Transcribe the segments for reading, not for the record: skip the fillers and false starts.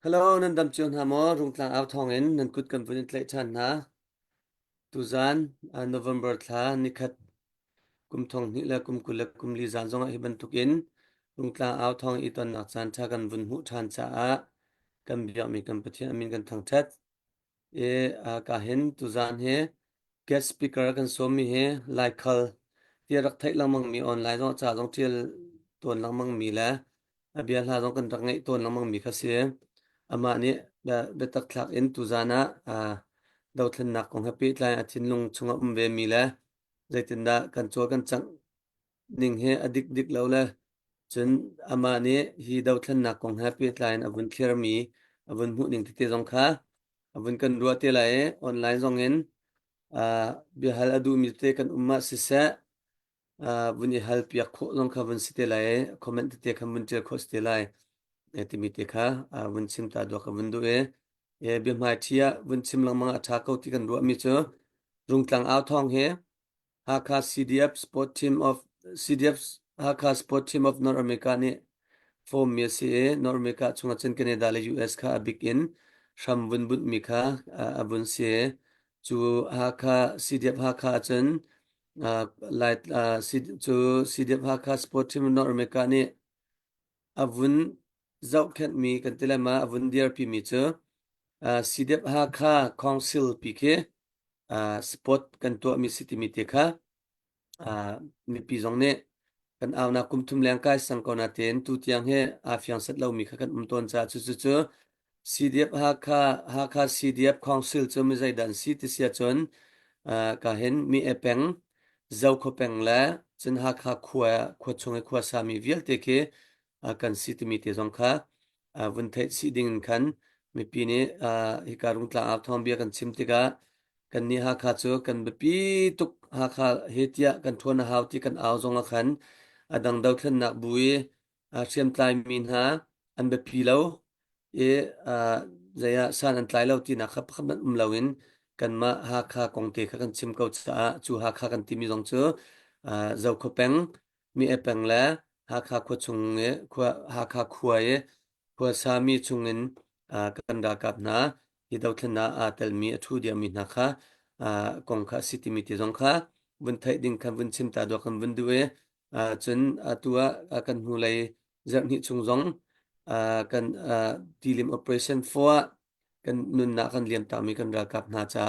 Hello, nan dam chion hamo rung tlang out hong in nan kut kan vunin tlai chan na tuzan November thla nikhat kum thong ni la kum kulak kum li zan zong a hiban tukin rung tlang out hong i ton nak chan cha kan vun hu chan cha a kan biak mi kan pathian amin kan thang that ka hin tuzan he guest speaker kan som mi he lai khal tia rak thai lang mang mi online zong cha zong tiel ton lang mang mi la abia hla zong kan rak ngai ton lang mang mi kha se ama ni be tak thlak in tuzana do thlen nak kong happy tlai a thin lung chunga ve mi la zaitin da kan chol kan chang ning he adik dik lo la chun ama ni hi do thlen nak kong happy tlai avun clear mi avun hu ning te zong kha avun kan ruwa te lai online zong in bi hal adu mi te kan umma sisa vun i hal piak kho zong kha vun site lai comment te kan vun tel kho ste lai ti mi te kha vun sim ta do kha vun du bi mai thia vun sim lang mang atha ko ti kan ruwa mi chu rung tlang out thong he Hakha CDF Sport Team of CDF Hakha Sport Team of North America ni form mi se North America chunga chen Canada le US kha big in sham vun bun mi kha abun se chu Hakha CDF Hakha chen light chu CDF Hakha Sport Team of North America ni avun zau khat mi kan telema avun DRP mi chu CDF Hakha Council PK sport kan to mi city mi te kha mi pi zong ne kan aw na kum thum leng kai sang ko na ten tu tiang he fyang sat lo mi kha kan ton cha chu CDF ha kha CDF council chu mi zai dan si ti sia chon ka hen mi epeng zau kho peng la chen ha kha khwa kho chunga khwa sa mi vial te ke kan si ti mi te zong kha vun thai si ding khan mi pi ne hi karung tla ap thom bia kan chim te ka kan ni ha kha chu kan be pi tuk ha kha hetia kan thona haw ti kan aw zong a khan adang dau thlan nak bui siam tlai min ha an be pi lo e zaya san an tlai lo ti na khap khap nan lawin kan ma ha kha kong te kha kan chim ko cha chu ha kha kan ti mi zong chu zau kho peng mi e peng la ha kha kho chung nge khwa ha kha khwa e khwa sa mi chungin kan da kap na hi dau thlan na tel mi thu dia mi na kha kong kha city mi ti zong kha vun thai ding khan vun chim ta do khan vun du chun tua kan hu lai zar ni chung zong kan tilim operation 4 kan nun na kan liam ta mi kan ra kap na cha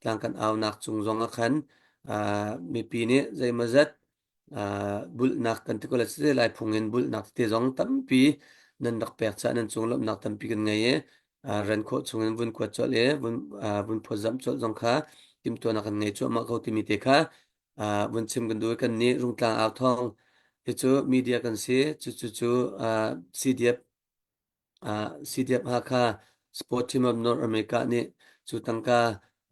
tlang kan aw nak chung zong a khan mi pi ni zai mazat bul nak kan ti ko la se lai phungin bul nak te zong tam pi nan rak pek cha nan chung lop nak tam pi kan ngai ran kho chungin vun ko chol vun pho zam chol zong kha tim to na kan ngai chu ma ko ti mi te kha vun chim kan du kan ni rung tlang aw thong he chu media kan se chu CDF CDF ha kha sport team of North America ni chu tangka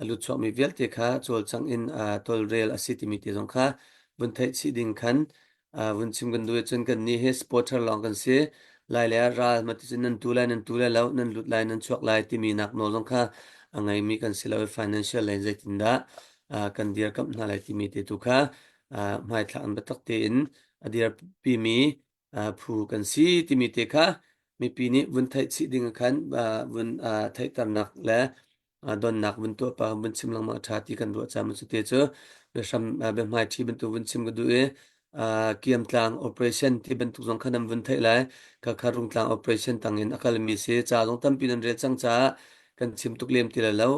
alu chok mi vel te kha chol chang in tol rail a city mi te jong kha bun thai chi ding khan bun chim kan du chen kan ni he sporter long kan se lai le ra ma ti chen nan tu lai lo nan lut lai nan chok lai ti mi nak no jong kha angai mi kan silo financial lai zai tin da kan dir kap na lai ti mi te tu kha mai thla an batak te in adir pi mi phu kan si ti mi te kha mi pi ni vun thai chi ding khan vun thai tar nak le don nak vun to pa vun chim lang ma tha ti kan ro cha ma chu te chu be sam be mai thi ben tu vun chim ga du kiam tlang operation ti ben tu jong khanam vun thai lai ka kharung tlang operation tangin academy se cha jong tam pi nan re chang cha kan chim tuk lem ti la lo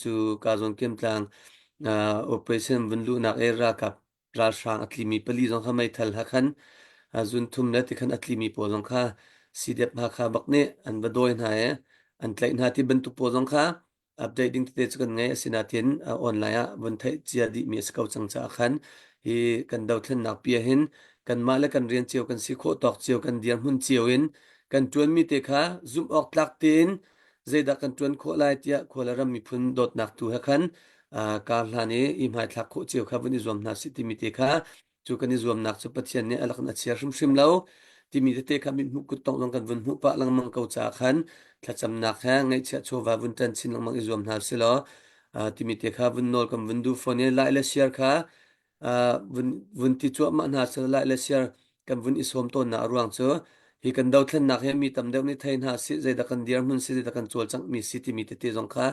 chu ka jong kiam tlang operation vun lu nak era kap ra sang atli mi pali jong khamai thal ha khan zun thum na ti khan atli mi po jong kha CDF ha kha bakne an badoi na an tlai na ti ben tu po jong kha updating te chukan ngai asinatin online bun thai chia di mi skau chang cha khan hi kan dau thlen nak pia hin kan ma la kan rian chiao kan si kho tok chiao kan diam hun chiao in kan tuan mi te kha zoom ok tlak tin zeda kan tuan kho lai tia khola ram mi phun dot nak tu ha khan ka hlani i mai thlak kho chiao kha buni zom na si ti mi te kha chu kan i zom nak chu pathian ne alak na chia shrim shrim lo ti mi te kha min hu kut tong long kan vun hu pa lang mang kau cha khan thla cham nak ha ngai cha cho wa vun tan chin lang mang i zom na se lo ti mi te kha vun nol kam vun du phone lai la share kha vun ti chu ma na se lai la share kan vun i som to na ruang chu hi kan dau thlen nak he mi tam deuh ni thein ha si zai da kan dir mun si zai da kan chol chang mi si ti mi te te jong kha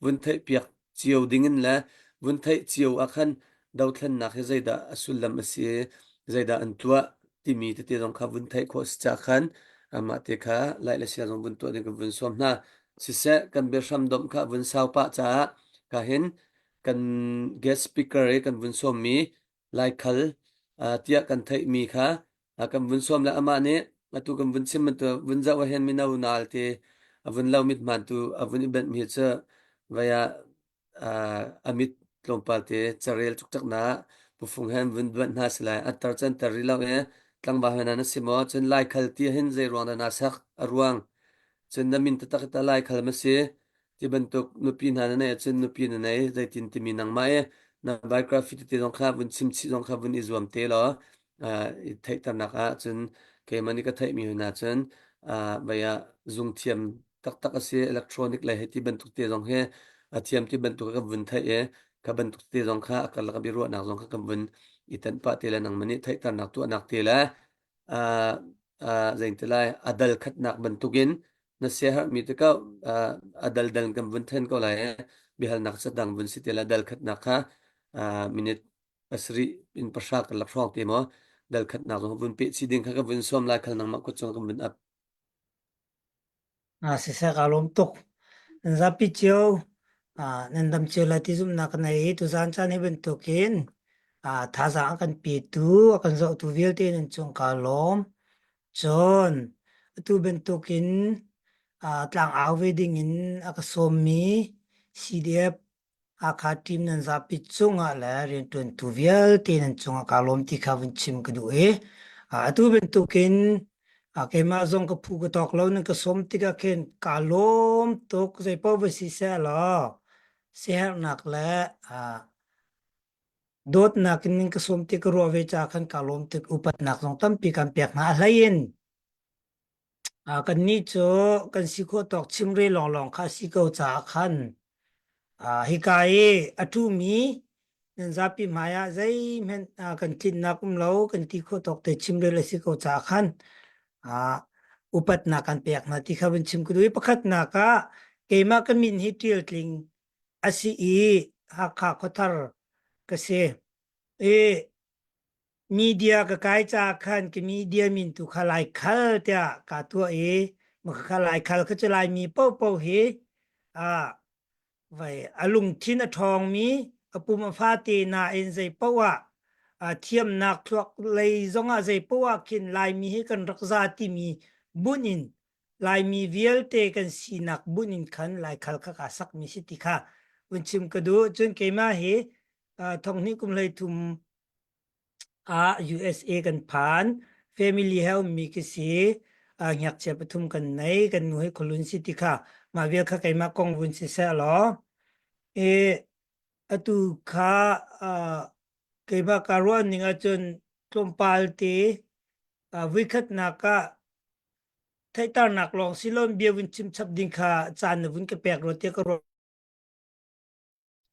vun thei piak chiu dingin la vun thei chiu akhan dau thlen nak he zai da asul lam asi zai da an tua ti mi te te jong kha vun thei kho cha khan ama te kha lai la sia jong vun to ni ka vun som na si se kan be sham dom kha vun sau pa cha ka hin kan guest speaker e kan vun som mi lai khal tia kan thei mi kha kan vun som la ama ne atu kan vun sim tu vun za wa hen mi nau nal te avun lau mit man tu avun ibet mi cha vaya amit tlompal te charel chuk chak na pufung hen vun ban na silai atar chan tari lau e tlang ba hena na simo chen lai khal ti hin zai ruang na sak arwang chen na min ta tak ta lai khal ma se ti ban tok nupi na na chen nupi na nei zai tin ti mi nang mai na biography te dong kha vun sim chi dong kha vun izwam te lo i thei ta na ka chen ke mani ka thei mi na chen vaya zung thiam tak tak ase electronic lai heti ban tuk te dong he thiam ti ban tuk ka vun thei e ka ban tuk te dong kha akal ka bi ro na dong kha ka vun itan pa te la nang mani thei ta nak tu nak te la a zain te lai adal khat nak ban tukin na se har mi te ka adal dal kam vun then ko lai bihal nak sa dang vun si te la dal khat nak kha minute asri in pasha ka lak rong te mo dal khat nak vun pe chi ding kha ka vun som lai khal nang ma ko chong ka vun ap si se kalom tok zapi chiu nandam chiu la ti zum nak nai tu zan chan he ben tokin tha za kan pi tu kan zo tu vil te nen chung kalom chon tu ben tokin tlang aw wedding in akasom mi CDF akha team nan zapi chunga la ren tun tu vil te nen chung kalom ti kha vun chim ka du e tu ben tokin cái mà dùng cái phụ cái tóc lâu nên cái xóm thì cái khen cả lốm tóc rồi bao với xí xe lo xe nạc lẽ đốt nạc nên cái xóm thì cái ruột về cha khen cả lốm thì upat nạc dùng tâm pi cầm bẹt ngã lên cái ní chỗ cái xí khô tóc chim rê lòng lòng khá xí câu cha khen hi cái atu mi nên ra pi maya dây men cái tin nạc lâu cái tí khô tóc thì chim rê là xí câu cha khen upat na kan pek na ti khabin chim ku dui pakhat na ka keima kan min hi til tling asi I ha kha khothar ka se e media ka kai cha khan ki media min tu khalai khal tia ka tu ma khalai khal ka chalai mi po po hi a vậy alung thin a thong mi apuma pha ti na in zai pawa thiam nak thuak lei zonga zai pawa kin lai mi hi kan rakza ti mi bunin lai mi vial te kan sinak bunin khan lai khal ka ka sak mi si ti kha unchim ka du chun ke ma hi thong ni kum lei thum USA kan phan family health mi ki si ngyak che pathum kan nei kan nu hi khulun si ti kha ma vial kha kai ma kong bun si sa lo e atu kha kai ba karwan ninga chun tlompal te wikhat na ka thay tar nak long silon bia vun chim chap ding kha chan vun ke pek ro te ko ro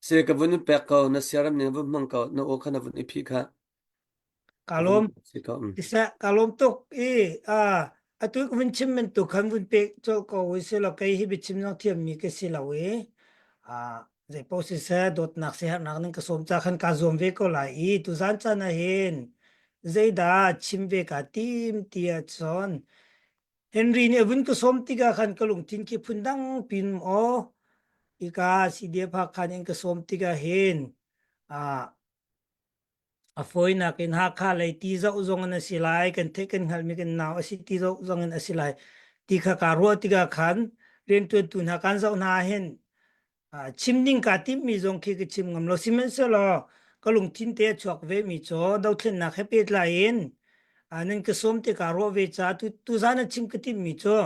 se ka vun pek ko na siaram ne vun mang ko na o khana vun iphi kha ka vun kalom se ko isa kalom tok atu vun chim men tu khan vun pe chol ko wi se lo kai hi bi chim no thiam mi ke si la we zai po si sa dot nak se ha nak ning ka som cha khan ka zom ve ko la tu zan cha na hen zai da chim ve ka tim tia chon Henry ne vun ko som ti ga khan kalung tin ki phundang pin o ika CDF ha khan in ka som ti ga hen foi na kin ha kha lai ti zo zong na silai kan the kan hal mi kan naw asi ti zo zong na silai ti kha ka ro ti ga khan ren tu tu na kan zo na hen chim ding ka ti mi zong ki ke chim ngam lo simen se lo ko lung tin te chok ve mi cho do thlen na khe pet la in anen ke som te ka ro ve cha tu za na chim ke ti mi cho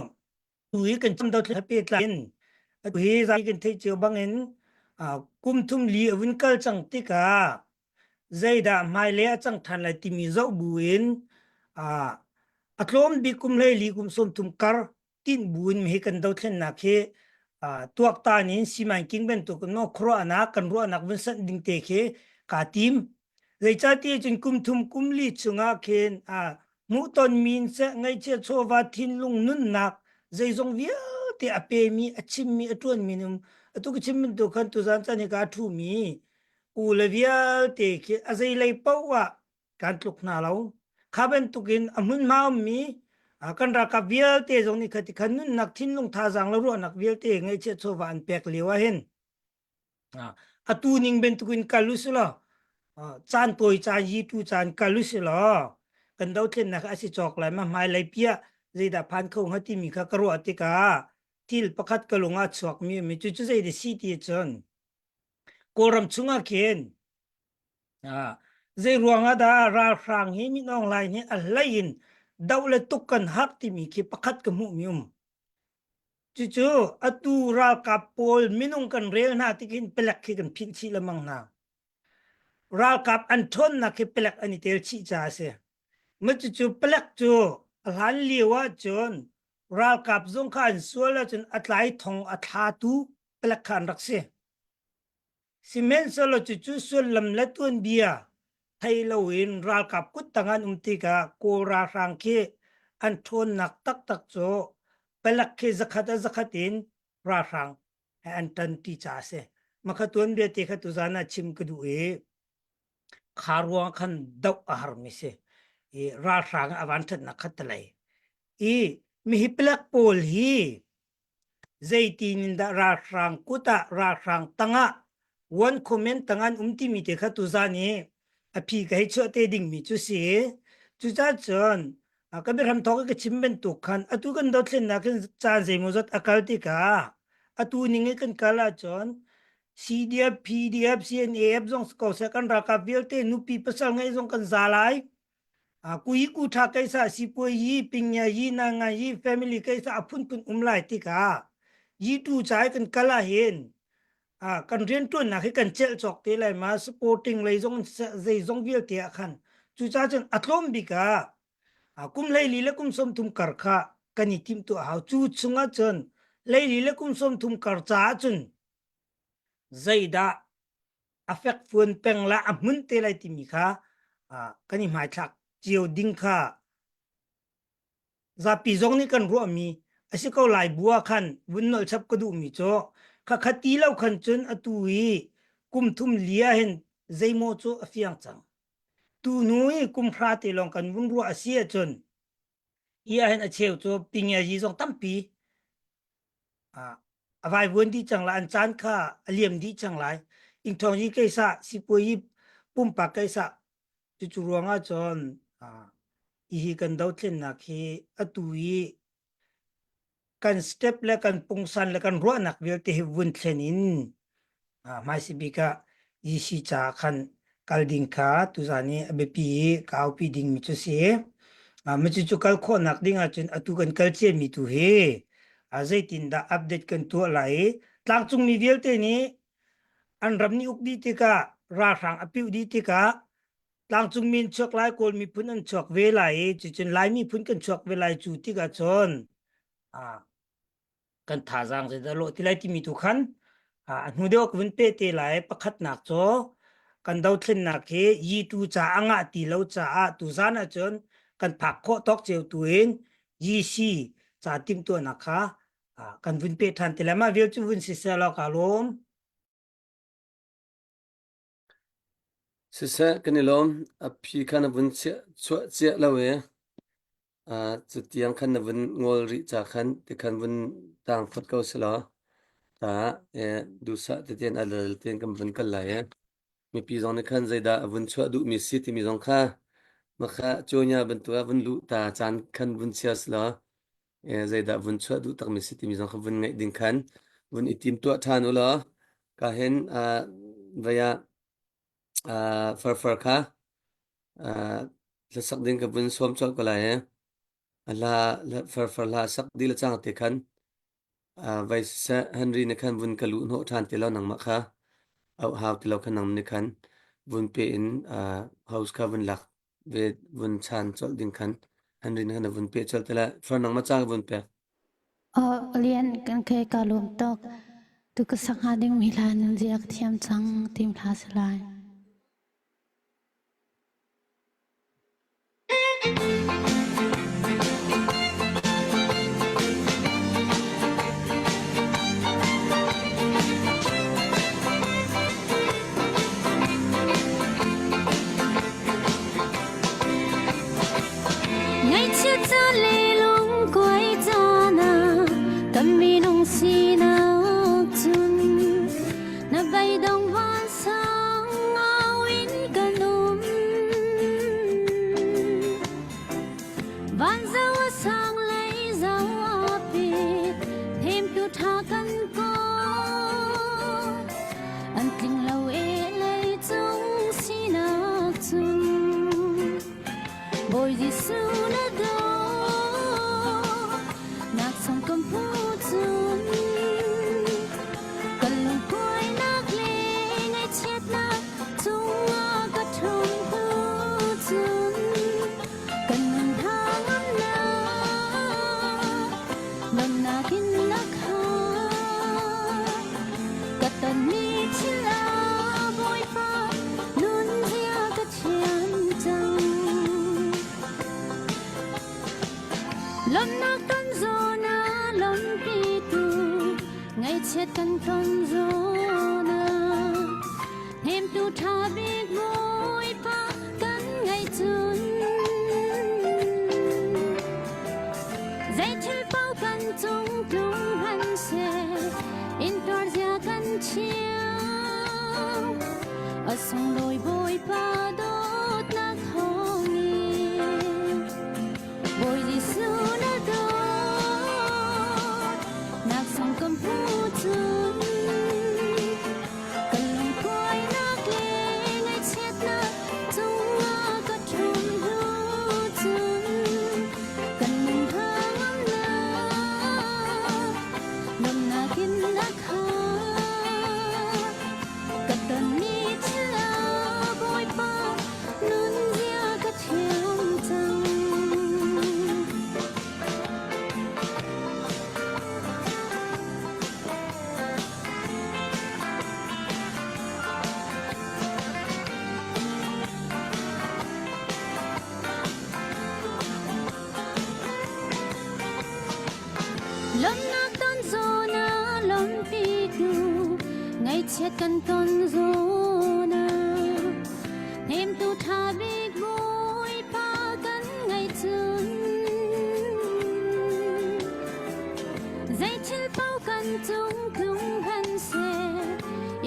tu hi kan chim do thlen pet la in tu hi za kan the che bang in kum thum li avun kal chang ti ka zai da mai le chang than lai ti mi zo buin atlom bi kum le li kum som tum kar tin buin mi kan do thlen na khe tuak ta nin siman king ben to no khro ana kan ro anak ben san ding te khe ka tim zai cha ti chun kum thum kum li chunga khen mu ton min se ngai che chowa thin lung nun nak zai zong via te ape mi achim mi atun minum atu ki chim min to khan tu zan cha ni ka thu mi u le via te ki azai lei pawa kan tluk na lo khaben tukin amun ma mi kan ra ka via te zong ni khati khan nun nak thin lung tha jang lo ro nak via te ngai che chowa an pek lewa hen atu ning ben tukin kalusula chan toy chan yi tu chan kalusula kan dau tlen nak asi chok lai ma mai lai pia zeida phan khong hati mi kha karo atika til pakhat kalunga chok mi chu chu zeida si ti chon koram chunga ken zai ruanga da ra rang hi mi nong lai ni a lain daule tukan hak ti mi ki pakhat ka mu mium chu chu atu ra ka pol minung kan rel na tikin pelak ki kan phin chi lamang na ra kap an thon na ki pelak ani tel chi cha se ma chu pelak chu lan liwa chon ra kap zong khan suala chun atlai thong atha tu pelak khan rakse simen solo chu sul lam latun bia thai lawin ra kap kut tangan umtika ko ra rang ke an thon nak tak tak cho pelak ke zakhatin ra rang an tan ti cha se makhatun be te khatu zana chim kudu e kharwa khan dau ahar mi se ra rang awan that na khatlai mi hi pelak pol hi zaitin da ra rang kuta ra rang tanga one comment tangan umti mi te khatu zani aphi kai cho te ding mi chu se chu cha chon ka be ram thok ka chimben tu khan atu kan dot len na kan cha je mo zat akal ti ka atu ninge kan kala chon cdf pdf cnaf jong ko se kan ra ka vilte nu pi pasal ngai jong kan zalai kui ku tha kaisa sipo yi pinya yi na nga yi family kaisa apun pun umlai ti ka yi tu chai kan kala hen kan rian tu na khi kan chel chok te lai ma supporting lai jong zai jong vil te khan chu cha chen atlom bi ka kum lai li le kum som thum kar kha kani tim tu ha chu chunga chen lai li le kum som thum kar cha chun zaida affect fun peng la amun te lai ti mi kha kani mai thak chiu ding kha za pi zong ni kan ro mi asi ko lai bua khan bun nol chap ko du mi cho kha khati lo khan chun atui kum thum lia hen zaimo cho afiang chang tu nui kum phra te long kan bun ro asia chun ia hen a cheu cho pingya ji zong tampi avai won di chang la an chan kha aliam di chang lai ing thong yi kaisa sipoi pum pa kaisa chu chu ruanga chon hi kan dau tlen na khi atui kan step le kan pungsan le kan ro nak vel te wun thlenin mai sibika yi si cha khan kalding kha tu zani abepi kau pi ding mi chu se mi chu kal kho nak ding a chen atu kan kal che mi tu he azai tin da update kan tu lai tlang chung mi vel te ni an ram ni uk di te ka ra rang apiu di te ka tlang chung min chok lai kol mi phun an chok ve lai chu chen lai mi phun kan chok ve lai chu ti ka chon kan tha jang je da lo ti lai ti mi tu khan nu deu kun pe te lai pakhat nak cho kan dau thlen na ke yi tu cha anga ti lo cha tu zan a chon kan phak kho tok cheu tuin yi si cha tim tu na kha kan vun pe than te la ma vel chu vun si sa lo ka lom sisa kanilom aphi khana bun che la we chu tiang khan na bun ngol ri cha khan te khan bun tang phot ko sela ta du sa te ten alal ten kam bun kal la mi pi zong ne khan zaida bun chwa du mi si ti mi zong kha ma kha chonya bun tu bun lu ta chan khan bun sia sela zaida bun chwa du tak mi si ti mi zong kha bun ngai ding khan bun itim tu than ula ka hen vaya far kha la sak ding ka bun som chol ko la ala la far la sak di la chang te khan vai sa henry ne khan bun kalu no than te lo nang ma kha au haw te lo khan nang ne khan bun pe in house ka bun lak ve bun chan chol ding khan henry ne khan bun pe chol te la far nang ma chang bun pe lian kan ke kalum tok tu ka sanga ding milan jiak thiam chang tim hla salai na kan zo na lom pi tu ngai chet kan ton zo na hem tu tha bi goi pa kan ngai chun zai chil pau kan chung tung han se in tor zia kan chiao a song loi boi pa dot na khongi boi di su na do nak song kam pu chun kan long koi nak le ngai chet na chung a ka thum hu chun kan mong thang am na nam na kin na kha ka tan ni chila boi pa nun dia ka thiam chang lom na ton zo na lom pi tu ngai chet kan ton zo na hem tu tha bi goi pa kan ngai chun zai chil pau kan chung tung han se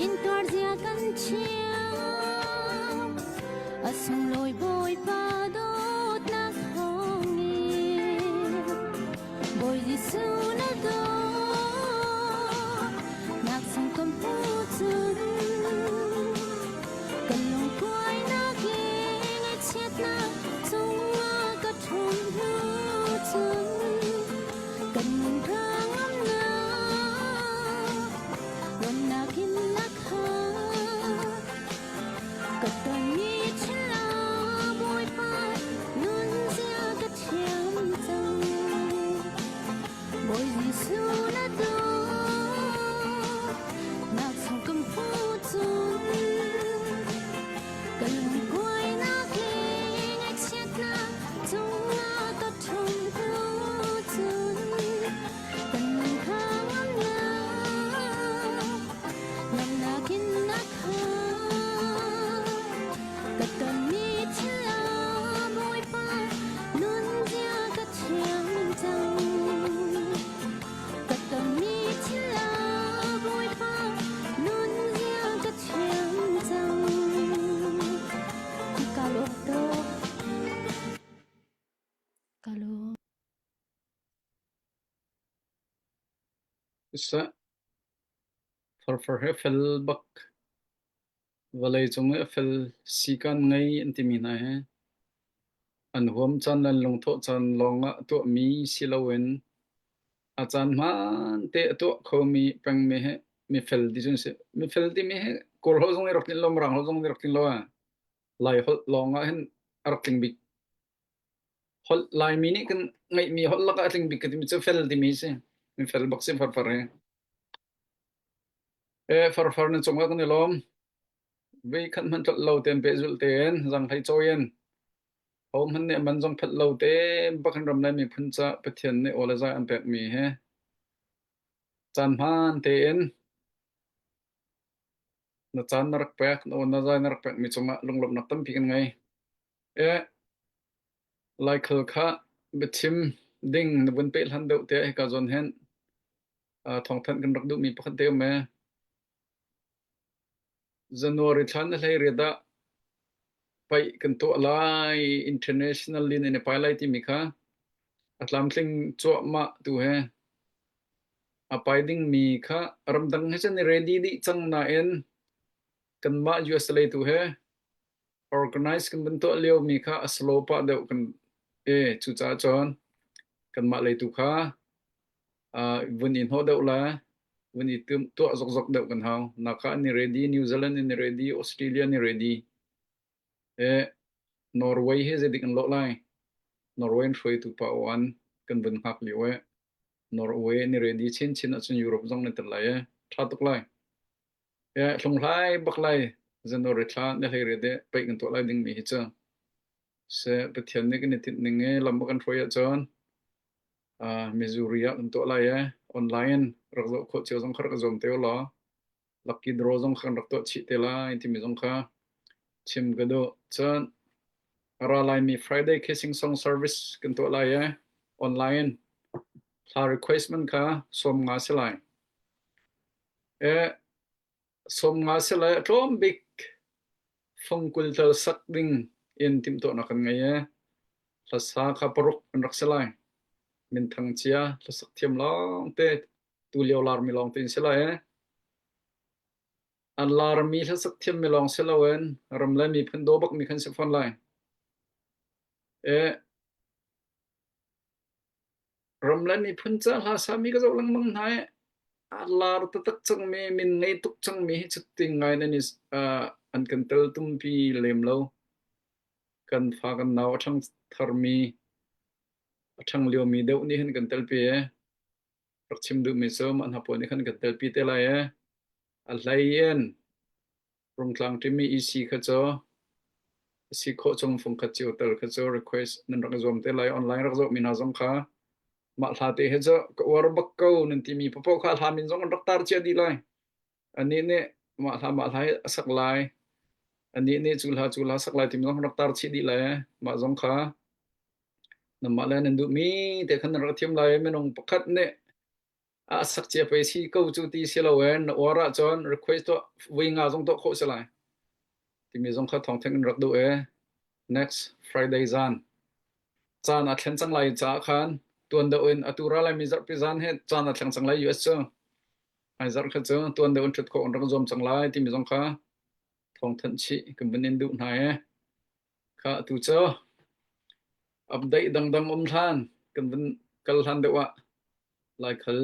in tor zia kan chiao a song loi boi pa dot na khongi boi di su na do nak sang kam pu chun kan long koi na ki ngai chet na chung a ka thum hu chun kan mong thang am na ron na kin na kha ka tan ni chila boi pa nun zia ka thiam chang boi di su na do nak sang kam pu chun kan long koi na ki ngai chet na chung a ka thum hu chun kan mong thang am na nam na kin na kha ka tan ni chila boi pa nun dia ka thiam chang ka tan ni chila boi pa nun dia ka thiam chang ka lo to ka lo sa for fel bak valai chung fel sikan ngai antimi na he an hom chan lan long tho chan longa to mi silawen achan man te to khomi pang me he mi fel di jun se mi fel di me he kol ho jong rok tin lom rang ho jong rok tin lo lai hol longa hen arking bik hol lai mi ni kan ngai mi hol laka atling bik mi chu fel di mi se mi fel bak se far he far na chunga kan lom ve khan man tot lo ten pe zul ten jang thai choyen hom han ne man jong phat lo te bakhan ram lai mi phun cha pathian ne ola za an pek mi he chan man te en na chan narak pek no na za narak pek mi chunga lunglop nak tam pi kan ngai lai khal kha bethim ding na bun pe han deuh te ka zon hen thong than kan rak du mi pakhat te me January than lai reda pai kan to lai international lin in pai ti mi kha atlam tling cho ma tu he apai ding mi kha ramdang he chen ready di chang na en kan ma US lai tu he organize kan ban to leo mi kha aslo pa deuh kan chu cha chon kan ma lai tu kha vun in ho deuh la vun i tum to zok zok deuh kan hau na kha ni ready New Zealand ni ready Australia ni ready Norway he ze dik an lo lai Norway shoi tu pa wan kan bun hak liwe Norway ni ready chin chin achun Europe jong ni tel lai tha tok lai hlong lai bak lai January thla ne lai re de pai kan to lai ding mi hi cha se pathian ne kan tit ninge lam kan thoi a chon Missouri kan to lai online rak zo kho chiao jong khar ka zom teo lo lucky draw jong khan rak to chi te la inti mi jong kha chim ga do chan ara lai mi Friday kissing song service kan to lai online la requestment kha som nga se lai som nga se lai tom big phong kul tel sak ding in tim to na kan ngai la sa kha paruk an rak se lai min thang chia la sak thiam long te tu leo lar mi long tin se lai an lar mi la sak thiam mi long se lo wen ram la mi phan do bak mi khan se phone lai ram la mi phun cha la sa mi ka zo lang mang nai lar ta tak chang me min nei tuk chang mi hi chut ting ngai na ni an kan tel tum pi lem lo kan fa kan naw thang thar mi thang leo mi deuh ni hen kan tel pi rak chim du mi som an hapo ni khan kan tel pi te lai a hlai en rung tlang ti mi ec kha cho si kho chong phong kha chiu tel kha cho request nan rak zom te lai online rak zo mi na zong kha ma hla te he cho ko war bak ko nan ti mi popo kha hla min zong rak tar che di lai ani ne ma hla sak lai ani ne chulha sak lai ti mi zong rak tar chi di lai ma zong kha nam ma la nan du mi te khan rak thiam lai me nong pakhat ne sak che pe si ko chu ti se lo wen ora chon request to winga zong to kho se lai ti mi zong kha thong theng rak du next Friday zan chan a thlen chang lai cha khan tuan da in atura lai mi zar pi zan he chan a thlen chang lai US cho ai zar kha cho tuan da un thut ko rak zom chang lai ti mi zong kha thong than chi kum benin du nai kha tu cho update dang than kum ben kal han de wa lai khal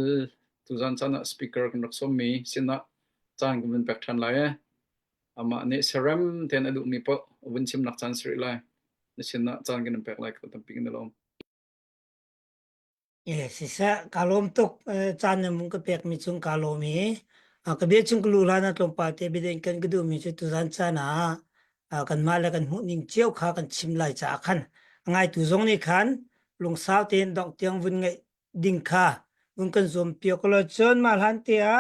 tu zan chan speaker kan rak som mi sina chan kum ben pek than lai ama ne seram ten adu mi po win chim nak chan sri lai ne sina chan kan pek lai ko tam ping ne lom Yes, isa kalom tok chan na mung kapek mi chung kalomi. Kabe chung kulula na tlong pate biden kan gudu mi chu tuzan chana. Kan mala kan ning chiao kha kan chimlai cha khan. Ngai tu zong ni khan lung sao ten dong tiang vun ngai ding kha. Vun kan zom pio kolo chon mal han tia.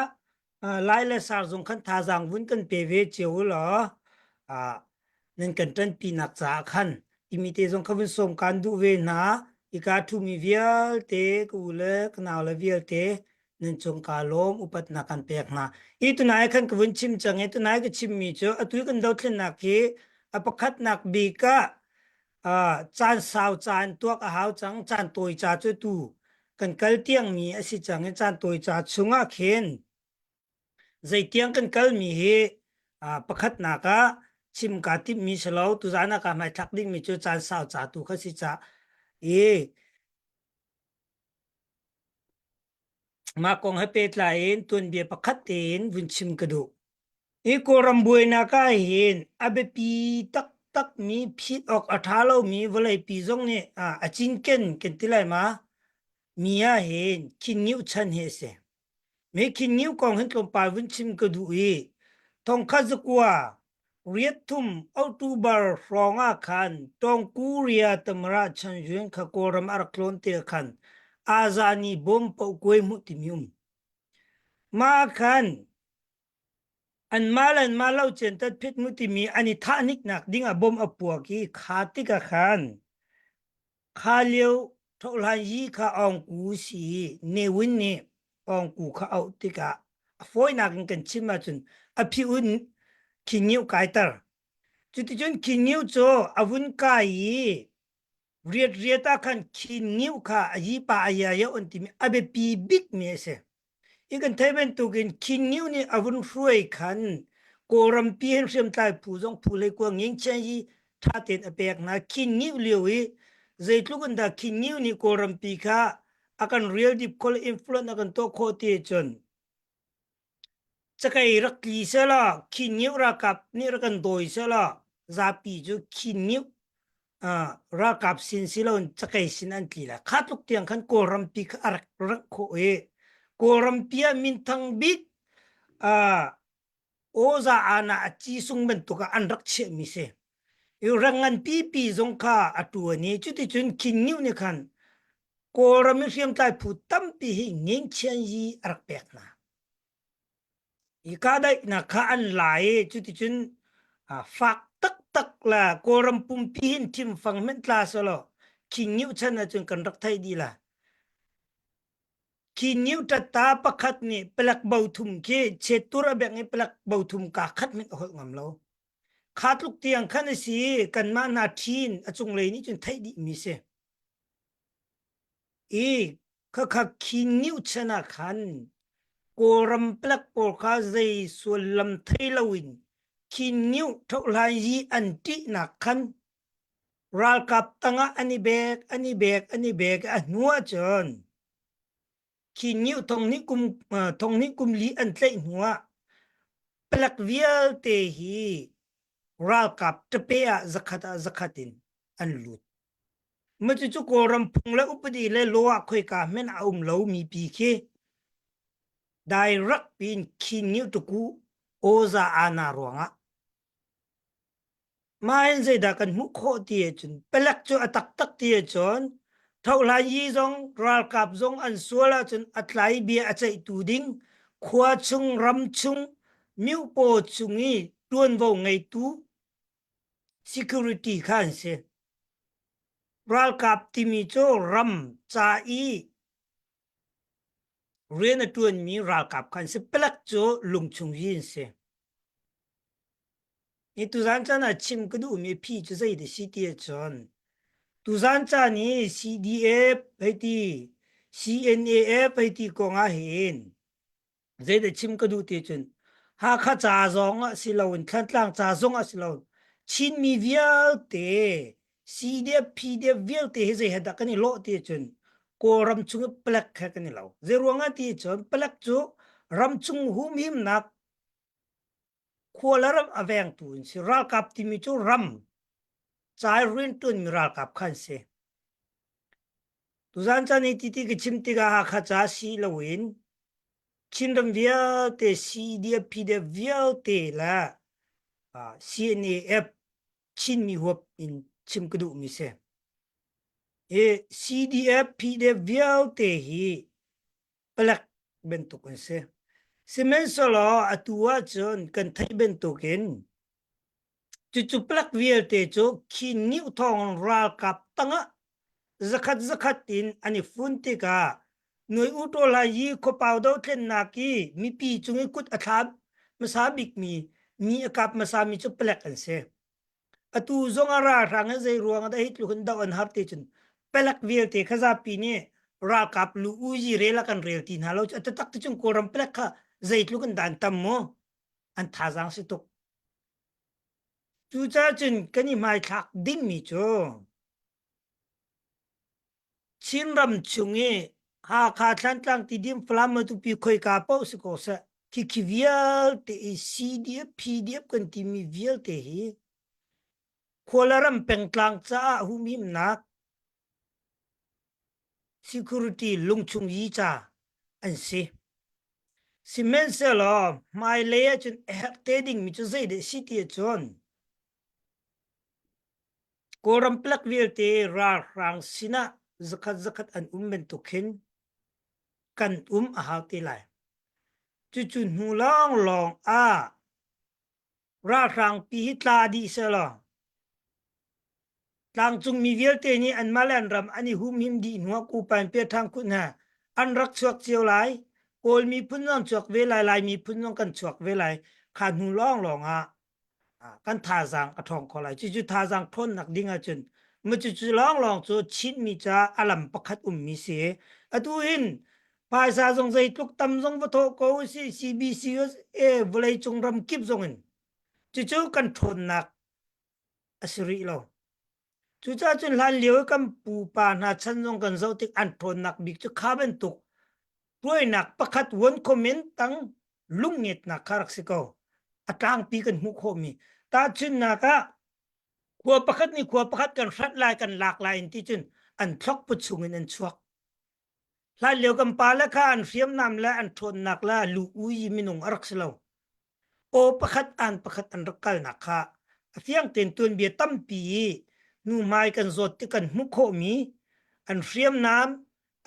Lai le sar zong khan tha zang vun kan pe ve chiao lo. Nen kan tan pi nak cha khan. Imite zong kha vun som kan du ve na. Ika tu mi vial te kule knau la vial te nen chung kalom upat na kan pek na itu nai khan kwun chim chang itu nai ka chim mi cho atu kan dau thlen nak ki apakhat nak bi ka chan sao chan tuak a hau chang chan toi cha chu tu kan kal tiang mi asi chang chan toi cha chunga khen zai tiang kan kal mi he pakhat na ka chim ka ti mi salo tu zana ka mai thak ding mi cho chan sao cha tu kha si cha ma kong hapet lain tuan bia pakhatin vun chim kadu ko rambuai na ka hin abe pi tak mi phit ok athalo mi volai pi jong ne achin ken tilai ma mia hin kinniu chan he se me kinniu kong hin tlom pa vun chim kadu tong kha zakwa riat thum october ronga khan tong kuria tamra chan yuen kha koram arklon te khan azani bom po koi mutimium ma khan an malau chen tat phit mutimi ani thanik nak ding a bom apua ki khatika khan khaleu tholan yi kha ong ku si ne win ne ong ku kha au tika foi nak kan chima chun a phi un kingiu kaitar chuti chun kingiu cho avun kai rieta khan kingiu kha yi pa aya ya ontimi abe pi big me se ikan thaiben tukin kingiu ni avun ruai khan koram pi hen sem tai pu jong pu le ko nging chen yi tha ten apek na kingiu lewi zaitlugun da kingiu ni koram pi kha akan real deep call influence akan to kho ti chon chakai rak ki sala kingiu ra kap ni rakan doi sala za pi ju kingiu ra kap sin silon chakai sin an tila khatuk tiang khan koram pi kha arak rak kho koram pia min thang big oza ana achi sung ben to ka anrak che mi se yu rangan pi zong kha atu ni chuti chun kingiu ni khan cô ra mi riêng tại phụ tâm pi hi nghiêng chen yi arak pek na i ka dai na kha an lai chu ti chun phak tak tak là cô ram pum pi hin tim phang men tla solo ki ngiu chan na chun kan rak thai di la ki ngiu ta ta pakhat ni pelak bau thum ke chetura bek ni pelak bau thum ka khat men hol ngam lo khat luk tiang khan si kan ma na thin achung lei ni chun thai di mi se e kha ki ngiu chana khan cô ram pelak por kha zai sul lam thai lawin ki ngiu thau lai yi an ti na khan ral kap tanga ani bek a nuwa chon ki ngiu thong ni kum li an tlai nuwa pelak vial te hi ral kap tepe a zakatin an lut ma chu ko ram phung la upadi le lowa khoi ka men a lo mi pi ke direct pin ki ngiu tu ku oza ana ronga mai zai da kan mu kho tie chun pelak chu atak tak tie chon thau la yi zong ral kap zong an suala chun atlai bia achai tu ding khwa chung ram chung miu po chungi tuan vo ngai tu security khan se ral kap timi cho ram cha i rena tuan mi ral kap khan se pelak cho lung chung yin se ni tu zan cha na chim ku du mi phi chu zai de si tie chon tu zan cha ni CDF hai ti CNAF hai ti ko nga hin zai de chim ku du ti chun ha kha cha zong a silawin thlan tlang cha zong a silawin chin mi vial te CDF PDF vial te he zai hada kani lo ti chun ko ram chung plak kha kani lo zai ruanga ti chon plak chu ram chung hum him nak kholaram aveng tu si ral kap ti mi chu ram chai rin tun mi ral kap khan se tu zan cha ni ti ti ki chim ti ga ha kha cha si lawin chin ram vial te CDF PDF vial te la CNAF chin mi hop in chim kudu mi se e CDF PDF vial te hi pelak bentukun se semen solo atua chon kan thai bentukin chu pelak vial te chu ki niu thong ral kap tanga zakat in ani funti ka noi uto la yi ko pau do tlen na ki mi pi chungi kut athab masabik mi akap masami chu pelak an se atu zonga ra rang zai ruang da hit lu hun da an har te chun pelak vial te khaza pi ne ra kap lu uji rela kan rel tin halo at tak chung koram pelak kha zai lu kan dan tam mo an tha jang si tok chu cha chun kani mai thak ding mi cho chin ram chungi ha kha thlan tlang ti dim flam tu pi khoi ka po se ko sa ki vial te CDF PDF kan ti mi vial te hi kholaram pengtlang cha humim nak security lungchung yi cha an se simen se lo mai leya chun heading mi chu zai de city chon koram plak vir te ra rang sina zakat an men to khin kan a ha te lai chu chu nu long a ra rang pi tla di se lo tlang chung mi vial te ni an malan ram ani hum him di nuwa ku pan pe thang ku na an rak chuak chiu lai ol mi phun non chuak ve lai mi phun non kan chuak ve lai khan hu long a kan tha jang a thong kholai chu tha jang thon nak dinga chun mu chu long chu chin mi cha alam pakhat mi se atu in pai sa jong zai tuk tam jong ba tho ko si CBC e vulai chung ram kip jong in chu kan thon nak asri lo chú cha chun lan liu kam pu pa na chan jong kan zo tik an thon nak bik chu kha ben tuk roi nak pakhat won comment tang lungnet na kharak siko atang pi kan hu kho mi ta chun na ka khua pakhat kan rat lai kan lak lai in ti chun an thok pu chungin an chuak lan liu kam pa la kha an fiam nam la an thon nak la lu ui minung arak silo o pakhat an rakal na kha afiang ten tun bia tam pi nu mai kan zot ti kan mu kho mi an riam nam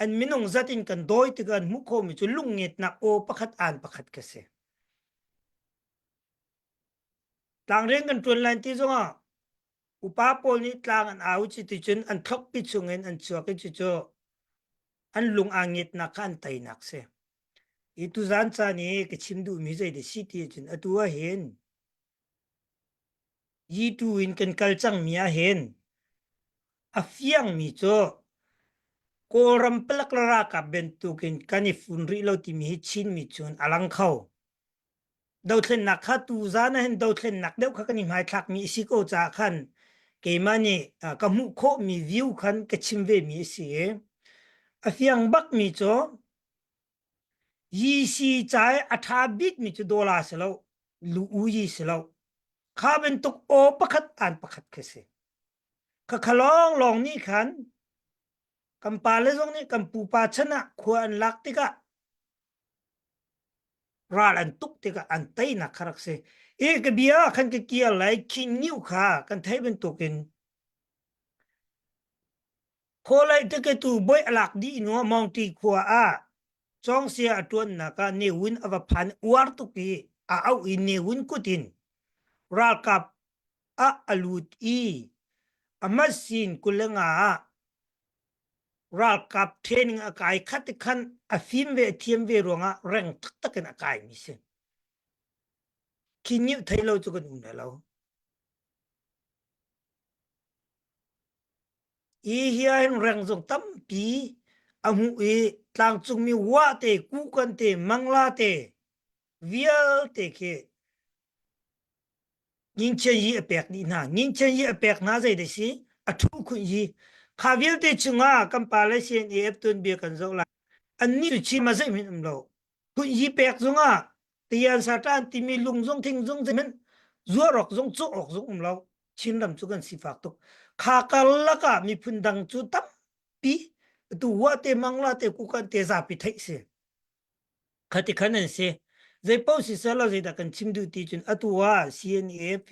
อันมินงจัตินกันโดยที่กันมุขโคมิจุลุงเงียนักโอประคัดอ่านประคัดกษต่างเรื่องกันจวนแลนที่ซะอุปาโปนี้ต่างอันเอาจิตจุนอันทบปิดสุงเงินอันชัวกิจิโจอันลุงอ่างเงียนักอันไตนักเสอีตุจานจานี่ก็ชิมดูมิใจเดสิตีจุนอตัวเห็นยีตูอินกันกัลจังมีอาเห็นอาเฟียงมีโจโกรัมเปลักลรากับเบนตุกินกันอิฟุนริโลติมีชินมีจุนอลังเขาดาวเทนนักฮัตูจานะเห็นดาวเทนนักเดียวเขากันอิหมายทักมีสิโกจาขันเกมานี่กมุโคมีวิวขันกชิมเวมีสิอาเฟียงบักมีโจยีซีใจอัฐาบิกมีโจดอลลาร์สลาวลูอูยีสลาวข้าเป็นตุกโอประคัดอ่านประคัดเคสข้าขลองลองนี่ขันกำปาเลซงนี่กำปูปาชนะควรลักติกะราลันตุกติกะอันไตนักคารักเซเอกเบียขันกะเกียไหลคิงนิ้วขากันไทยเป็นตุกินโคไลตะเกตูบอยหลักดีนัวมองตีขวาจองเสียตวนนักเนวินอวพันอวาร์ตุกีเอาอินเนวินกุตินราลกับอลูดอีอามัสซินกุลงาราลกับเทรนนิ่งอากายคัดขันอฟิมเวทีมเวรงะแรงทักตะกันอากายมิเซนคินิวไทยเราจุกันอุ่นแล้วอีเฮียนแรงจงตั้มปีอาหูต่างจุงมีวะเตกูกันเตมังลาเตวิลเตเคยิงเชยเอเปกนี่นะยิงเชยเอเปกน่าใจเดสิอัทุคุยข้าวิลเตจุงากัมปาเลเซียนเอฟตุนเบียกันโซลาอันนี้จุชิมาใจมินมโลคุณยีเปกจุงาตีอันสาตานที่มีลุงจงทิ้งจงจะมันจัวรอกจงจุอกจงเราชินรำจุกันสิฝากตุกข้ากัลละกะมีพุนดังจุตับปีตัวเตมังลาเตกูกันเตซาปิไทเสขัดขันนั่นเสใจเป้าสิสละใจตะกันชิมดูตีจนอตัว CNF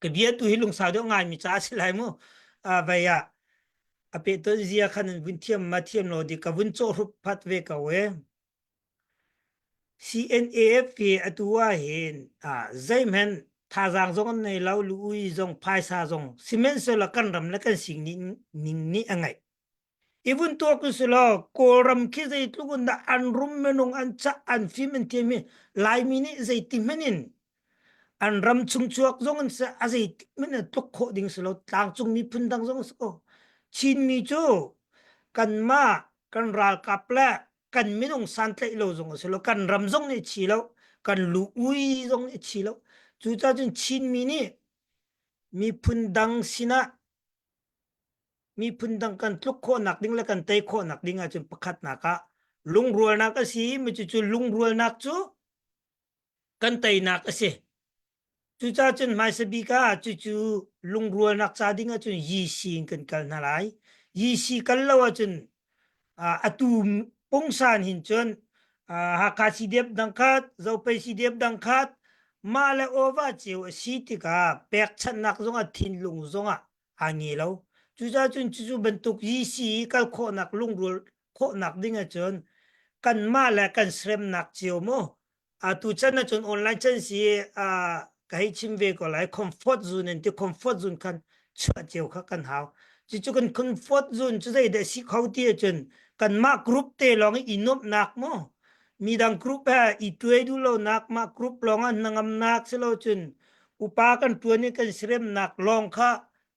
ก็เบียตุหิลุงสาวเดียวงานมีจ้าสิไลมั้งไปเปตัวเสียขันวินเทียมมาเทียมโลดีกับวินโจรุพัดเวกเอาเว CNF อตัวเห็นใจมันท่าจางจงในเราลุยจงพายซาจงซีเมนต์สละกันรำและกันสิ่งนี้นี่อังไงอีวันตัวกุศลโกรำคิดใจทุกคนด่าอันรุมเมนงอันจะอันฟิมันเทียมลายมินิใจติมนินอันรำชุงชวกจงอันจะอะไรมันตุกโคดิ้งสโลต่างจงมีพื้นดังจงสโอชินมีจูกันมากันราลกับและกันไม่ต้องสันเตโลจงสโลกันรำจงเนี่ยชีแล้วกันลุยจงเนี่ยชีแล้วจู่จ้าจนชินมีนี่มีพื้นดังสินะมีพื้นดังกันทุกคนนักดิ้งและกันเตะคนนักดิ้งอาจจะประคัดนักะลุงรัวนักสิมันจู่ลุงรัวนักจูกันเตะนักสิจู่จ้าจนไม่สบิกาจู่ลุงรัวนักซาดิ้งอาจจะยีสิงกันกันอะไรยีสิกันแล้วอาจจะตูปงสานหินจนหากาสิเดียบดังคัดเจ้าไปสิเดียบดังคัดมาเลโอวาเจียวสิติกาเปกชันนักจงอาทินลุงจงอ่างเงี้ยแล้วจู่จ้าจนจู่บรรทุกยีสิกันโคนักลุงรัวโคนักดิ้งอาจนกันมาเลกันเสรมนักเจียวโมตุจันจนออนไลน์จันสิก็ให้ชิมเวก็ไลคอมฟอร์ตโซนที่คอมฟอร์ตโซนกันชัดเจียวเขากันหาวจู่กันคอมฟอร์ตโซนจะได้เดสิเขาที่จนกันมากรุ๊ปเตลองอินนบนักโมมีดังกรุ๊ปอีตัวดูโลนักมากรุ๊ปลองอันนังอำนักเสลจนอุปากันตัวนี้กันเสรมนักลองค่ะ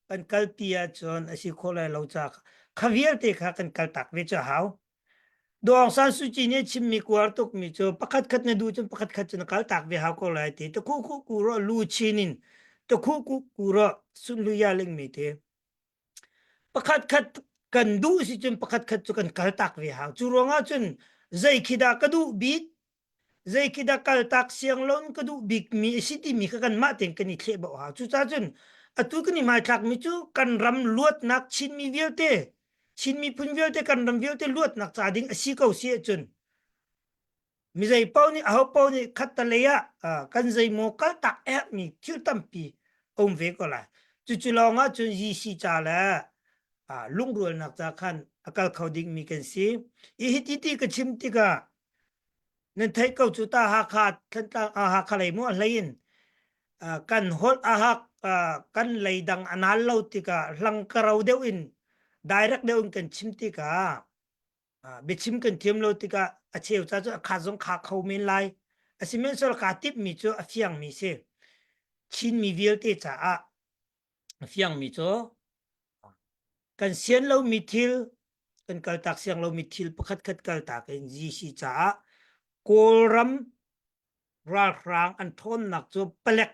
กันกัลปีจนอสิโคไลเราจากขวิลเตค่ะกันกัลตักเวชหาวดวงสันสุจีเนี่ยชิมมีกวาร์ตุกมีโจประคัดขัดเนี่ยดูจนประคัดขัดจนกัลตักเวหาวก็ไลตีตะคู่กูรอลูชินินตะคู่กูรอสุนลุยาลิงมีเตประคัดขัดกันดูสิจนประคัดขัดจนกันกัลตักเวหาวจูรองจนใจคิดากระดูบิกใจคิดากัลตักเสียงล้นกระดูบิกมีสิที่มีกันมาเต็งกันนี่เทบหาวจูจ้าจนตุกันนี่มาทักมีจูกันรำลวดนักชินมีเวียวเตชินมีพุนเวียวเตกันรำเวียวเตลวดนักจาดิ้งสิเขาเสียจนมีใจเป้านี่เอาเป้านี่ขัดตะเลยกันใจโมกัลตักมีคิวตั้มปีองเวก็ไลจู่ลองจนยีสิจ่าแล้วลุงรวยนักจาขัน akal khawding mi kan si I hititi ka chim tika nan thai kau chu ta ha khat than ta ha khalai mo lain kan hol ahak kan leidang anal lo tika lang karau deu in direct deu kan chim tika be chim kan thiam lo tika acheu cha chu kha jong kha khau min lai asimen sol ka tip mi chu afiang mi se chin mi vial te cha afiang mi chu kan sian lo mi thil kan kal tak siang lo mi thil pakhat khat kal tak en ji si cha kolram ral rang an thon nak chu palek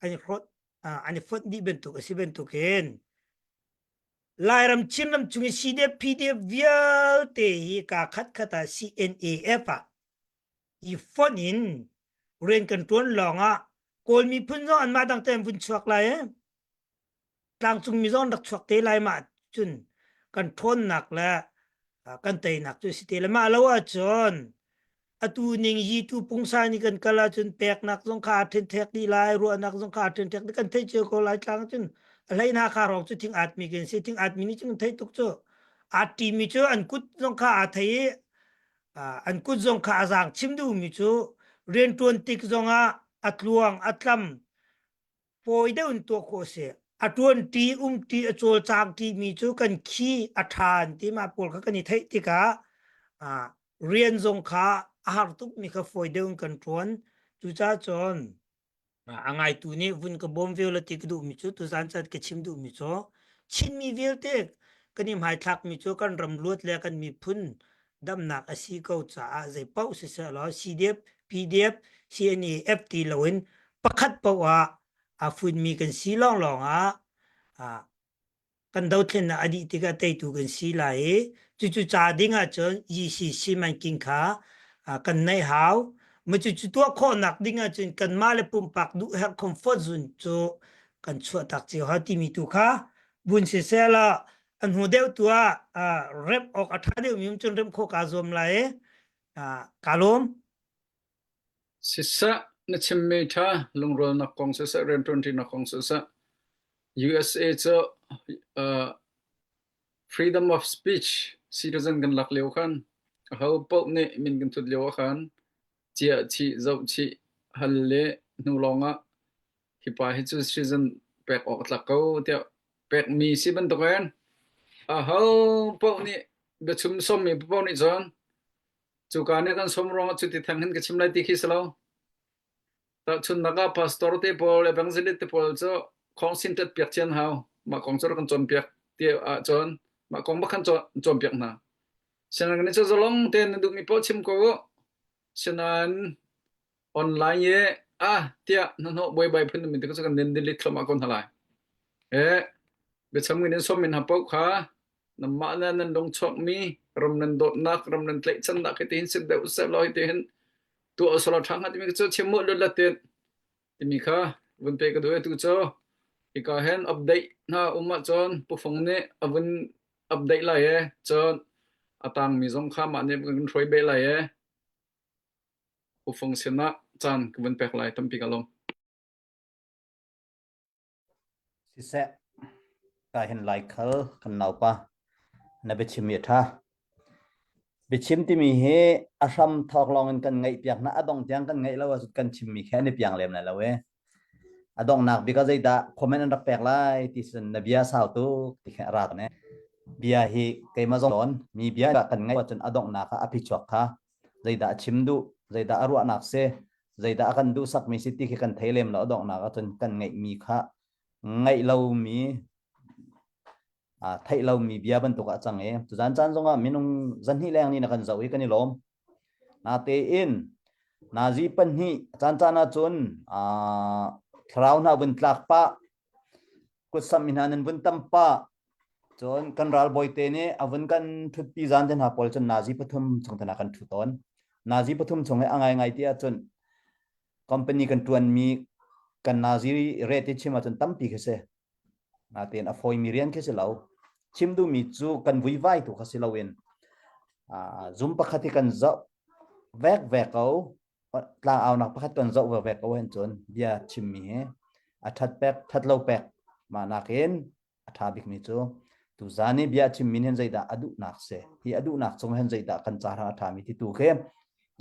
ani khot ani fot di bentuk asi bentuk ken lairam chinram chungi pdf vial te hi ka khat khata CNAF I fon in ren kan tuan longa kol mi phun zo an ma dang tem vun chuak lai tlang chung mi zon dak chuak te lai ma chun kan thon nak la kan tei nak chu si te la ma lo a chon atu ning yi tu pungsa ni kan kala chun pek nak zong kha then thek di lai ru nak zong kha then thek kan thei che ko lai tlang chun lai na kha rok chu thing at mi gen se thing at mi ni chung thei tuk chu at ti mi chu an kut zong kha a thei an kut zong kha azang chim du mi chu ren tuan tik zonga atluang atlam poi de un to ko se atuan ti ti achol chang ti mi chu kan khi athan ti ma pol kha kan ni thei ti ka rian zong kha ahar tuk mi kha foi de un kan tuan chu cha chon angai tu ni vun ka bom vel ti du mi chu tu san chat ke chim du mi chu chin mi vel te kan ni mai thak mi chu kan ram lut le kan mi phun dam nak asi ko cha zai pau se se lo CDF PDF CNAF ti loin pakhat pawa fun mi kan si long long kan dau thlen na adi tika tei tu kan si lai chu chu cha dinga chon yi si man king kha kan nei haw ma chu chu to kho nak dinga chun kan ma le pum pak du her comfort zone chu kan chu tak chi ha ti mi tu kha bun se se la an hu deu tua rep ok atha deu mi chun rem kho ka zom lai kalom sisa na chimme tha lungrol na kong sa ren 20 na kong sa USA cho freedom of speech citizen kan lak leo khan how po ne min kan thut leo khan chia chi zau chi halle nu longa hi pa hi chu citizen pek ok tlak ko te pek mi si ban to kan how po ni be chum som mi po ni jon chu ka ne kan som rong chu ti thang hin ka chim lai ti khi salo ta chun naga pastor te pol evangelist te pol cho khong sin tet piak chen hao ma kong cho kan chon piak te a chon ma kong ba khan chon piak na senan ne cho zolong ten du mi po chim ko senan online ye tia no no boy bai phun mi te ko kan nen delete thoma kon halai be cham ngi nen som min ha po kha na ma na nan dong chok mi rom nan dot nak rom nan tlei chan na ke tin sin de usel loi te hen tu asala thang ha ti mi cho chim mo lo la te ti mi kha vun pe ka do tu cho ika hen update na umma chon pu phong ne avun update la ye chon atang mi zong kha ma ne kan throi be la ye pu phong sena chan kun pek lai tam pi ka long si se ka hen lai khal kan nau pa na be chim ye tha be chim ti mi he asam thok long kan ngai piak na adong tiang kan ngai lawa kan chim mi khe ne piang lem na lawe adong nak because ai da comment an pek lai ti sen na bia sao tu ti kha rat ne bia hi kai ma zong mi bia kan ngai wa chen adong nak a pi chok kha zai da chim du zai da arwa nak se zai da kan du sak mi city ki kan thailem la adong nak a chen kan ngai mi kha ngai lo mi thai lo mi bia ban tu ka chang e tu jan chan zonga minung zan hi leng ni na kan zau hi kan ni lom na te in na ji pan hi chan na chun khraun na bun tlak pa kut sam min hanan bun tam pa chon kan ral boy te ne avun kan thut pi jan den ha pol chon na ji pathum chong thana kan thu ton na ji pathum chong e angai ngai tia chon company kan tuan mi kan na ji rate chima chon tam pi khese na ten a foi mi rian khese lau chim du mi chu kan vui vai tu khase lawin zum pakhati kan zo vek ko tlang au nak pakhat kan zo vek ko hen chon bia chim mi he a that lo pek ma nakin a tha bik mi chu tu zani bia chim min hen zaida adu nak se hi adu nak chong hen zaida kan chara thami ti tu khem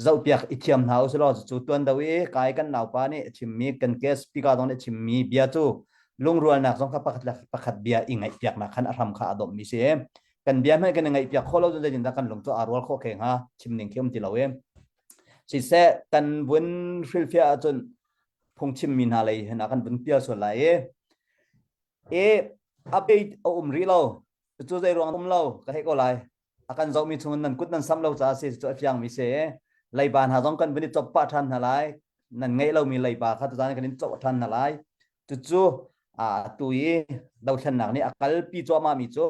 zau piak ithiam hau se lo chu tuan dawi kai kan nau pa ni chim mi kan kes pika dong ne chim mi bia chu lung rual nak song kha pakhat bia ingai piak na khan aram kha adom mi se kan bia mai kan ngai piak kholo jun jin da kan lung chu arwal kho kheng ha chim ning khem ti lawe si se kan bun fil fia chun phong chim min ha lai na kan bun pia so lai update ri lo chu dai rong lo ka he ko lai akan zau mi chun nan kut nan sam lo cha se chu fyang mi se lai ban ha jong kan buni chop pa than na lai nan ngai lo mi lai ba kha tu jan kan chop than na lai chu tui dau than nak ni akal pi cho ma mi chu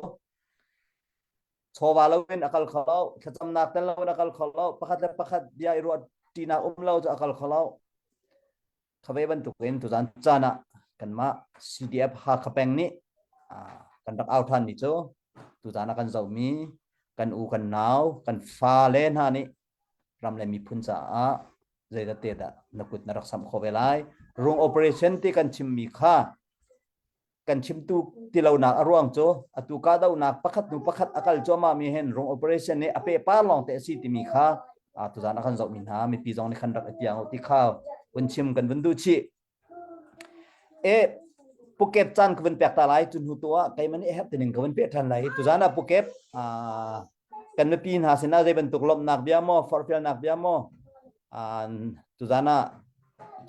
chowa lo wen akal khalo khacham nak tan lo akal khalo pakhat dia ru tina lo chu akal khalo khabe ban tu ken tu jan chana kan ma CDF ha khapeng ni kan dak out than ni chu tu jan kan zau mi kan u kan nau kan fa len ha ni ram le mi phun cha zai da te da nakut narak sam kho velai rung operation ti kan chim mi kha kan chim tu ti lo na arwang cho atu ka dau nak pakhat akal cho ma mi hen rung operation ni ape pa long te si ti mi kha tu jan kan zau min ha mi pi jong ni khan dak tiang ti kha un chim kan vun du chi Phuket chan kwen pek ta lai chun hu to kai man e hep tin kwen pe than lai tu jana Phuket kan me pin ha sena je ben tuk lom nak bia mo for fel nak bia mo tu jana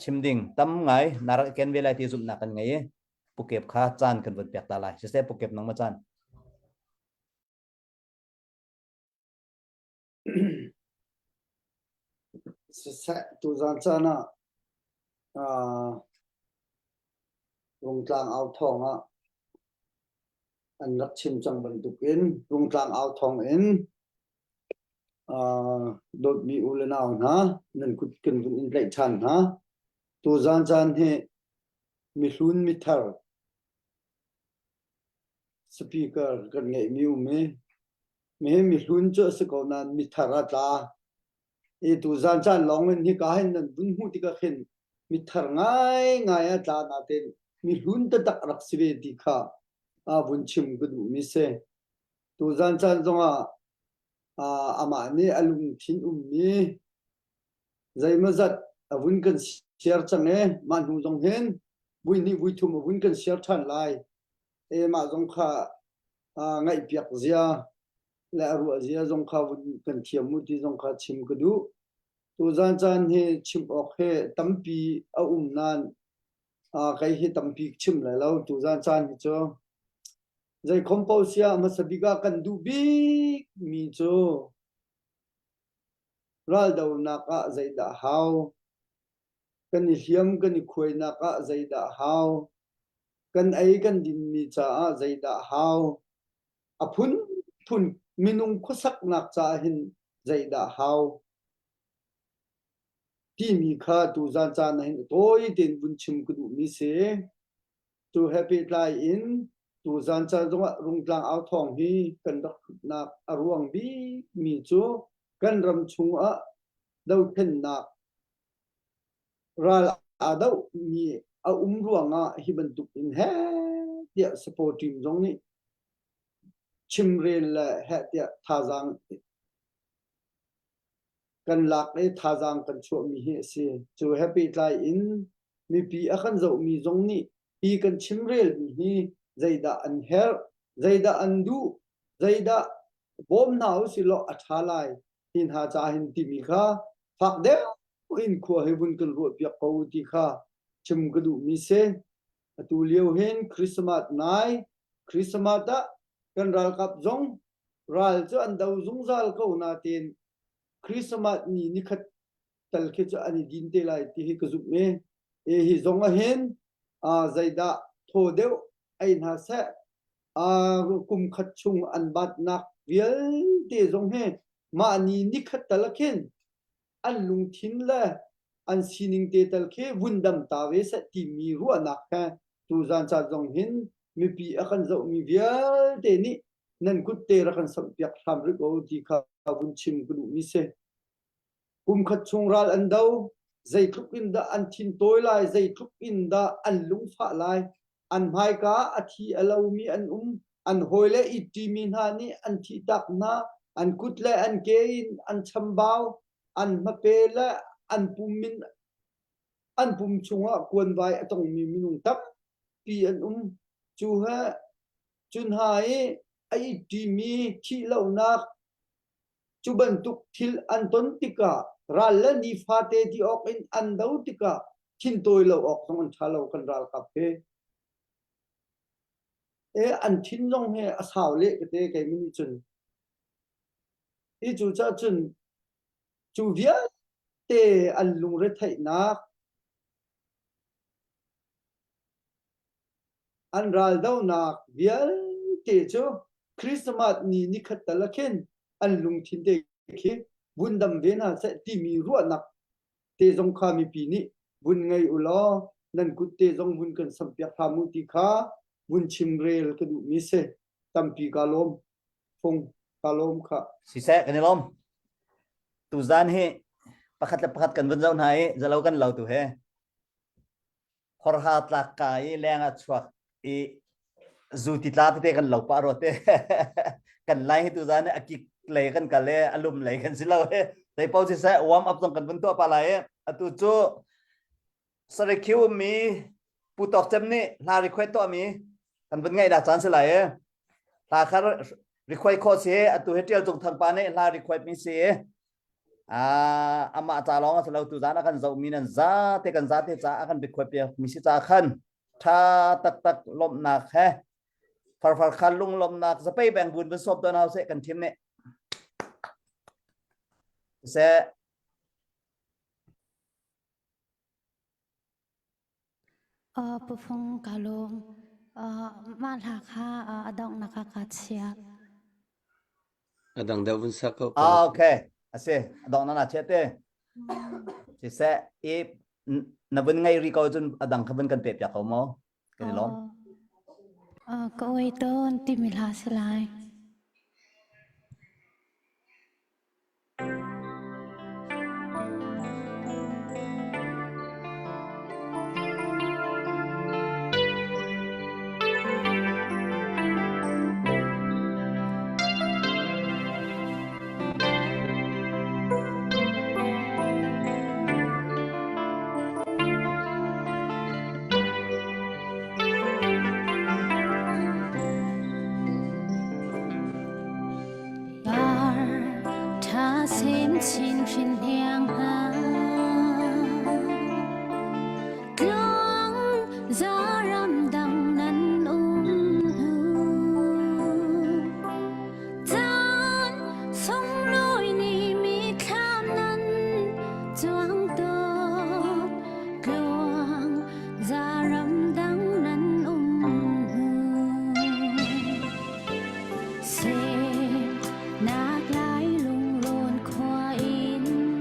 chimding tam ngai narak ken velai ti zum na kan ngai Phuket kha chan kan wen pek ta lai se Phuket nang ma chan se tu jan chana rung tlang ao thong an rak chim chang ban tuk in rung tlang ao thong in dot mi ulenaw na nan kut ken bun in lai chan ha tu jan he mi hlun mi thar speaker kan ngai mi mi hlun cho se ko nan mi thara ta tu jan long in hi ka hen nan bun hu ti ka khen mi thar ngai ta na ten mi hlun ta dak rak sive ti kha bun chim gudu mi se tu jan zonga ama ni alung thin mi zai ma zat bun kan share change man hu jong hen bui ni bui thum bun kan share than lai ma jong kha ngai piak zia la ru zia jong kha bun kan thiam mu ti jong kha chim gudu tu jan he chim ok he tampi nan kai hi tampi chim la lo tu jan hi cho zai composia masabiga kan du big mi cho ral dau na ka zai da hau kan ni hiam kan ni khoi na ka zai da hau kan ai kan din mi cha zai da hau aphun thun minung khosak nak cha hin zai da hau ti mi kha tu jan na hin toi den bun chim ku du mi se to happy fly in tu jan rung tlang ao thong hi kan dak na arwang bi mi chu kan ram chung dau then na ral dau mi ruanga hi ban tuk in he dia support team jong ni chim rel ha dia thajang kan lak e thajang kan chu mi he se chu happy fly in mi pi akhan zo mi jong ni pi kan chim rel mi hi zaida an her zaida andu zaida bom nau silo athalai hin ha cha hin ti mi kha phak de in kho he bun kan ro pya ko ti kha chim gadu mi se tu liu hen Christmas nai Christmas da kan ral kap jong ral chu an dau jung zal ko na tin Christmas ni khat tal ke chu ani din te lai ti hi ka zup me hi jong a hen zaida tho deu ai na se kum khat chung an bat nak vial te jong he ma ni khat tal khen an lung thin la an sining te tal khe wundam ta we sa ti mi ru anak ka tu jan cha jong hin mi pi akhan zo mi vial te ni nan kut te ra kan sam piak tham ri go ti kha bun chim ku mi se kum khat chung ral an dau zai thuk in da an thin toy lai zai thuk in da an lung pha lai an mai ka athi alo mi an an hoile itimin hani an thitak na an kutle an kein an chambao an mapela an pumin an pum chunga kwan vai atong mi minung tap pi an chu ha chun hai ai ti mi thi lo na chu ban tuk thil an ton tika ral la ni fate ti ok in an dau tika thin toy lo ok song an thalo kan ral kap he an thin long he asaw le ke te ke mi chun I chu cha chun chu via te an lung re thai na an ral dau na via te chu Christmas ni nikhat talakhen an lung thin te ke bundam vena se ti mi ru nak te jong kha mi pi ni bun ngai ulo nan kut te jong bun kan sampyak thamu ti kha bun chimrel ka du mi se tampi kalom phong kalom kha si se kan lom tu zan he pakhat kan bun zau nai zalo kan lo tu he khor ha tlak kai lenga chuak I zu ti tla te kan lo pa ro te kan lai tu zan akik le kan ka le alum le kan silo he dai pau si se warm up tong kan bun to pa lai atu chu sare khiu mi pu tok chem ni la request to mi kan bun ngai da chan se lai ta khar request ko se atu hetel tong thang pa ne la request mi se ama cha long salo tu zan kan zau mi nan za te cha akan request pe mi si cha khan tha tak lom nak he far khan lung lom nak za pe bang bun sop don hau se kan thim ne se pu phong kalom ma la kha adong na kha ka chia adang da bun sa ko okay ase adong na che te si se I na bun ngai ri ko jun adang khaban kan pe pya ko mo kan lom ko oi ton ti mi la se lai Xin xin xin hiang ha Tương gió râm đằng năn Tan sông lối ni mi khám năn Choang tốt Gluang gió râm đằng năn Se nạc lái lung lôn khoa in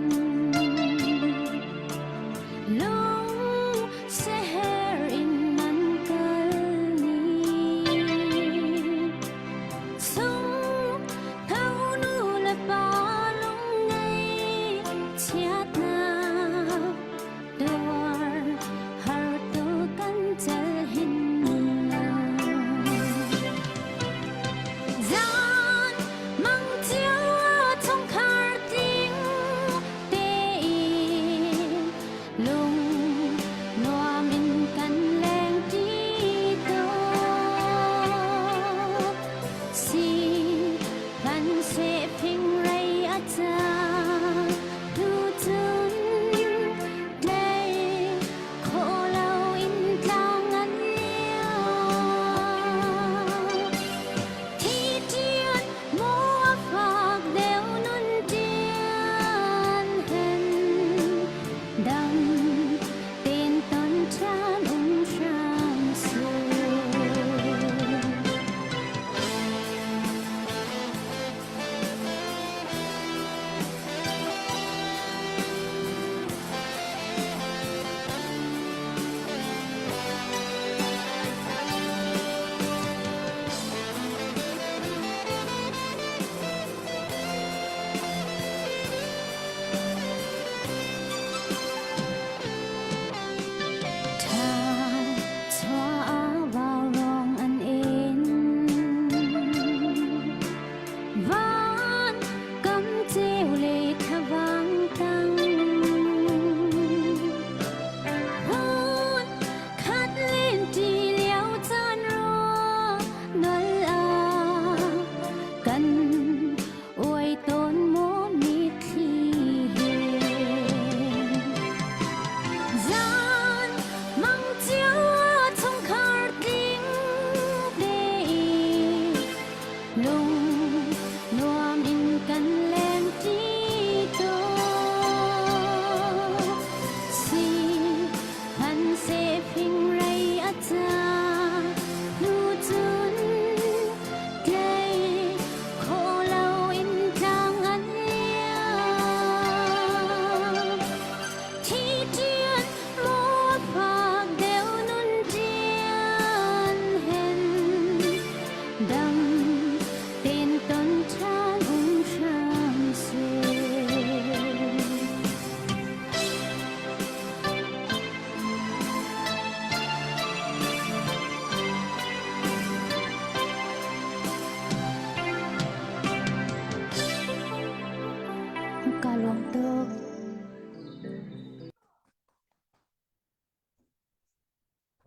ลวงตก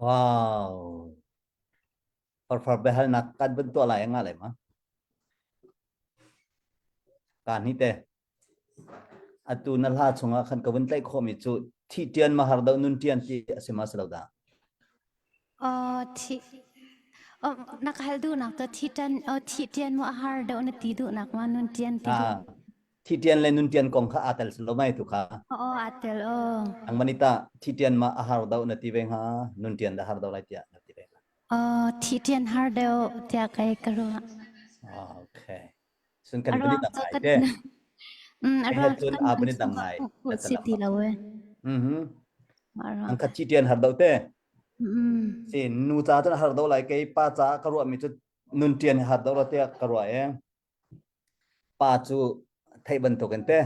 wow for behal nak kan bentuk lah yang ngalai mah kan hite atu nalha chunga khan ka bentlai khomi chu thi tian ma har dau nun tian ti asema selo da ที่นักฮัลดูนักตัวที่จันที่เจียนมัวฮาร์ดเอาในตีดูนักมานุนเจียนตีดู thi tian le nun tian kong kha atal selo mai tu kha อาเตลang manita thi tian ma har dau na ti veng ha nun tian da har dau lai tia na ti veng ที่เจียนฮาร์ดเอาจะไกลกรัว okay sun kan bani da ngai de อารมณ์กัน bani da ngai สิตีเราเว้ย ang kha thi tian har dau te อืม si nu cha cha har dau lai ke pa cha ka ru mi chu nun tian har dau la te ka ru e pa chu thai ban to kan te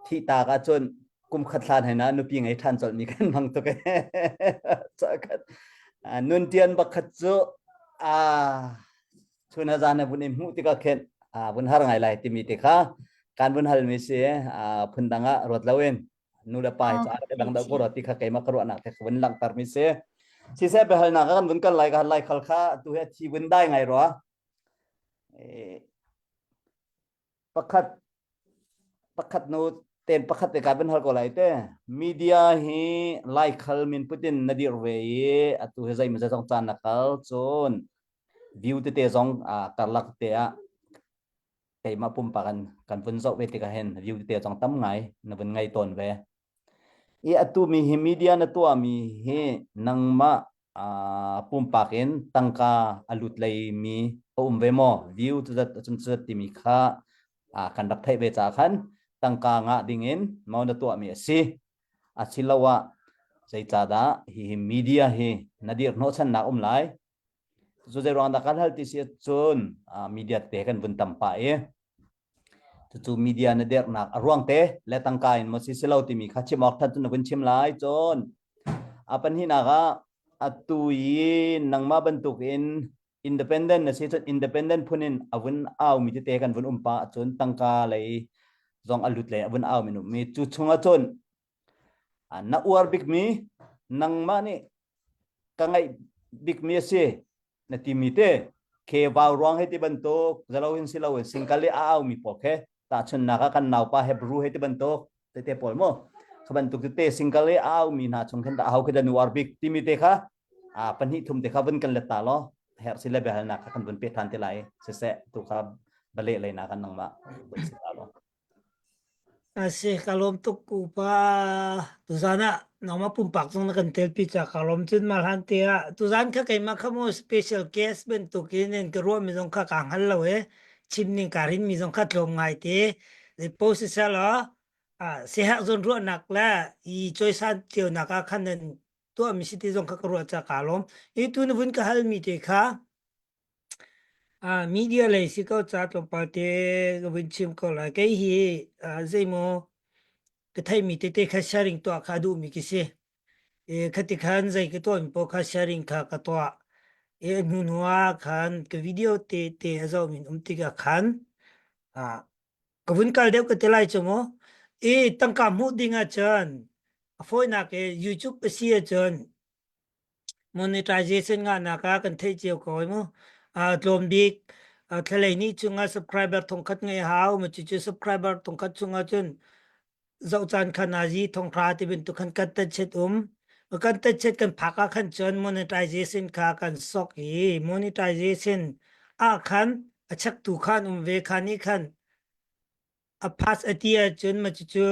thi ta ka chon kum khat hlan hai na nu pi ngai than chol mi kan mang to ke cha khat nun tian ba khat chu chuna jana bun em hu ti ka khen bun har ngai lai ti mi te kha kan bun hal mi se phun danga rot lawen nu la pai cha ka dang da ko roti kha kai ma ka ru na ka bun lang tar mi se si se be hal na kan bun kan lai khal kha tu he thi bun dai ngai ro pakhat no ten pakhat te ka bun hal ko lai te media hi lai khal min putin nadir ve atu he zai ma jong chan na kal chon view te zong karlak te a kai ma pum pa kan pun zo ve te ka hen view te zong tam ngai na bun ngai ton ve e atu mi hi media na to mi he nangma pum pakin tangka alut lai mi ve mo view tu dat chun chat ti mi kha kan dak thai ve cha khan tangka nga dingin mau na to mi si asilawa sai cha da hi media hi nadir no chan na lai zo je rong da kan hal ti si chun media te kan bun tam pa e chu media na der nak ruang te le tangka in mo si silau ti mi kha chim ok than tu bun chim lai chon apan hi na ga atui nangma bentuk in independent na si independent punin avun aw mi te kan bun umpa chon tangka lai zong alut le avun aw minu mi chu chunga chon na uar big mi nangma ni kangai big mi se na timite ke baw rong heti bentuk zalawin silawin singkali aw mi pokhe ta chun naka kan naw pa hebru heti bentuk te pol mo khabantuk te singkali aw mi na chung khan da aw ke dan war big timite kha panhi thum te kha bun kan leta lo her sila behal na kan bun pe than te lai se tu kha bale lai na kan nangma bun sila lo Asih kalom tu kupa tu sana nama pumpak song nakan telpi cha kalom chun malhan tia tu zan kha kai ma khamo special case bentukin en kro mi jong kha kang hal lawe chimni karin mi jong kha tlom ngai te le post sa la se ha zon ro nak la I choi san tio naka khanen to mi siti jong kha kro cha kalom e tu nu bun ka hal mi te kha media lai si ko cha to pa te win chim ko la kai hi zai mo cái thầy mi te kha sharing to kha du mi ki se e khati khan zai ke to mi po kha sharing kha ka to e nu nuwa khan ke video te zo min ti ka khan ka bun kal deu ka te lai chomo e tang ka mu dinga chan foi na ke youtube pe si chan monetization nga na ka kan thei chiu ko mo tlom dik thlai ni chunga subscriber thong khat ngai hau ma chu subscriber thong khat chunga chun zau chan khanaji thong thra ti bin tu khan kat ta chet kan ta chet kan phaka khan chon monetization kha kan sok hi monetization khan achak tu khan ve khani khan pass atia chun ma chu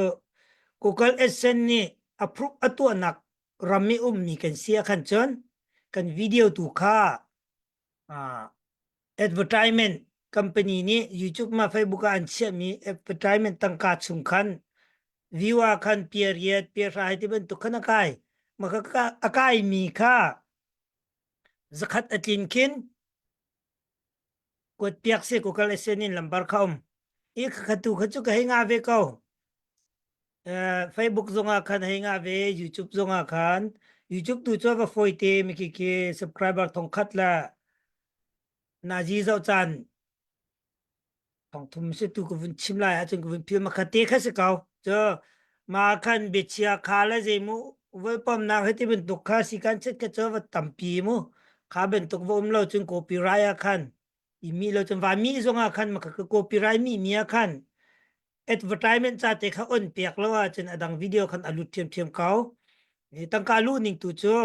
Google AdSense ni approve atu anak rami mi kan sia khan chon kan video tu kha advertisement company ni YouTube ma Facebook an sia mi advertisement tangka chung khan viewer khan period per rai ti ben tu khana kai maka akai mi kha zakhat atin kin kot piak se ko kal senin lambar khom ik khatu khachu ka hinga ve ko Facebook zonga khan hinga ve YouTube zonga khan YouTube tu cho va foite mi ki subscriber thong khat la naji zau chan tong thum se tu ko vun chim lai a chung ko vun pil ma khate kha se kaw cho ma khan be chia kha la je mu voi pom na heti ben tuk kha si kan chet ka cho va tam pi mu kha ben tuk vom lo chung copyright a khan i mi lo chung va mi zonga khan ma ka copyright mi a khan advertisement cha te kha on piak lo a chen adang video khan alu thiam kaw ni tang ka lu ning tu cho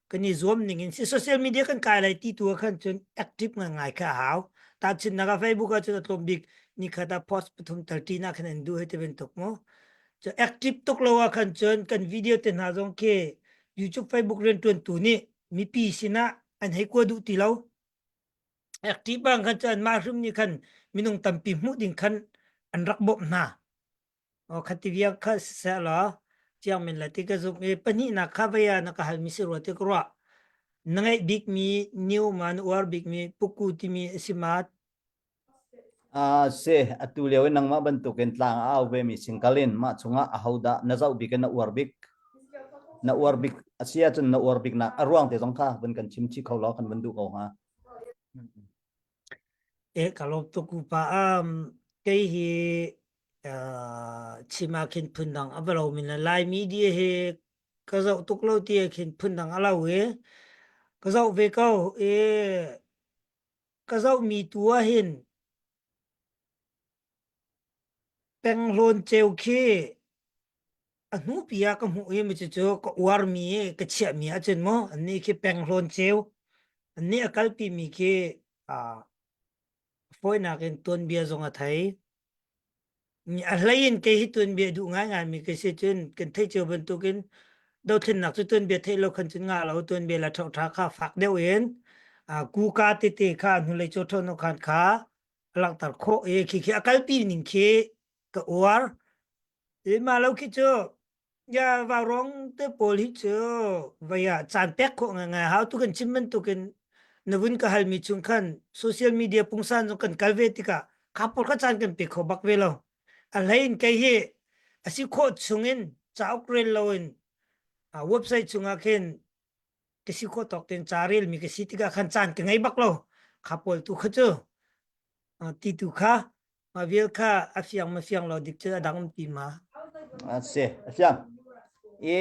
kan ni zoom ning in social media kan kai lai ti tu khan chen active ngai kha haw ta chin na ka Facebook a chen atlom big ni khata post pathum 30 na khan du heti ben tuk mo cho active tok lo wa khan chen kan video te na jong ke YouTube Facebook ren tun tu ni mi pi sina an he ko du ti lo active bang khan chen ma rum ni khan minung tampi mu ding khan an rak bop na o khativia kha sa la chiang men la ti ka zum e pani na kha ba ya na ka hal mi se ro te ko ra nangai big mi new man or big mi puku ti mi simat se atu lewe nang ma ban tuken tlang a ve mi singkalin ma chunga a hauda na zau biken na uarbik asia chun na uarbik na arwang te jong kha ban kan chim chi kholo kan ban du ko ha e kalau to ku pa ke hi chima khin phundang abalo min lai media he ka zau tuk lo ti khin phundang ala we ka zau ve kau e ka zau mi tua hin peng lon cheu khi anu pia ka mu e mi chu ko war mi ka chia mi a chen mo ani khi peng lon cheu ani akal pi mi ke foi na ken ton bia zong a thai ni a lain ke hi ton bia du nga mi ke se chen ken thai cheu ban tu ken đâu thiên nặc ton bia thai lo khan chen nga lo ton bia la thau tha kha phak deu en ku ka te te kha nu le cho thon no khan kha lang tar kho e khi akal pi ning ke ka war e ma lo ki cho ya vào rong te pol hi cho vaya chan pek kho nga how tu kan chimmen tu kan navun ka hal mi chung khan social media pungsan jong kan kalve tika khapor kha chan kan pe kho bak ve lo a lain ke hi asi kho chungin chauk rel loin website chunga khen kisi kho tok ten charil mi kisi tika khan chan ke ngai bak lo khapol tu kha cho ti tu kha ma vil kha ma fiang lo dik cha dang ti ma se siang e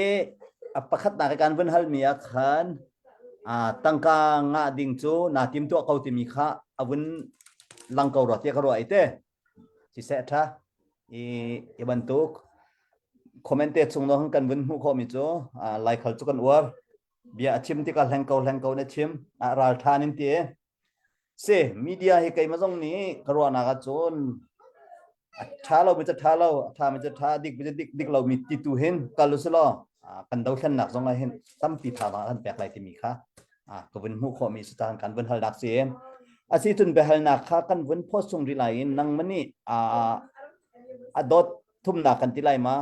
apakhat na kan ban hal mi a khan tangka nga ding chu na tim tu kau ti mi kha avun lang kau ro te ka ro ite si se tha e bantuk comment chung no kan bun hu kho mi chu like khal chu kan war bia chim ti ka leng kau na chim ral thanin ti se media hi kai ma jong ni karwa na ga chon tha lo mi cha tha lo tha mi cha tha dik lo mi ti tu hen kalu selo kan dau khan nak jong la hen tam pi tha ma kan pek lai ti mi kha ko bun hu kho mi sa tan kan bun hal dak se asi tun be hal na kha kan bun post chung ri lai nang mani dot thum na kan ti lai ma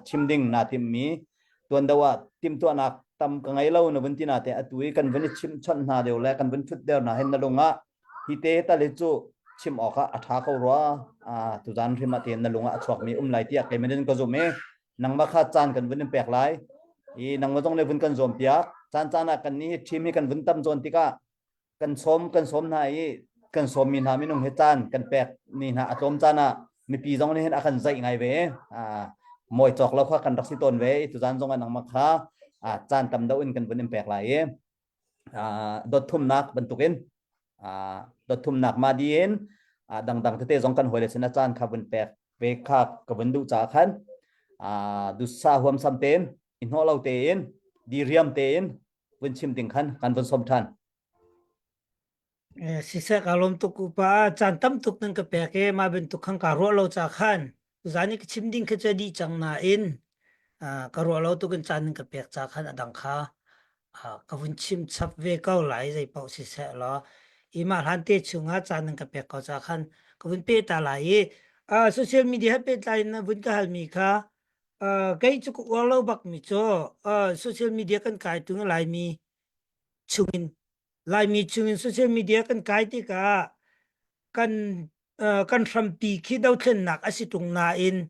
chimding na tim mi tuan dawa tim tu anak tam ka ngai lo na bun ti na te atui kan bun chim chon na deu la kan bun phut deu na hen na lunga hi te ta le chu chim oka atha ko ro tu jan ri ma te na lunga chok mi lai ti ke men ko zo me nang ma kha chan kan bun pek lai i nang ma jong le bun kan zom pia chan chana kan ni thim mi kan bun tam zon ti ka kan som na i kan som mi na mi nong he chan kan pek ni na atom chana mi pi jong ne hen akan zai ngai ve moi chok lo kha kan rak si ton ve tu jan jong anang ma kha chan tam do in kan bun pek lai dot thum nak bentukin dot thum nak ma dien dang te jong kan hoi le sina chan kha bun pek ve kha ka bun du cha khan du sa huam sam ten in ho lo ten di riam ten bun chim ting khan kan bun som than sisa kalom tu ku pa chan tam tuk nang ka pe ke ma ben tuk khang ka ro lo cha khan zani ki chim ding kha cha di chang na in ka ro lo tu kan chan nang ka pe cha khan adang kha ka vun chim chap ve kau lai zai pau sisa lo i ma han te chunga chan nang ka pe ka cha khan ka vun pe ta lai social media pe tai na vun ka hal mi kha kai chu ku lo bak mi cho social media kan kai tu lai mi chungin lai mi chungin social media kan kai ti ka kan rampi khi dau thlen nak asi tung na in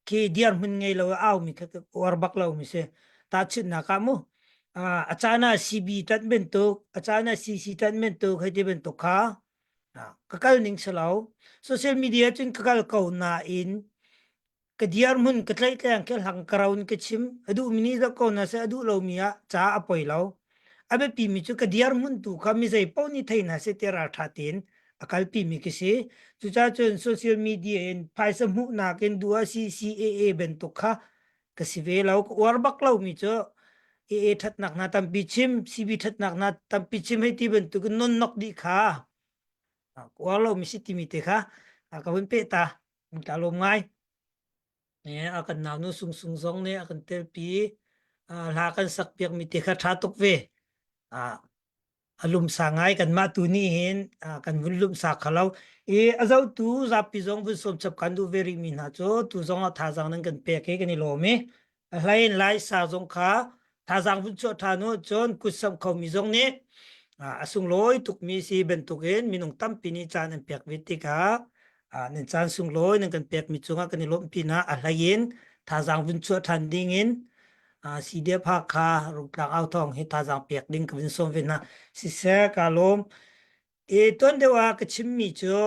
khi diar hun ngei lo au mi kha war bak lo mi se ta chin na ka mu achana cb tan ben to achana cc tan ben to khai te ben to kha kakal ning selaw social media chun kakal kau na in kadiar mun katlai tlang kel hang karaun kachim adu mini da ko na se adu lo mia cha apoi lo abe pi mi chu kadiar mun tu kha mi zai pau ni thaina se tera thatin akal pi mi kisi chu cha chun social media in phaisa mu na ken dua CCAA ben to kha kasive lo war bak lo mi chu e that nak na tam pichim CB that nak na tam pichim he ti ben tu non nok di kha walo mi si ti mi te kha ka ben pe ta lo ngai ne akan naw nu sung sung zong ne akan tel pi la kan sak piak mi te kha tha tok ve alum sa ngai kan ma tu ni hin kan vun lum sa khalau azau tu za pi zong vun som chap kan du very mi na cho tu zong a tha jang nang kan pe ke ni lo me hlain lai sa zong kha tha jang vun cho tha no chon ku sam khau mi zong ne asung loi tuk mi si ben tuk hen minung tam pi ni chan an pek vi ti ka nen chan sung loi nang kan pek mi chunga kan lom pi na hlain tha jang vun cho than ding in si dia pha kha ruk tlang au thong he tha jang pek ding kan som ve na si se ka lom ton de wa ka chim mi cho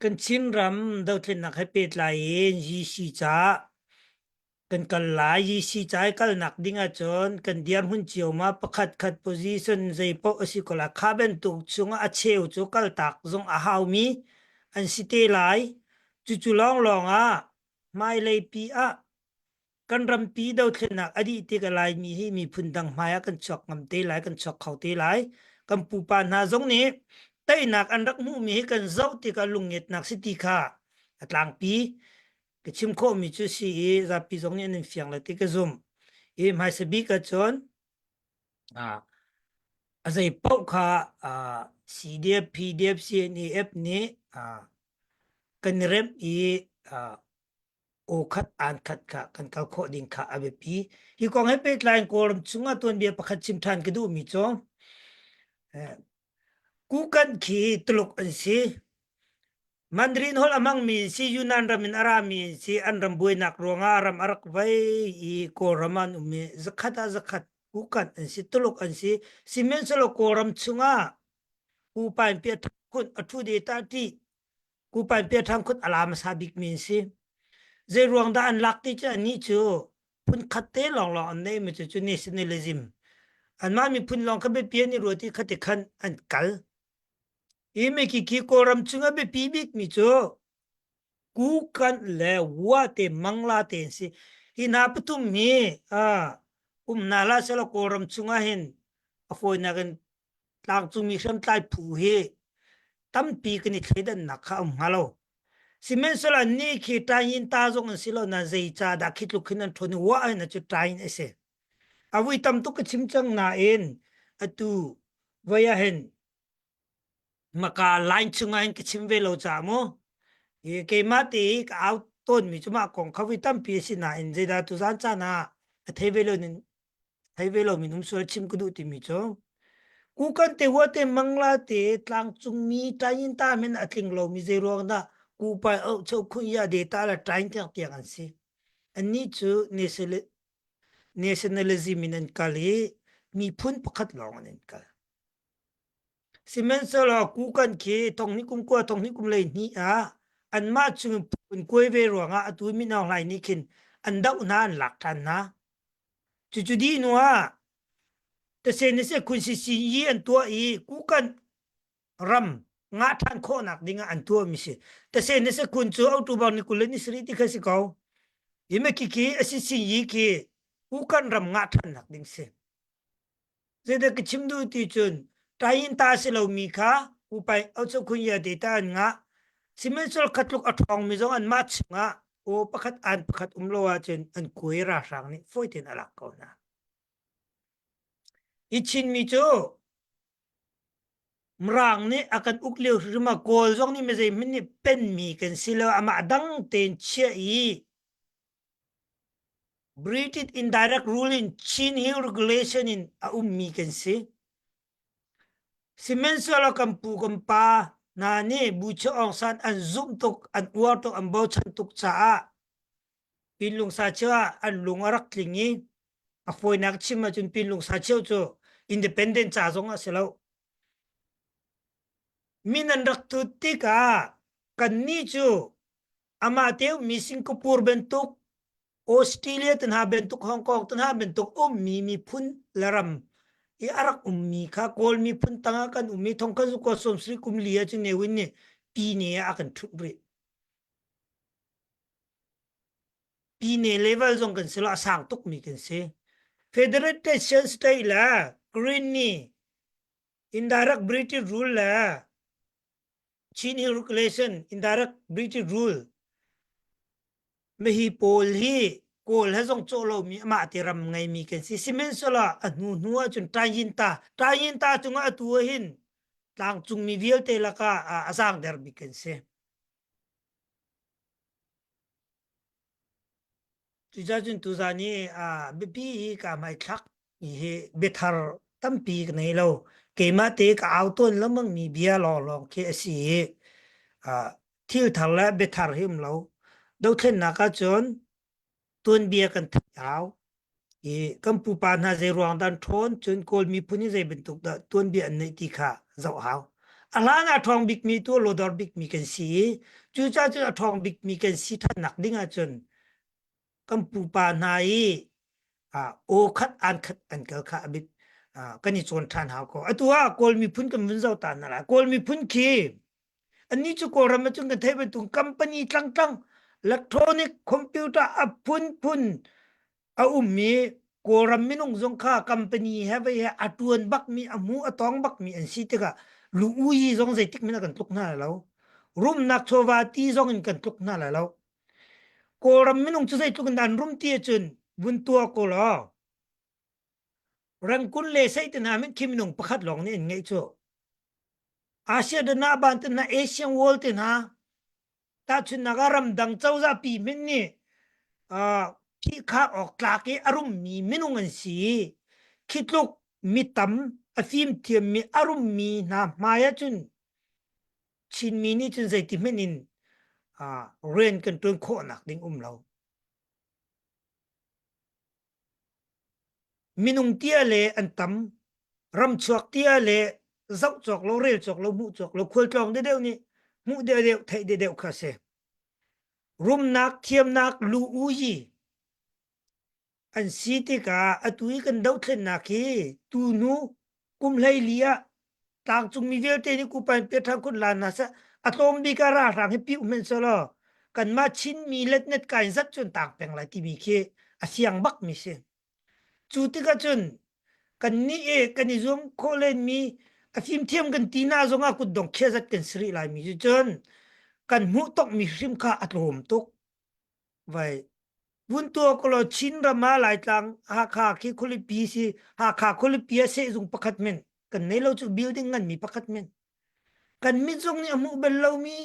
kan chim ram do tlen nak he pet lai yi si cha kan kal lai yi si chai kal nak dinga chon kan diar hun chiu ma pakhat khat position zai po asikola khaben tu chunga a cheu chu kal tak zong a hau mi an si te lai chu chu long long mai lei pi kan ram pi do thlen nak adi te ka lai mi hi mi phun dang maya kan chok ngam te lai kan chok khau te lai kan pu pa na zong ni tai nak an rak mu mi hi kan zau ti ka lunget nak si ti kha atlang pi cái chim khô mi chu si ra pi zong nen fiang la ti ka zoom mai se bi ka chon azai pau kha CDF PDF CNF ni kan rem o khat an khat kha kan kal kho ding kha abe pi hi kong he pe line kolam chunga ton bia pakhat chim than ke du mi cho ku kan khi tuluk an si Mandarin hol amang mi si Yunan ramin arami si anram buay nak ronga aram arak vai ko raman umi zakat ukan an si tuluk an si men solo ko ram chunga upan pia thakut athu de ta ti upan pia thangkut alam sabik min si ze ruang da an lak ti cha ni chu pun khatte long long an nei mi chu nationalism an ma mi pun long ka be pia ni roti khate khan an kal ime ki koram chunga be pibik mi cho ku kan le wa te mangla te si ina putum mi nala selo koram chunga hin afoi na kan tlang chu mi sam tlai phu he tam pi kan ni thaidan na kha halo simen sola ni ki ta yin ta zong silo na zei cha da khitlu khinan thoni wa na chu tain ese awi tam tu ka chimchang na en atu vaya hen maka line chunga in kichim ve lo cha mo ke ma ti ka out ton mi chuma kong khawi tam pi si na in zeda tu zan cha na thai ve lo mi num so chim ku du ti mi cho ku kan te wa te mangla te tlang chung mi ta yin ta men atling lo mi ze ro na ku pa o cho khu ya de ta la train te ti an si ani chu nationalism in kali mi phun pakhat long an kal simen solo ku kan ki tong ni kum ko tong ni kum le ni an ma chung pun koi ve ro nga atu mi naw lai ni khin an dau na an lak tan na chu di no te se ni se kun si yi an to ku kan ram nga than kho nak dinga an to mi se te se ni se kun chu autu ba ni kul ni sri ti khasi ko yime ki asi si yi ki ku kan ram nga than nak ding se zeda ki chimdu ti chun tayin ta se lo mi kha upai aucho kun ya data nga simen sol khatluk athong mi zong an ma nga o pakhat an pakhat umlowa chen an kuira sang ni foiten alak ko na ichin mi cho mrang ni akan ukleu rima kol zong ni mezei mini pen mi kan silo ama dang ten che British indirect rule in Chin Hill regulation in mi kan si simen solo kampu kampa na ni bucho ong san an zoom tok an uar tok an bau chan tok cha pinlung sa cha an lung arak klingi afoi nak chima chun pinlung sa cheu cho independent cha zong a selo minan rak tu tika kan ni chu ama teu mi Singapore bentuk Australia tanha bentuk Hong Kong tanha bentuk mi phun laram i arak mi kha kol mi phun tanga kan mi thong kha zu ko som sri kum lia chu ne win ne pi ne akan thu bre pi ne level zong kan selo sang tuk mi kan se federation state la green ni indirect British rule la Chin regulation indirect British rule me hi pol hi kol ha zong cho lo mi ma ti ram ngai mi kan si simen sola anu nuwa chun ta yin ta chunga tu hin tlang chung mi vial te la ka asang der bi kan se tu ja chun tu za ni bi pi ka mai thak hi he bethar tam pi nei lo ke ma te ka auton lamang mi bia lo long ke si thil thal la bethar him lo do then na ka chon tuan bia kan thau kan pu pa na ze ruang dan thon chun kol mi phuni ze bentuk da tuan bia nei ti kha zo hau ala na thong big mi tu lo dor big mi kan si chu cha chu thong big mi kan si than nak ding a chun kan pu pa na o khat an kal kha bit kan ni chon than hau ko atua kol mi phun kan mun zo ta na la kol mi phun kiอันนี้จะโกรธมันจึงกันเทเป็นตุงคัมปานีตั้งอิเล็กทรอนิกส์คอมพิวเตอร์อัพพุนเอามีโกรธมินงจงค่าคัมปานีเฮไปอัตวนบักมีอมูอตองบักมีอันสิตกะลูอุยจงใจติกมินกันตุกน่าแล้วรุมนักโซวาตีจงกันตุกน่าแล้วโกรธมินงจะใจตุกันดันรุมตีจนบุญตัวโกรธรังกุลเลใส่ตนามินคิมินงประคัดหลงนี่ไงโจอาเซียนนาบันต์นาเอเชียนวอลต์นะถ้าชุนนการัมดังเจ้าจะปีมินนี่พี่ข้าออกจากอารมณ์มีมินุงันสีคิดลูกมีตั้มอฟิมเทียมมีอารมณ์มีนะมายาจุนชินมีนี่จุนใจที่มินินเรียนกันตัวโคนักดิ้งเรามินุงเตียเลอันตั้มรำชวกเตียเลdốc chọc lâu rêu chọc lâu mũ chọc lâu khơi tròn đê đeo ni mũ đeo đeo thấy đê đeo khá xe rum nak thiêm nak lu u gì anh si tê cả à túi cần đâu thêm nak kì tu nu kum lấy lia tang chung mi vel tê ni ku pan pe thang kun lan na sa atom bi ka ra rang he pi men so lo kan ma chin mi let net kai zat chun tang peng lai ti bi khe a siang bak mi se chu ti ka chun kan ni kan ni zum ko len mi phim thiam kan tina zonga ku dong khe zat kan sri lai mi chon kan mu tok mi hrim kha atlom tok vai bun to ko lo chin ra ma lai tang ha kha ki kholi pi si ha kha kholi pi se zung pakhat men kan nei lo chu building ngan mi pakhat men kan mi zong ni amu bel lo mi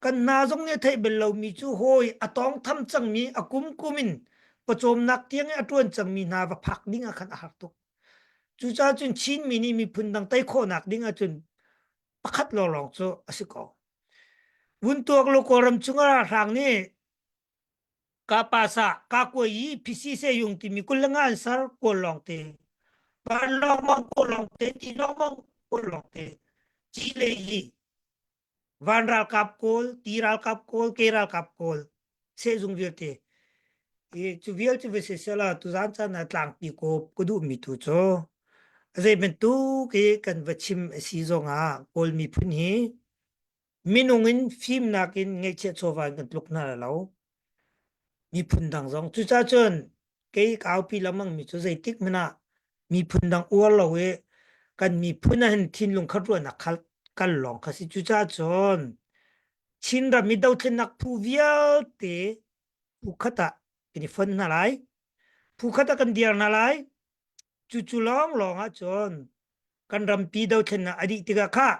kan na zong ni thai bel lo mi chu hoi atong tham chang mi akum kumin pachom nak tiang atun chang mi na va phak ding a khan a hak tok chú cha chun chin mini mi phun dang tai kho nak ding a chun pakhat lo long chu asiko bun tuak lo koram chunga rang ni ka pa sa ka ko yi pisi se yung ti mi kulanga ansar ko long te ban long mong ko long te ti long mong ko long te chi le yi van ral kap kol ti ral kap kol ke ral kap kol se zung vir te chu vial chu ve se sala tu zan chan na tlang pi ko ku du mi tu cho zai ben tu ke kan vachim si zonga kol mi phun hi minungin phim nakin nge che chowan kan tluk na lo mi phun dang zong chu cha chon ke kaw pi lamang mi chu zai tik mena mi phun dang uar lo we kan mi phun han thin lung khat ro na khal kal long kha si chu cha chon chin ra mi dau thin nak pu vial te pu khata ni fon na lai pu khata kan diar na lai chu chu long long a chon kan ram pi dau thin na adi tiga kha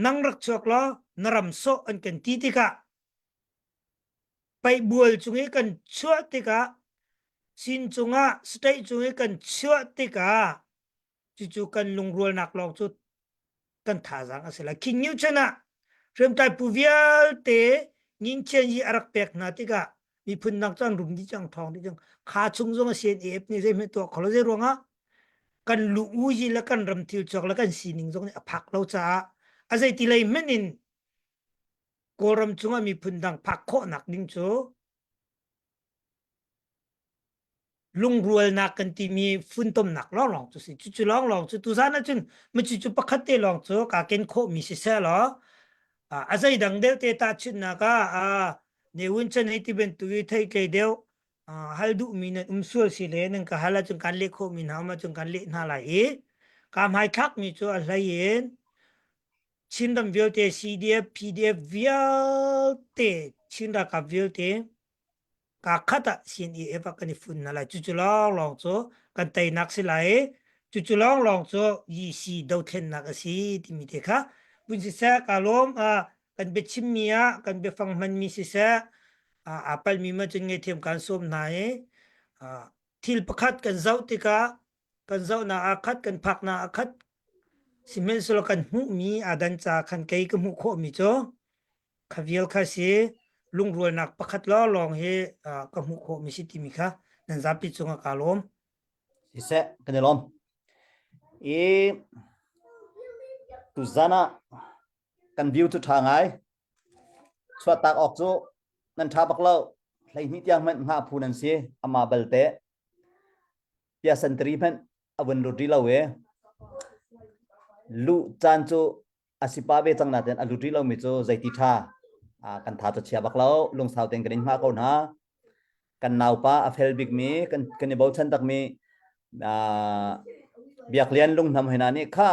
nang rak chok lo naram so an kan ti tika pai bual chungi kan chua tika sin chunga stay chungi kan chua tika chu chu kan lung rual nak long chu kan tha jang asela king new chana rem tai pu vial te ning chen yi arak pek na tika mi phun nak chang rum di chang thong di chang kha chung jong sen ep ni je me to kholo je ronga kan lu u yi la kan ram thil chok la kan sining jong ni aphak lo cha azai tilai menin koram chunga mi phundang phakho nak ding chu lung rual nak kan ti mi phun tom nak long chu si chu long chu tu sana chun mi chu pakhat te long chu ka ken kho mi si sa lo azai dang deu te ta chun na ka ne wun chen hei ti ben tu thai ke deu hal du mi na sul si le nang ka hala chun kan le kho mi na ma chun kan le na la e ka mai khak mi chu a lai yen chin dam viol te cdf pdf viol te chin da ka viol te ka khata sin e eva kan fun na la chu long chu kan tai nak si lai chu long chu yi si do then na ka si ti mi te kha bun si sa ka lom kan be chim mia kan be fang man mi si sa apal mi ma chun nge them kan som na e thil pakhat kan zau ti ka kan zau na akhat kan phak na akhat simen solo kan hu mi adan cha khan kai ka mu kho mi cho khavial kha si lung rual nak pakhat lo long he ka mu kho mi si ti mi kha nan zapi chunga kalom ise kanelom e tu zana kan view tu thangai chwa tak ok chu nan tha baklo lai ni tiang man nga phunan si ama balte pia santri man awan ro dilo we lu chan chu asipa be chang na ten alu dilo mi chu zaiti tha kan tha chu chia baklo lung sau ten kan ma ko na kan nau pa a fel big mi kan bo chan tak mi biak lian lung nam hena ni kha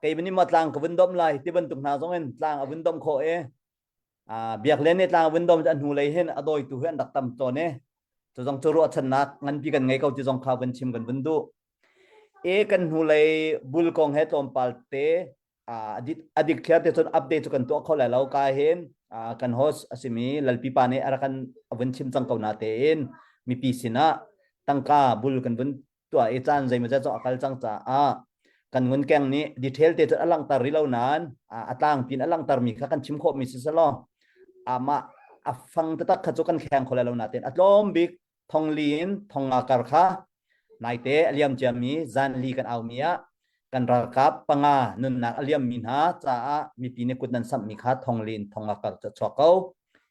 kai bani matlang ko vindom lai ti ban tuk na zong en tlang a vindom kho e biak lian ni tlang vindom an hu lei hen adoi tu hen dak tam to ne to jong chu ro chan nak ngan pi kan ngai ko ti jong kha ban chim kan vindu e kan hu lei bul kong he tom pal te adik khia te chon update chu kan to kho la lo ka hen kan host asimi lalpi pa ne ara kan avan chim chang ko na te en mi pi sina tangka bul kan bun to e chan zai ma cha akal chang cha kan ngun keng ni detail te chu alang tar ri lo nan atang pin alang tar mi kha kan chim kho mi si sa lo ama afang ta tak kha chu kan khang kho la lo na ten atlom big thong lin thong akar kha nai te aliam jami zan li kan au mia kan rakap panga nun nak aliam min ha cha mi pi ne kut nan sam mi kha thong lin thong akar cha chokau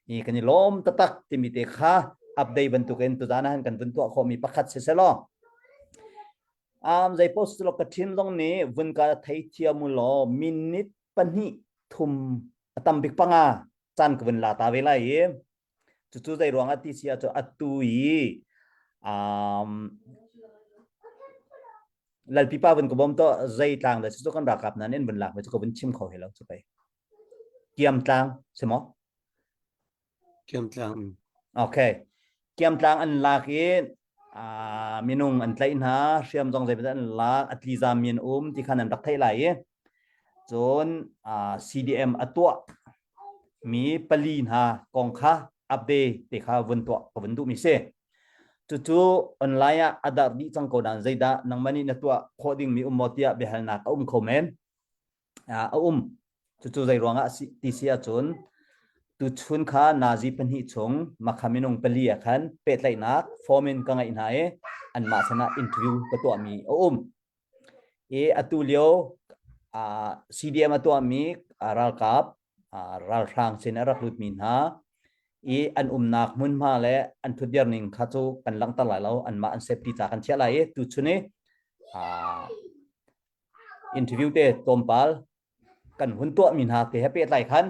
ni kan lom ta tak ti mi te kha update ban tu ken tu dana han kan bun tu kho mi pakhat se se lo zai post lo ka thin long ni vun ka thai thia mu lo minute pani thum atam bik panga chan ka vun la ta ve lai chu zai ruang ati sia chu atui lal pipa vun ko bom to zai tlang da chu kan rakap na nen vun lak me chu ko vun chim kho helo chu pai kiam tlang semo kiam tlang okay kiam tlang an lak in minung an tlai na siam jong zai an lak atli zamin ti khan an rak thai lai chon CDM atwa mi palin ha kong kha update te kha vun to vun du mi se chu online adar di chang ko dan zaida nang mani na tua coding mi motia behal na ka comment chu zai ronga ti sia chon tu chun kha nazi panhi chung makhaminung pali khan pe tlai nak formin ka ngai na an ma sana interview ka to mi atulio CDM to mi ral kap ral rang sin rak lut min ha an nak mun ma le an thudiar ning kha chu kan lang ta lai lo an ma an safety cha kan chia lai tu chune interview te tompal kan hun to min ha te happy lai khan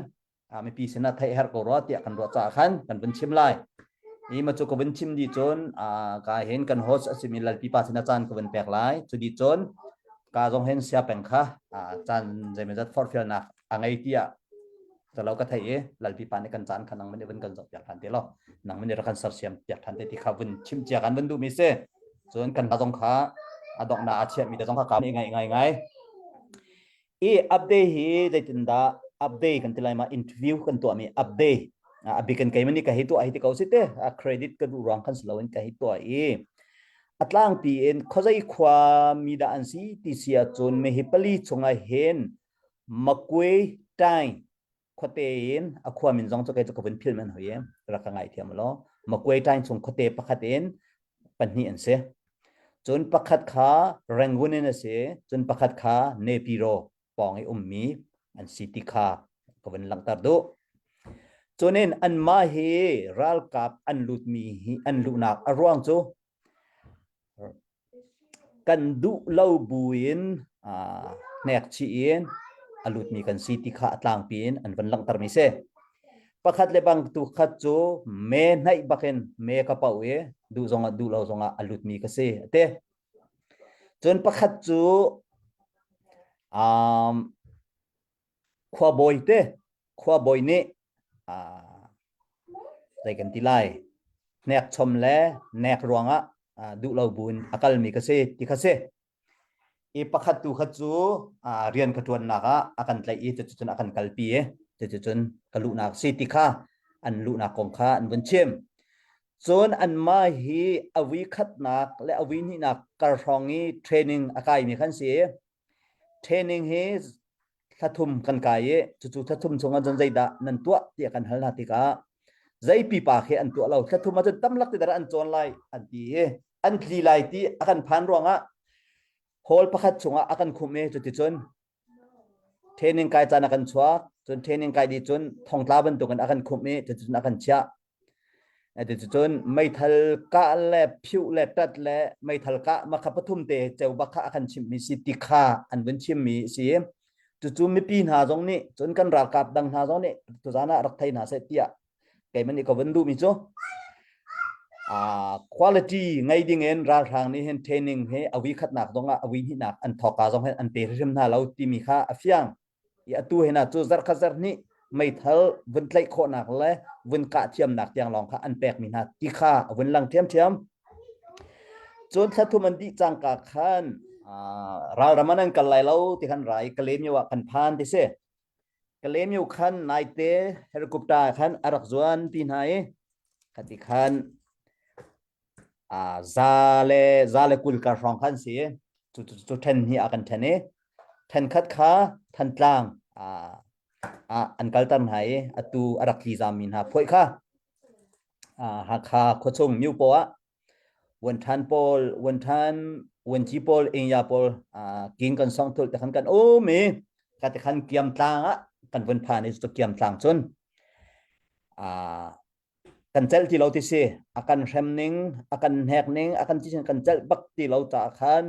mi pi sena thai her ko ro tia kan ro cha khan kan bin chim lai ma chu ko bin chim di chon ka hen kan host asimilal pi pa sena chan ko bin pek lai chu di chon ka jong hen sia pen kha chan jai me jat for fel na angai tia ta lo ka thai lal pi pa ne kan chan khan nang mane bin kan jok yak than te lo nang mane ra kan sar siam yak than te ti kha bin chim chia kan bin du mi se chon kan ha jong kha adok na achia mi da jong kha ka ngai update hi daitin da update kan tilai ma interview kan to mi update abikan kai mani ka hitu ahiti ka usite credit ka du rang kan slawin ka hitu atlang pin khozai khwa mi da ansi ti sia chon me hipali chunga hen makwe tai khote in akhwa min jong chokai to bin phil man hoye raka ngai thiam lo makwe tai chung khote pakhaten panni an se chon pakhat kha rangun ne se chon pakhat kha nepiro pong ummi an city kha kawan lang tar do chonen an ma he ral kap an lut mi hi an lu nak arwang chu kan du lo buin nek chi in alut mi kan city kha atlang pin an van lang tar mi se pakhat le bang tu khat chu me nai baken me ka pau e du zonga du lo zonga alut mi ka se te chon pakhat chu khwa boy te khwa boy ne dai kan tilai nek chom le nek ruanga du lo bun akal mi ka se ti kha se e pakhat tu khat chu rian khatun naka akan tlai e chu chun akan kalpi e chu chun kalu nak se ti kha an lu na kong kha an bun chem chon an ma hi awi khat nak le awi ni nak kar rongi training akai mi khan se training he thathum kan kai e chu thathum chunga jan zaida nan tua ti kan hal na ti ka zai pi pa khe an tua lo thathum ma jan tamlak ti dara an chon lai an ti e an thli lai ti akan phan ronga hol pakhat chunga akan khume chu ti chon training kai chana kan chua chon training kai di chon thongtla ban tu kan akan khume chu chun akan cha ati chu chon mai thal ka le phiu le tat le mai thal ka ma kha pathum te cheu bakha akan chim mi si ti kha an bun chim mi si chu mi pi na jong ni chon kan ra kap dang na jong ni tu jana rak thai na se tia kai mani ko vandu mi chu quality ngai ding en ra thang ni hen training he awi khat nak donga awi hi nak an thoka jong hen an pe rim na lo ti mi kha afyang ya tu he na chu zar khazar ni mai thal vun tlai kho nak le vun ka thiam nak tiang long kha an pek mi na ti kha vun lang thiam chon thathu man di chang ka khan ra ramanan kal lai lo ti khan rai kalem yawa kan phan ti se kalem yu khan nai te helicopter khan arak zuan ti nai khati khan zale kul ka rong khan si chu then hi akan thane then khat kha than tlang an kaltan hai atu arakli zamin ha phoi kha ha kha khochung miu po a wen than pol wen chi pol in ya pol king kan song thul te khan kan o me ka te khan kiam tlang a kan wen pha ni to kiam tlang chun kan chel ti lo ti se akan remning akan hekning akan chi kan chel bak ti lo ta khan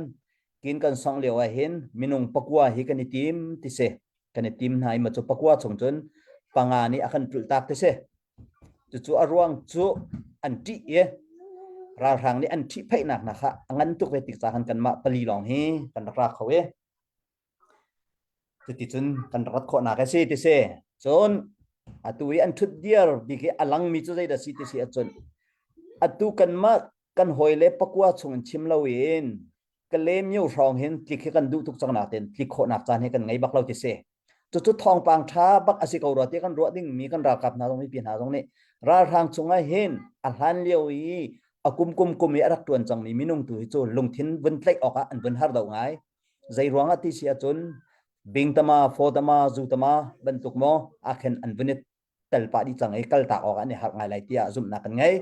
kin kan song lewa hin minung pakwa hi kan tim ti se kan tim nai ma chu pakwa chung chun pangani akan tul tak ti se chu arwang chu an ti e ra rang ni an ti phai nak na kha angan tu ve tik cha han kan ma pali long hi kan ra khawe ti chun kan rat kho na ka se ti se chon atui an thut diar bi ke alang mi chu zai da si ti si achon atu kan ma kan hoile pakwa chung chim lawin kalem yu rong hin tlik kan du tuk chang na ten tlik kho nak chan he kan ngai bak lo ti se chu thong pang tha bak asi ko ro ti kan ro ding mi kan ra kap na dong mi pi na dong ni ra rang chunga hin a hlan lewi akum mi arak tuan chang mi minung tu chu lungthin vun tlai oka an vun har dau ngai zai ruanga ti si achon bingtama fodama zutama bentuk mo akhen an vunit talpa di changai kalta oka ni har ngai lai tia zum na kan ngai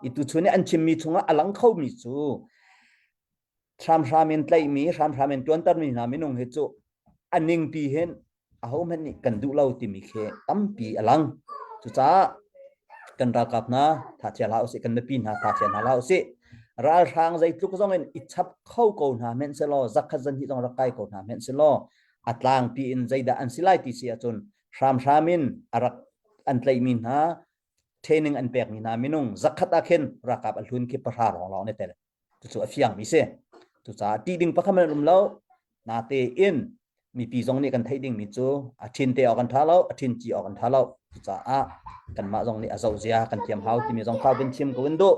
itu chune an chimmi chunga alang khau mi chu sham tlai mi sham tuan tar mi na minung he chu aning ti hen ahom hen ni kan du lau ti mi khe tampi alang chu cha kan ra kap na tha chia lau se kan pi na tha chia na lau se ra rang zai tluk zong en ichap khau ko na men se lo zakhazan hi zong ra kai ko na men se lo atlang pi in zaida an silai ti sia chun shamin arak an tlai min ha training an pek mi na minung zakhat akhen rakap alhun ki parha rong lo ne tel chu afiang mi se chu cha ti ding pakhamen rum lo na te in mi pi zong ni kan thai ding mi chu athin te akan thalo athin chi akan thalo chu cha kan ma zong ni azau zia kan tiam hau ti mi zong kha ben chim ko window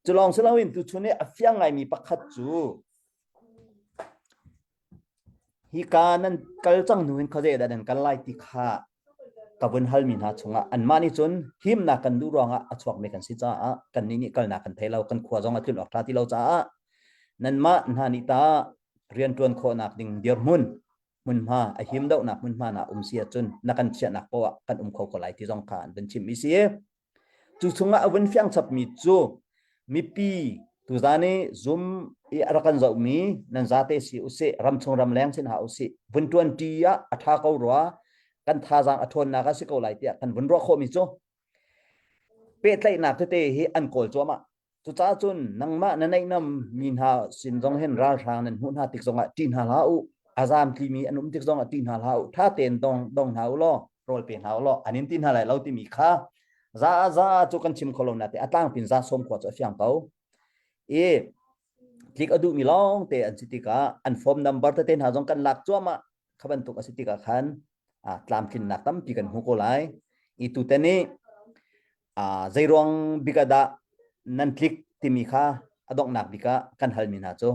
chulong selawin tu chune afiang ngai mi pakhat chu hi kanan kalchang nuin khaje da den kan lai ti kha kabun hal min ha chunga an mani chun him na kan du ronga achwak me kan si cha kan ni kal na kan thelo kan khwa zonga tin ok ti lo cha nan ma na ni ta rian tuan kho nak ding dir mun ma a him dau nak mun ma na sia chun na kan chia nak po kan kho ko lai ti zong khan ben chim mi si chu chunga awen fyang chap mi chu mi pi tu zane zoom i arakan zau mi nan zate si use ram chung ram leng sin ha usi bun 20 ya atha ko ro kan tha jang athon na ka siko lai tia kan bun ro kho mi chu pe tlai nak te hi an kol chu ma chu cha chun nangma na nei nam min ha sin jong hen ral thang nan hun ha tik zonga tin ha la u azam ti mi anum tik zonga tin ha la u tha ten dong ha u lo rol pen ha u lo anin tin ha lai lo ti mi kha za chu kan chim kholom na te atang pin za som kho chu fiang tau e klik adu mi long te an sitika an form number te ten ha jong kan lak chu ma khaban tuk asitika khan tlam kin na tam pi kan hu ko lai I tu te ni zairong bigada nan klik timi kha adok nak bika kan hal min ha chu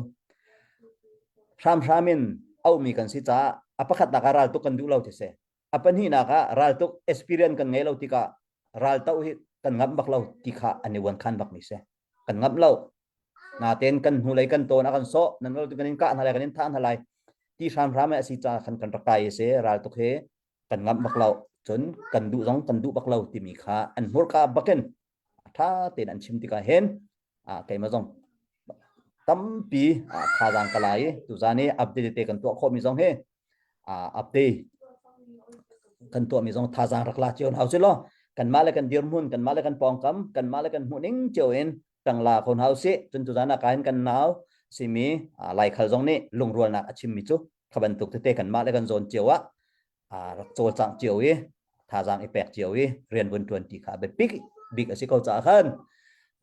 shramin au mi kan si cha apakhat nakaral tu kan du lo se apan hi naka ral tu experience kan ngei lo tika ral tau hi kan ngam bak lo tikha ani wan khan bak mi se kan ngam lo na ten kan hulai kan to na kan so nan lo tu kan ka halai kan than halai ti shram asi cha kan rakai se ral tu he kan ngam bak lo chun kan du jong kan du bak lo timi kha an hur ka baken tha ten an chim tika hen kai ma jong tam pi tha jang kalai tu zani update te kan to kho mi jong he update kan to mi jong tha jang rakla chion hau se lo kan male kan dir mun kan male kan pong kam kan male kan huning chioen tang la khon hau se chun tu zana kain kan nau simi lai khal jong ni lung rual na achim mi chu khaban tuk te kan male kan zon chiwa rak chol chang chiu e tha jang ipek chiu e rian bun 20 kha be big asi ko cha khan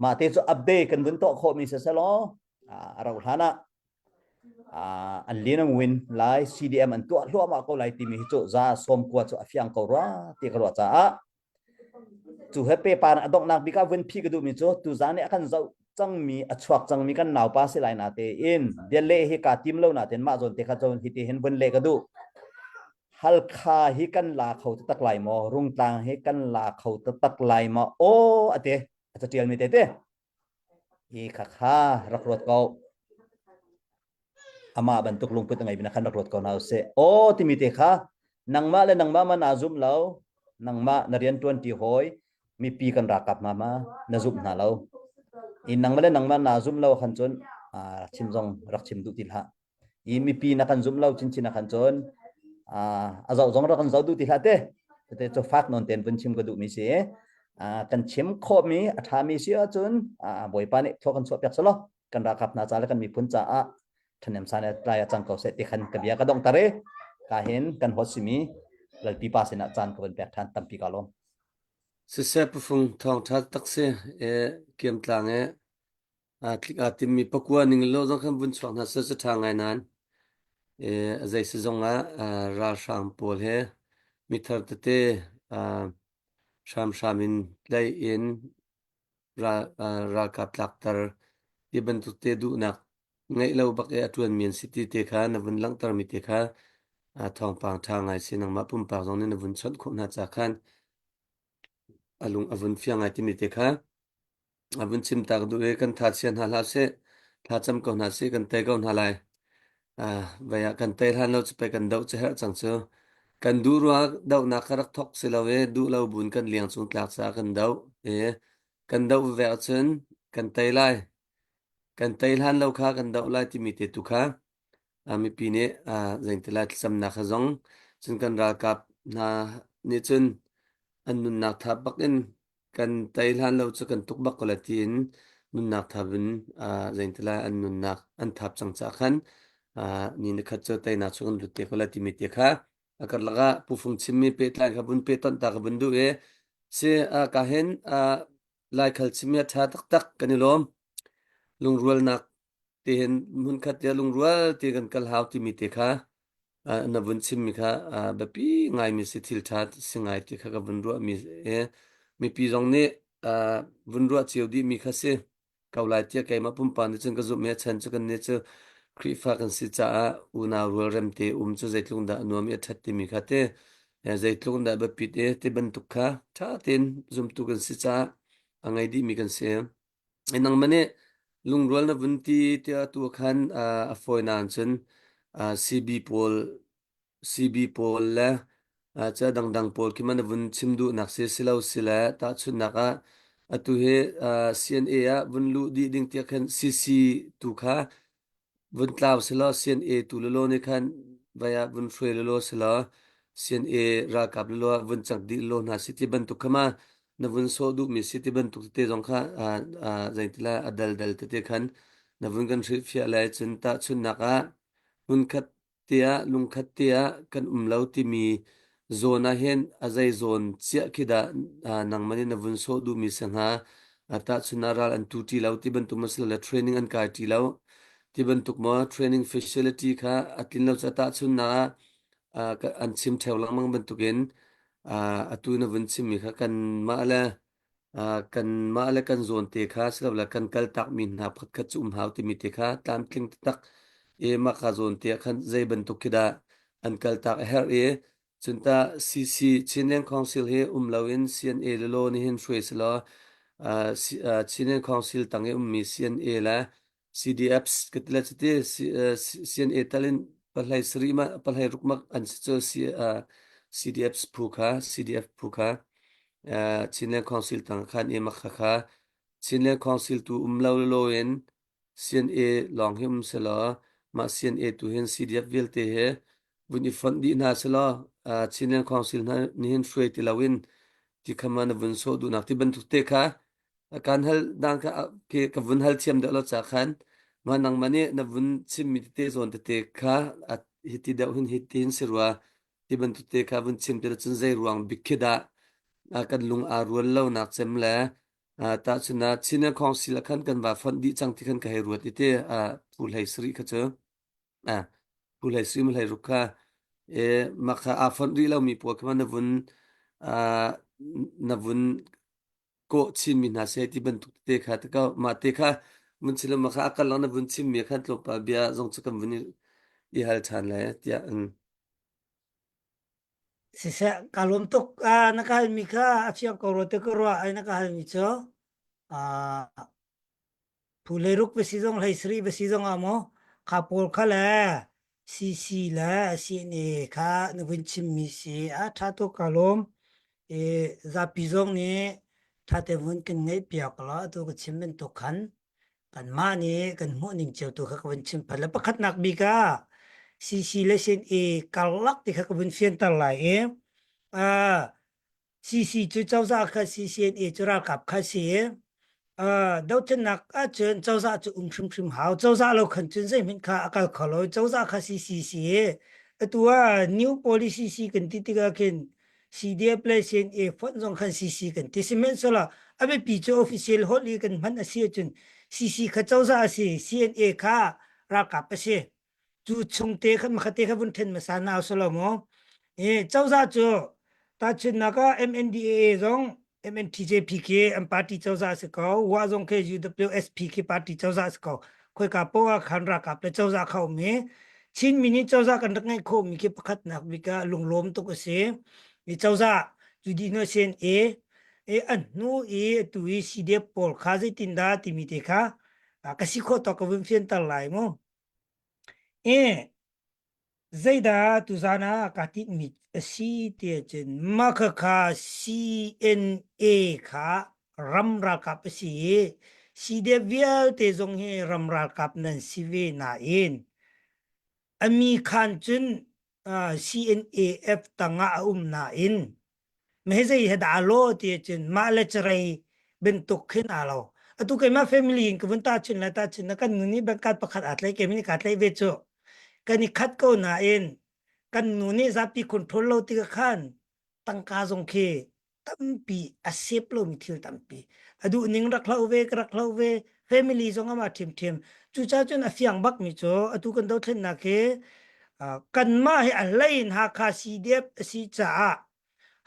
ma te chu update kan bun to kho mi se lo rau hana an linang win lai CDM an to lo ma ko lai ti mi chu za som kwa chu afyang ko ra ti ka ro cha chu hepe pan adok nak bika win phi ka du mi chu tu zane akan zau chang mi achhuak chang mi kan naw pa se lai na te in de le hi ka tim lo na ten ma zon te kha zon hi te hen bun le ka du hal kha hi kan la khau tak lai mo rung tang hi kan la khau tak lai mo o ate ata tial mi te hi kha rak rot ko ama bantuk lungput ngai bina kan rak rot ko na se o timi te kha nangma le nangma ma na zum lo nangma narian 20 hoi mi pi kan rakap mama na zum na lo in nangma le nangma na zum lo khan chon chim jong rak chim du til ha I mi pi na kan zum lo chin chin na khan chon azau jong ra kan zau du til ha te cho fak non ten bun chim ko du mi se kan chim kho mi atha mi sia chun boi pa ni tho kan so pek salo kan rakap na cha le kan mi pun cha thanem sa ne trai chang ko se ti khan ka bia ka dong tare ka hen kan hosimi lal pi pa se na chan ko ben pek than tam pi ka lom se se pu phung thong tha tak se kem tlang klik tim mi pakua ning lo jong kham bun chwang na se thang ai nan zai se zonga ra sham pol he mi thar te shamin lai in ra ka plak tar iban tu te du nak ngai lo bak atun min city te kha na bun lang tar mi te kha thong pang thang ai sinang ma pum pa jong ne na bun chot khop na cha khan alung avun fiang ai ti mi te kha avun chim tak du e kan tha chen ha la se tha cham ko na se kan te ko na lai vaya kan te han lo pe kan dau che ha chang chu kan du ruwa dau na kharak thok se lo we du lo bun kan liang chung tlak cha kan dau kan dau ve chen kan te lai kan te han lo kha kan dau lai ti mi te tu kha mi pi ne zain te lai sam na kha zong chun kan ra kap na ni chun an nun nak tha bak in kan te han lo chu kan tuk bak ko la tin nun nak tha bin zain te lai an nun nak an thap chang cha khan ni ne kha chu te na chu kan lu te ko la ti mi te kha akar laga pu phung chimmi pe tlan kha bun pe ton ta kha bun du se ka hen lai khal chimmi tha tak kan lom lung rual nak te hen mun khat ya lung rual te kan kal haw ti mi te kha na bun chim mi kha ba pi ngai mi se thil tha singai te kha ka bun ru mi mi pi jong ne bun ru chiu di mi kha se kaulai tia kai ma pum pan chen ka zu me chan chu kan ne chu khri fa kan si cha una rual rem te chu zaitlung da nom ya that ti mi kha te zaitlung da ba pi te ban tu kha tha ten zum tu kan si cha angai di mi kan se enang mane lung rual na bunti tia tu khan foi nan chen CB pol la cha dang pol ki man bun chimdu nak se silau sila ta chun naka atu he CNA bun lu di ding tia khan CC tu kha bun tlaw sila CNA tu lo ne khan vaya bun free lo sila CNA ra kap lo vun chak di lo na city ban tu kama na vun so du mi city ban tu te jong kha zaitila adal dal te khan na vun kan thri fia lai chun ta chun naka hun khat tia lung khat tia kan umlo ti mi zona hen azai zon chia khida nang mani na vun so du mi sangha ata chuna ral an tu ti lau ti ban tu masla training an ka ti lau ti ban tuk mo training facility kha atlin lo chata chuna an chim theu lang mang ban tukin atu na vun chim mi kha kan ma la kan ma la kan zon te kha sila la kan kal tak min na phat khat chum hau ti mi te kha tam tling tak e ma kha zon te khan zai ban tuk kida an kal tak her e chunta CC Chinlen Council he umlawin CNA lo ni hin shwe sila Chinlen Council tange ummi CNA la CDFs kitla chite CNA talin palhai sri ma palhai rukmak an cho CDF phuka CDF phuka Chinlen Council tang khan e makha Chinlen Council tu umlaw loen CNA long him sela ma CNA tu hin CDF velte he vuni fund di na sela Chinlen Council na ni hin shwe ti lawin ti khama na vun so du nak ti ban tu te kha kan hal dang ka ke ka vun hal chiam de lo cha khan ma nang mane na vun chim mi te zon te kha at hiti da hin hitin sirwa ti ban tu te kha vun chim te chun zai ruang bikhida kan lung a rual lo nak chem la ta chuna china council khan kan ba fund di chang ti khan ka he ruat ite phul hai sri kha che phul hai sri mal hai rukha e makha a fund ri lo mi po kama a na vun ko chin mi na se ti ban tu te kha ta ka ma te kha mun chila makha akal lang na vun chim mi khan tlo pa bia zong chakam vun i hal chan la tia Sisa kalom tok nakahal mi ka afiang korote korwa ay nakahal mi cho puleruk besidong laisri besidong amo kapol kala sisi la CNA ka nubunchim mi si tato kalom zapizong ni tate vun kin ngay piak la to ka chimben to kan ma ni kan mo ning chiao to ka vun chim pala pakat nak bi ka sisi la CNA kalak ti ka vun fian tal lai CC chu châu za kha CCNA chu ra kap kha si đâu chân nạc chân châu za chu chim chim hao châu za lo khẩn chân dây mình kha akal khalo châu za kha CCC tua new policy si kan ti ti ga ken CDA place in a phone zong khan CC kan ti simen sola abe pi chu official holi kan man asi chun CC kha châu za si CNA kha ra kap si chu chung te khan ma khate kha bun then ma sa na sola mo châu za chu ta chun naka MNDAA zong MNTJPK and party chawza se ko wa zong ke UWSPK party chawza se ko khoi ka po khan ra ka ple chawza khau me chin mini chawza kan rak ngai kho mi ke pakhat nak bi ka lunglom to ko se ni chawza judi no sen an nu tu CDF pol kha je tin da ti mi te kha ka si kho to ko vim fian tal lai mo zaida tuzana katit mit si te chen makha kha CNA kha ramra kap si de vial te zong he ramra kap nan si ve na in ami khan chun CNAF tanga na in mehzai hada lo te chen ma le chrai ben tok khin alo atu ke ma family in kun ta chin la ta chin na kan ni ba kat pakhat atlai ke mi kat lai ve cho kan khat ko na in kan nu ni zapi control lo ti khan tangka zong ke tampi asep lo mi thil tampi adu ning rak lau ve family zong ama thim chu cha chun afiang bak mi cho atu kan do thlen na ke kan ma he alain ha kha CDF si cha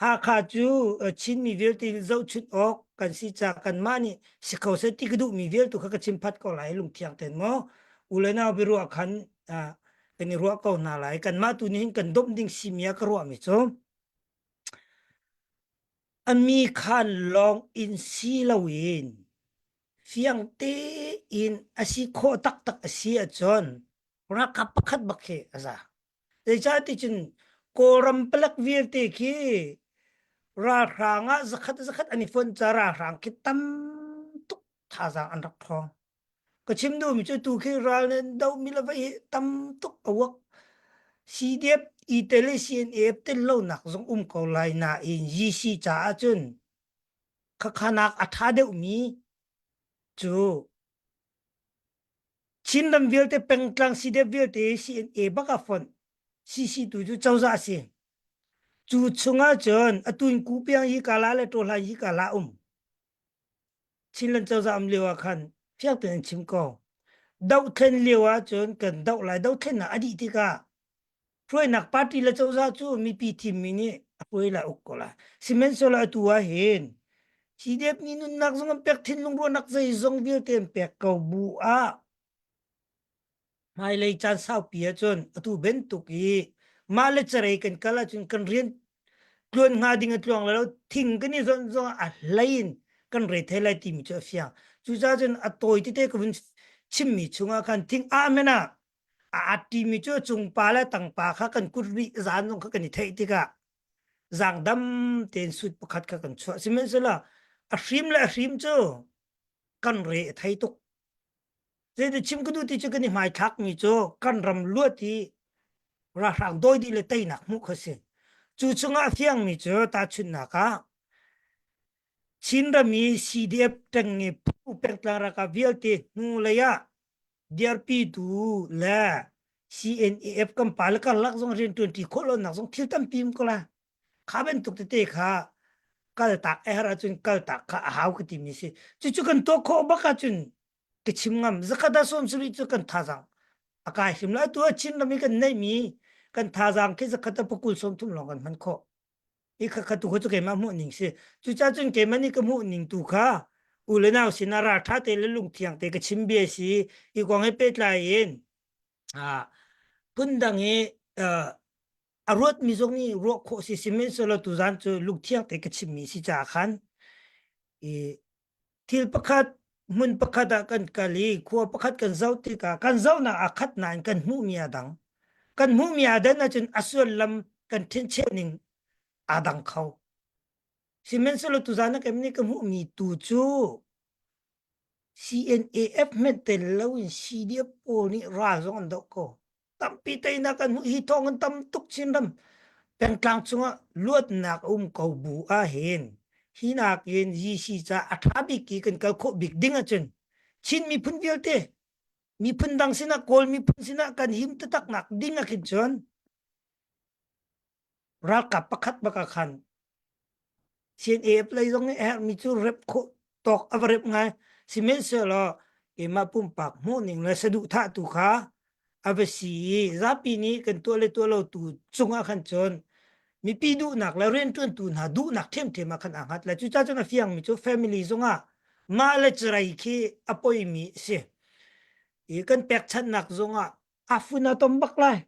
ha kha chu chin mi vel ti zo chut ok kan si cha kan ma ni sikho se ti gdu mi vel tu kha chim phat ko lai lung thiang ten mo ulena biru khan kan ni ruwa ko na lai kan ma tu ni kan dom ding simia ka ruwa mi cho ami khan long in si lawin fiang te in asi kho tak asi a chon ra ka pakhat bakhe aza de cha ti chin koram plak vir te ki ra ranga zakhat ani phone chara rang ki tam tuk tha za an rak thong ka chim du mi chu tu khi ra len dau mi la vai tam tuk awak CDF tele CNF tel lo nak zong ko lai na in GC cha chun khanak atha de mi chu chin lam vil te peng tlang si de vil te CNA baka fon CC tu chu chau za si chu chunga chun atun ku piang yi kala le to la yi kala chin lan chau za lewa khan phiak ten chim ko dau then lewa chun kan dau lai dau then na adi ti ka phoi nak party la chau za chu mi pi thim mi ni phoi la ukola cement sola tu wa hen si dep ni nun nak zong pek thin lung ro nak zai zong vil tem pek ko bu a mai lei chan sao pia chun atu ben tu ki ma le chare kan kala chun kan rian klon nga ding atlong la thing kan ni zon zong a lain kan re the lai ti mi cho fiang chu za chun a toi ti te ko chim mi chunga kan thing a mena a ti mi cho chung pa la tang pa kha kan kur ri zan zong kha kan ni thei ti ka zang dam ten sut pakhat ka kan chwa simen sala a hrim cho kan re thei tuk je de chim ku du ti cho kan ni mai thak mi cho kan ram lu ti ra rang doi di le tai nak mu kha se chu chunga fiang mi cho ta chun na ka chin ra mi CDF tang ni pu pek la ra ka vial ti nu le ya DRP tu la CNAF kam pal ka lak zong ren 20 kholon nak zong thil tam pim ko la kha ben tuk te kha kal tak era chun kal tak kha haw ka ti mi se chu kan to kho ba ka chun ke chim ngam zakada som suri chu kan tha jang aka him la tu chin la mi kan nei mi kan tha jang ke zakata pukul som thum long kan man kho i kha kha tu ho chu ke ma mu ning se chu cha chun ke mani ka mu ning tu kha u le naw sinara tha te le lung thiang te ka chim be si i kwang he pet la yin a pundang e arot mi zong ni ro kho si simen solo tu zan chu luk thiang te ka chim mi si cha khan e thil pakhat mun pakhat kan kali kho pakhat kan zau ti ka kan zau na akhat nan kan mu mi adang kan mu mi adan na chun asul lam kan thin che ning adang khau simen solo tu zan na kem ni ka mu mi tu chu CNAF met te lo in CDF po ni ra zong do ko tam pi te na kan hi thong an tam tuk chin ram peng tlang chunga luat nak ko bu a hen hi nak yen ji si cha athabi ki kan kal kho big ding a chun chin mi phun vial te mi phun dang sina kol mi phun sina kan him te tak nak ding a kin chon ra ka pakhat ba ka khan CNAF lai zong e mi chu rep kho tok avrep ngai simen se lo e ma pum pak mu ning la sadu tha tu kha avasi zapi ni kan to le to lo tu chunga khan chon mi pi du nak la ren tun tu na du nak them them khan angat la chu cha chana fiang mi chu family zonga ma le chrai ki apoi mi se e kan pek chan nak zonga afuna tom bak lai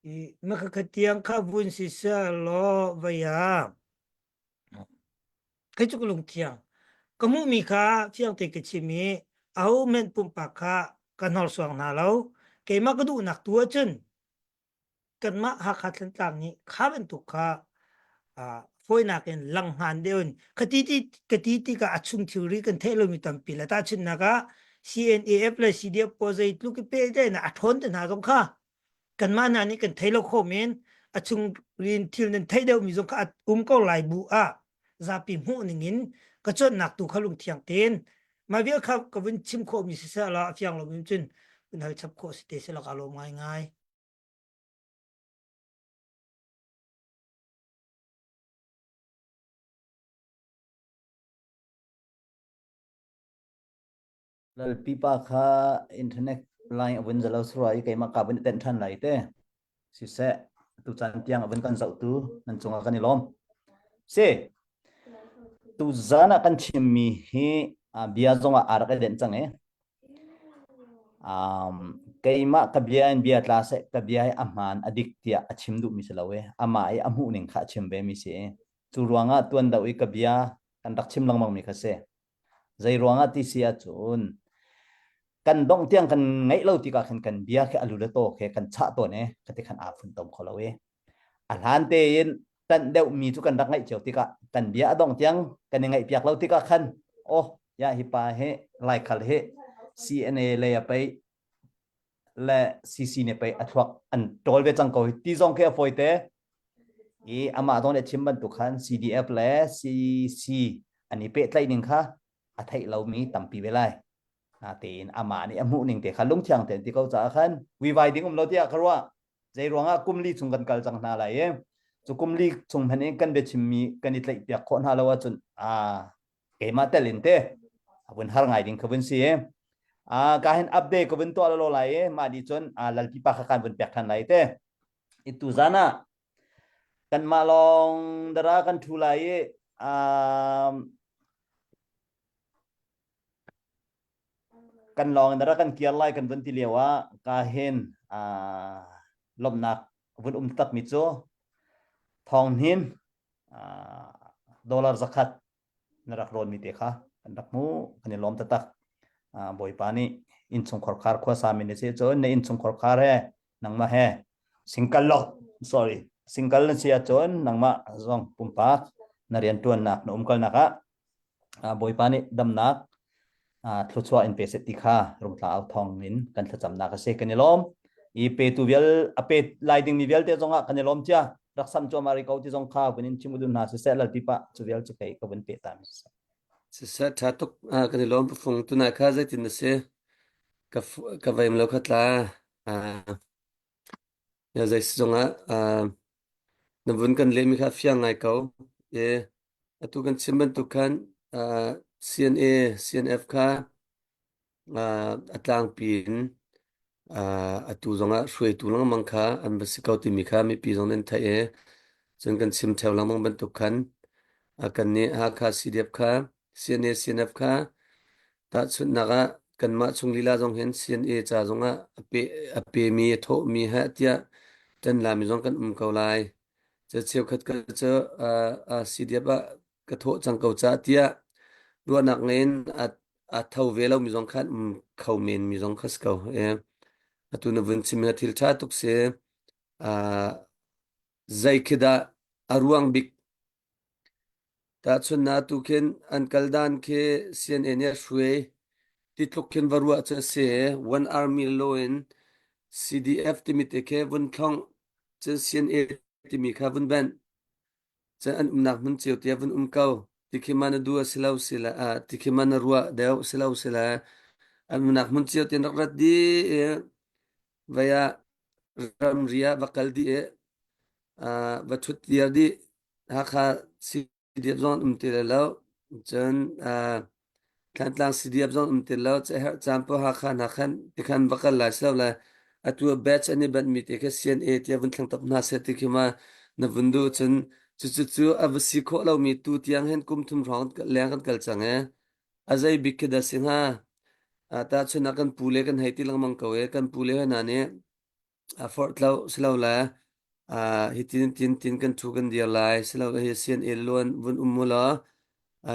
e ma kha tiang kha bun si sa lo vaya cái chỗ lùng thiang có mu mi kha thiang te cái chi mi au men pum pa kha kan hol suang na lo ke ma ka du nak tua chun kan ma ha kha tlan tang ni kha ben tu kha phoi na ken lang han deun kati ti ka achung theory kan thelo mi tam pi la ta chin na ka CNAF la CDF pozai lu ki pe de na athon te na jong kha kan ma na ni kan thelo kho men achung rin thil nen thai deu mi jong kha ko lai bu a zapi mu ningin ka chon nak tu khalung thiang ten ma vial kha ka vin chim kho mi sa la fiang lo mi chun kun hal chap kho ste se la ka lo ngai ngai lal pipa kha internet line avun zalo srai ke ma ka ben ten than lai te si se tu chan tiang avun kan zau tu nan chunga kan ilom se tu zana kan chimmi hi bia zonga ar ka den chang e keima ka bia en bia tla se ka bia aman adik tia achim du mi se lawe ama ai amu ning kha chim be mi se chu ruanga tuan da ui ka bia kan dak chim lang mang mi kha se zai ruanga ti sia chun kan dong tiang kan ngai lo ti ka kan bia ke alu le to ke kan cha to ne ka ti kan a phun tom kholawe alan te in tan deu mi chu kan dak ngai cheu ti ka kan bia dong tiang kan ngai piak lo ti ka khan o ya hi pa he lai khal he CNA le ya pai และซีซีเนี่ยไปอัทวักอันโจลเวจังก็ตีจงแค่ฟอยเตอีอามาตรงเนี่ยชิมบันตุขัน CDF และ CC อันนี้เป็ดไล่หนึ่งค่ะอาทัยเรามีตั้มปีเวลาตีนอามานี่อามุหนึ่งเตะขันลุงเชียงเตะที่เขาจะขันวิวัยดิ้งเราที่เขาว่าใจรวงอ่ะกุมลีชงกันกัลจังนาอะไรจุกุมลีชงพันเองกันเบชิมีกันนี่ไล่เปียกคนฮาลาวะจนเกมาเตลินเตะวันหาไงดิ้งเขาเป็นสิkahin update ko bento alalo lai ma di chon lalpi pa khakan bun pek than lai te itu zana kan malong dara kan thulai kan long dara kan kial lai kan bun ti lewa kahin lomnak bun tak mi cho thong hin dollar zakat narak ron mi te kha kan dak mu kan lom ta tak boi pani in chung khor khar khwa sa min se chon ne in chung khor khar he nang ma he single lot sorry single na sia chon nang ma zong pumpa narian tuan nak no umkal naka boi pani dam nak thlu chwa in pe se ti kha rum tla au thong min kan thla cham na ka se kan lom I pe tu vel ape lighting mi vel te zonga kan lom cha raksam cho mari kau ti zong kha bunin chimudun na se sel ti pa chu vel chu kai ka bun pe ta mi sa thatuk kan lom phung tu na kha zai tin se ka vaim lo khatla ya zai zonga na vun kan le mi kha fiang ngai kau e atu kan chimban tu kan CNA CNF kha atlang pin atu zonga shui tu lang mang kha an basikau ti mi kha mi pi zong nen thai e chun kan sim theu lang mang ban tu kan kan ne ha kha CDF kha CNA CNF kha ta chun naga kan ma chung lila zong hen CNA cha zonga ape mi tho mi ha tia ten la mi zong kan kau lai che cheu khat ka che CDF ka tho chang kau cha tia lua nak ngain thau ve lo mi zong khan khau men mi zong khas kau atu na vun chim na thil tha tuk se zai khida aruang bik ta chun na tu ken an kaldan ke CNN ya shwe titluk ken varua cha se one army loin CDF timite ke vun thong cha CNA timi kha vun ban cha an nak mun cheu tia vun kau tikimana dua silau sila tikimana ruwa deu silau sila an nak mun cheu tin rak di vaya ramria vakal di vathut dia di hakha CDF zon umtilalau chen kan tlang CDF zon umtilalau che her champo hakhan tikhan vakal la silau la atu batch ani ban mi te ke CNA tia vun thlang tap na se tikima na vundu chen chu avasi kho lo mi tu tiang hen kum thum rong leng kan kal chang azai bikhe da singa ta chuna kan pule kan haiti lang mang kawe kan pule na ne fort lau silau la hitin kan thu kan dia lai silau la hesian elon vun umula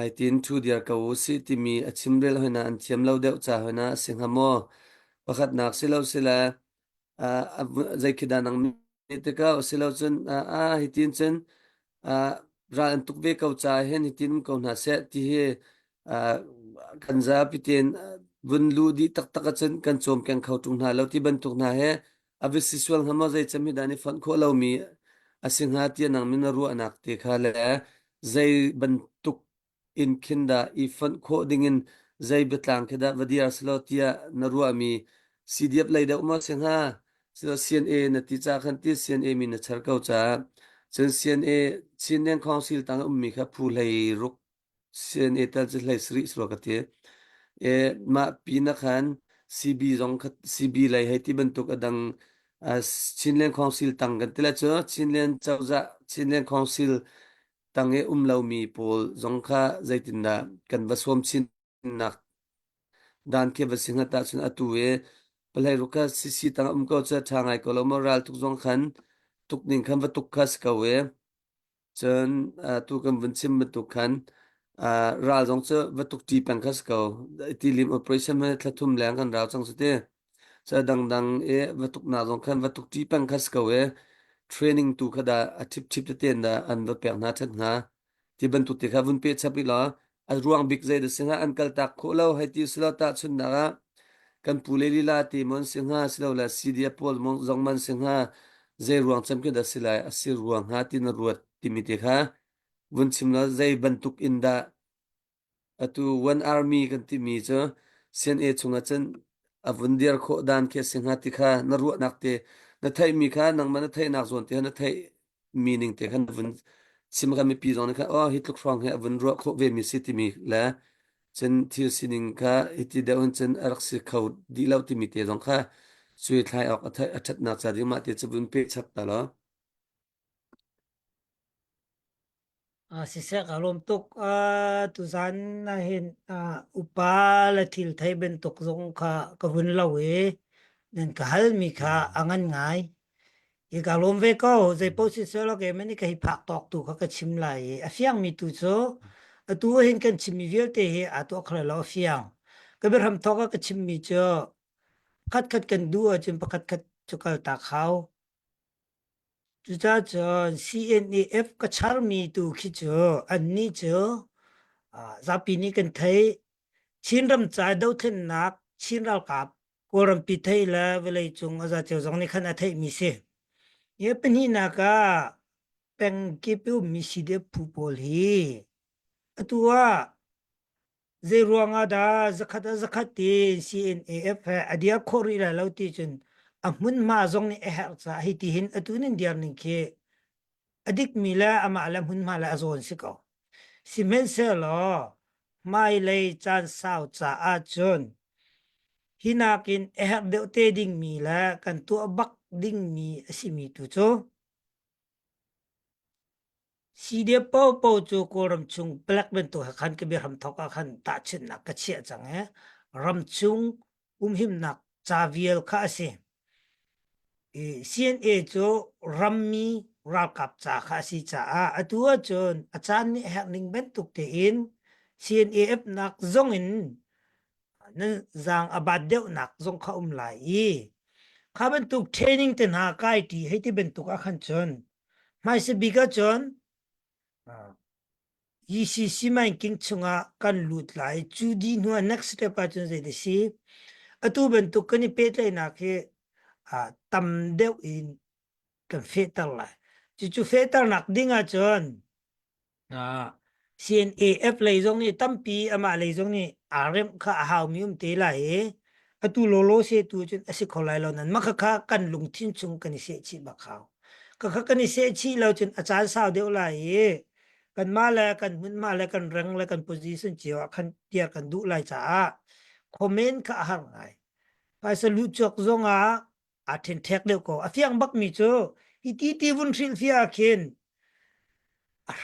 hitin thu dia ka si timi achimrel hoina an thiam lo deuh cha hoina singhamo pakhat nak silau sila zai khidanang mi te ka silau chun hitin chen ra an tuk ve kau cha hen hitin kau na se ti he kan za piten vun lu di tak tak chen kan chom keng khau tung na lo ti ban tuk na he avisisual hama zai chami dani fan kho lo mi asingha ti nang min ru anak te kha le zai ban tuk in khinda I fan kho dingin zai betlang kheda vadia slotia na ru ami CDF lai da uma singha so CNA na ti cha khan ti CNA mi na char kau cha chen CNA Chinlen Council tang ummi kha phu lai ruk CNA tal je lai sri sro ka te ma pina khan CB zong khat CB lai hai ti ban tuk adang Chinlen Council tang kan tela cho Chinlen chawza Chinlen Council tang lau mi pol zong kha zaitin da kan vasom chin nak dan ke vasinga ta chun atu palai ruka CC tang ko cha thangai ko lo moral tuk zong khan tuk ning khan va tuk khas ka chen tu kan vun chim tu khan ral jong che va tuk ti pang khas ko ti lim operation ma thlathum lang kan raw chang sute cha dang va tuk na jong khan va tuk ti pang khas ko training tu khada athip thip te ten da an va pek na that na ti ban tu te kha vun pe chapi la a ruang big zai de singa an kal tak kho lo hai ti sla ta chun na kan puleli la ti mon singha silo la sidia pol mon zongman singha zai ruang chamke da silai asir ruang ha tin ruat timite kha vun chimla zai bantuk inda atu one army kan ti mi cho sen e chunga chen avundiar kho dan ke singha ti kha na ruat nakte na thai mi kha nang man thai nak zon te na thai meaning te khan vun sim ga mi pi zon kha oh hitluk frang he avun ro kho ve mi city mi la chen thil sining kha iti da un chen arak si khau di lau ti mi te zong kha sui thai ok athai athat na cha ri ma te chbun pe chap ta lo si se kalom tuk tu zan na hin upa la thil thai ben tuk zong kha ka vun lawe nen ka hal mi kha angan ngai i kalom ve ko zai po si se lo ke mani ka hi phak tok tu kha ka chim lai a fiang mi tu cho tu hin kan chim mi vel te he a to khla lo fiang ka ber ham thoka ka chim mi cho khat khat kan du a chim pakhat khat chukal ta khao chú cha cho CNAF cái char mi tu khi cho anh ni cho za pi ni kan thấy chin ram cha đâu then nak chin ral kap ko ram pi thai la vele chung za cho zong ni khan a thai mi se ye pen hi na ka peng ki pu mi si de pu pol hi atua zai ruanga da zakat ti CNAF adia khori la lo ti chun amun ma zong ni e har cha hi ti hin atunin diar ning ke adik mila ama alam hun mala azon siko simen se lo mai lei chan sao cha a chun hinakin ehak de te ding mila kan tu bak ding mi asimi tu cho si de po chu ko ram chung black ben to khan ke be ram thoka khan ta chin na ka che chang he ram chung him nak cha viel kha se CNA cho rammi ral kap cha kha si cha atua chon achan ni hak ning ben tuk te in CNAF nak zong in nan zang abad deu nak zong kha lai kha ben tuk training ten ha kai ti he ti ben tuk a khan chon mai se biga chon ECC mai king chunga kan lut lai chu di nu next step a chon ze de si atu ben tuk kani pe tlai na ke tam deu in kan fetal la chu fetal nak dinga chon CNAF lei zong ni tampi ama lei zong ni RM kha haw mium te la he atu lolo se tu chun asi kholai lo nan makha kha kan lung thin chung kan se chi ba khaw ka kha kan se chi lo chun achan saw deu la he kan ma la kan mun ma la kan rang la kan position chiwa khan tia kan du lai cha comment kha har ngai pa sa lu chok zonga athen thek deu ko afiang bak mi cho iti vun thil fia khin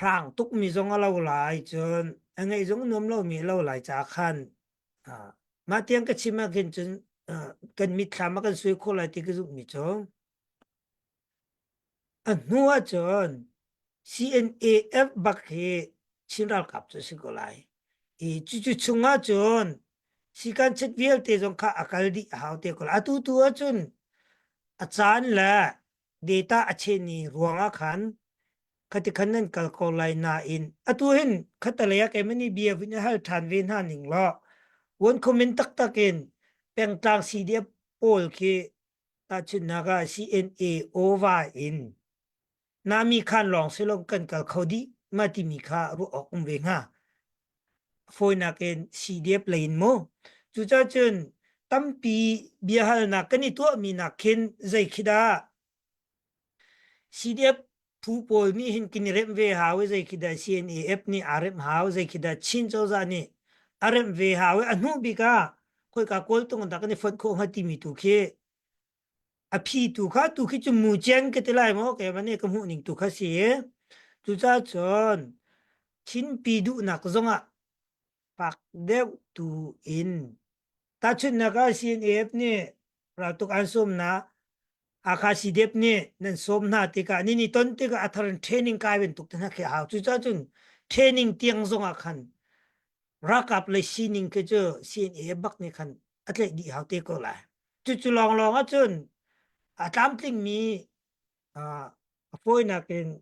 rang tuk mi zong a lo lai chun angai zong nom lo mi lo lai cha khan ma tiang ka chima khin chun kan mi thama kan sui kho lai ti ka zu mi chong nuwa chun CNAF bak he chinral kap chu si ko lai chu chunga chun si kan chet viel te zong kha akal di haw te ko atu tu chun achan la data ache ni ruanga khan khati khanan kal ko lai na in atu hin khatalaya ke mani bia vin hal than vin ha ning lo won comment tak takin peng tang si dia pol ke ta chun naga CNA over in nami khan long silong kan kal khodi mati mi kha ru ok ve nga foi na ken si dia plain mo chu cha chun tampi bia hal na kani to mi na khen zai khida CDF pu pol mi hin kin rem ve hawe zai khida CNAF ni RM hawe zai khida chin cho za ni RM ve hawe anu bi ka khoi ka kol tong da kan fon kho hati mi tu khe a phi tu kha tu khi chu mu chen ke te lai mo ke mane ka mu ning tu kha si tu cha chon chin pi du nak zonga pak de tu in ta chun na ka CNAF ni ra tuk an som na akha CDF ni nan som na ti ka ni ton ti ka atharan training ka ben tuk na khe ha chu cha chun training tiang zonga khan rakap le sining ke jo CNAF bak ni khan atle di ha te ko la chu long a chun tam tling mi foi na ken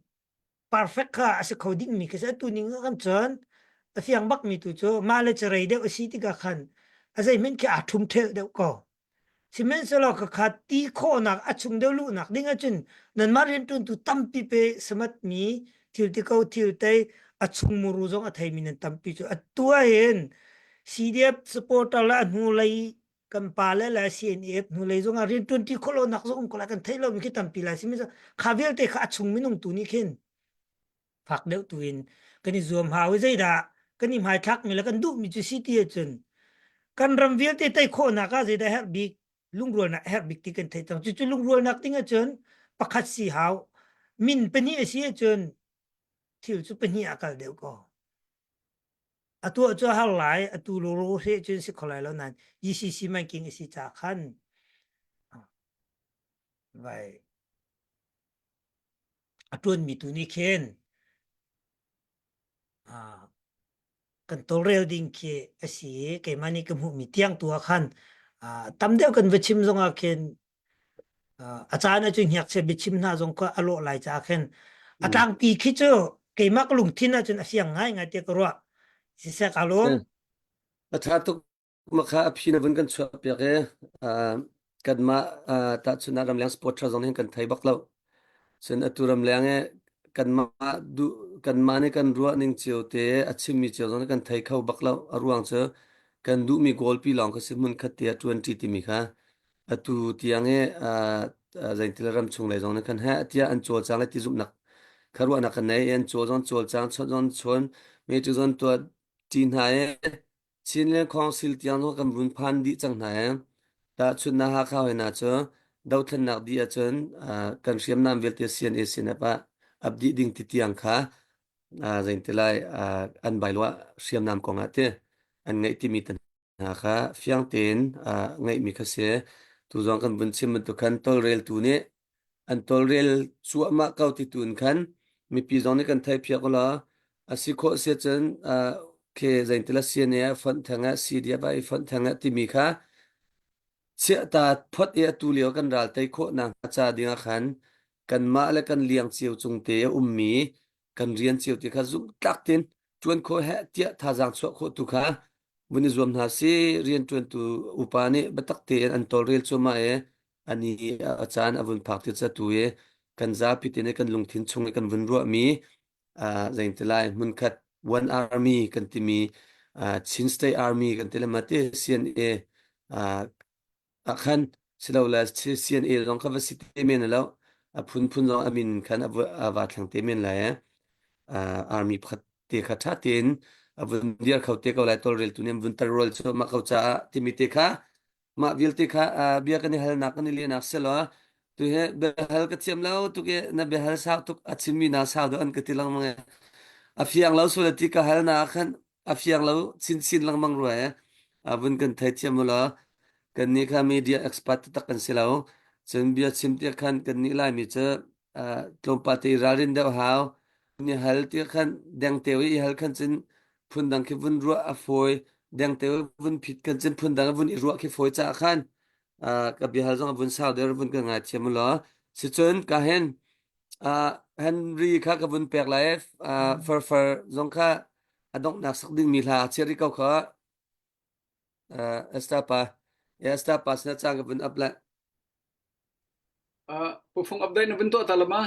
perfect kha as coding mi ke sa tu ning kan chon fiang bak mi tu cho ma le chrai de si ti ka khan azai men ke athum thel deu ko simen selo ka khati kho nak achung deu lu nak ding achun nan marin tun tu tampi pe samat mi thil ti ko thil te achung muru zong athai min tampi chu atua hen CDF supporter la nu lai kan pale la CNF nu lai zong a rin 20 kholo nak zong ko la kan thailo mi ki tampi la simen khavel te kha achung minung tu ni khen phak deu tuin kani zoom hawi zai da kani mai thak mi la kan du mi chu city chun kan ram vial te tai kho na ka zai da her big lung rol na her big ti kan thai tang chu lung rol nak tinga chun pakhat si haw min pani asi chun thil chu pani akal deu ko atu chu hal lai atu lo ro he chun si kholai lo nan ECC man king si cha khan vai atun mi tu ni khen kan tolrel ding ke asi ke mani ke mu mi tiang tua khan tam deu kan vechim zonga ken achana chu nyak se bichim na zong ko alo lai cha khen atang pi khi chu ke mak lung thin na chun asiang ngai ngai te ko ro si sa kalom ta tuk ma kha phina bun kan chwa pe ge kan ma ta chuna ram lang sport tra zong hen kan thai bak lo chen aturam lang e kan ma du kan ma ne kan ruwa ning chiu te achim mi chiu zong kan thai khau bak lo aruang che kan du mi gol pi long ka simun khat te 20 ti mi kha atu tiang e zain tilaram chung lai zong kan ha tia an chol chang ti zup nak kharwa nak nei en chol zong chol chang chon chon me chu zon to tin ha e chin le council tiang no kan run phan di chang na e ta chun na ha kha ho na cho dau thlan nak di a chon kan siam nam vel te sian e sin pa abdi ding ti tiang kha zain tilai an bailwa siam nam ko nga te an ngai ti mi tan ha kha fiang ten ngai mi kha se tu zong kan bun chim tu kan tol rel tu ne an tol rel chu ma kau ti tun khan mi pi zong ne kan thai phia ko la asi kho se chen ke zain tila sian e fon thanga CDF ba fon thanga ti mi kha chia ta phot e tu leo kan ral tai kho na cha dinga khan kan ma le kan liang chiu chung te ummi kan rian chiu ti kha zum tak tin chuan kho he tia tha jang chho kho tu kha buni zum na si rian chuan tu upani batak te an tol rel chu ma e ani achan avun phak ti cha tu e kan za pi te ne kan lung thin chung kan vun ro mi zain tilai mun khat one army kan ti mi chin state army kan tele mate CNA akhan silaula CNA rong ka city men lo phun phun rong amin khan awa thlang te men la army phat te kha tha tin avun dia khaute ko lai tol rel tunem vun tar rol so ma khaucha timite kha ma vil te kha bia kan hal na kan li na selo tu he be hal ka chem lo tu ke na be hal sa tu achimi na sa do an ka tilang mang afiang lo so ti ka hal na khan afiang lo chin chin lang mang ro avun kan thai chem lo kan ni kha media expert ta kan silaw chen bia chim te khan kan ni lai mi che tlom pa te rarin da haw ni hal te khan dang te wi hal khan chin phun dang ki vun ru a foi dang te vun phit kan chin phun dang vun i ru ki foi cha khan ka bi hal jong vun saw der vun ka nga chem lo si chen ka hen Henry kha ka vun pek lai for jong kha adong nak sak ding mi la cheri ka kha estapa esta pasna chang vun apla Pufung update na bentuk talama.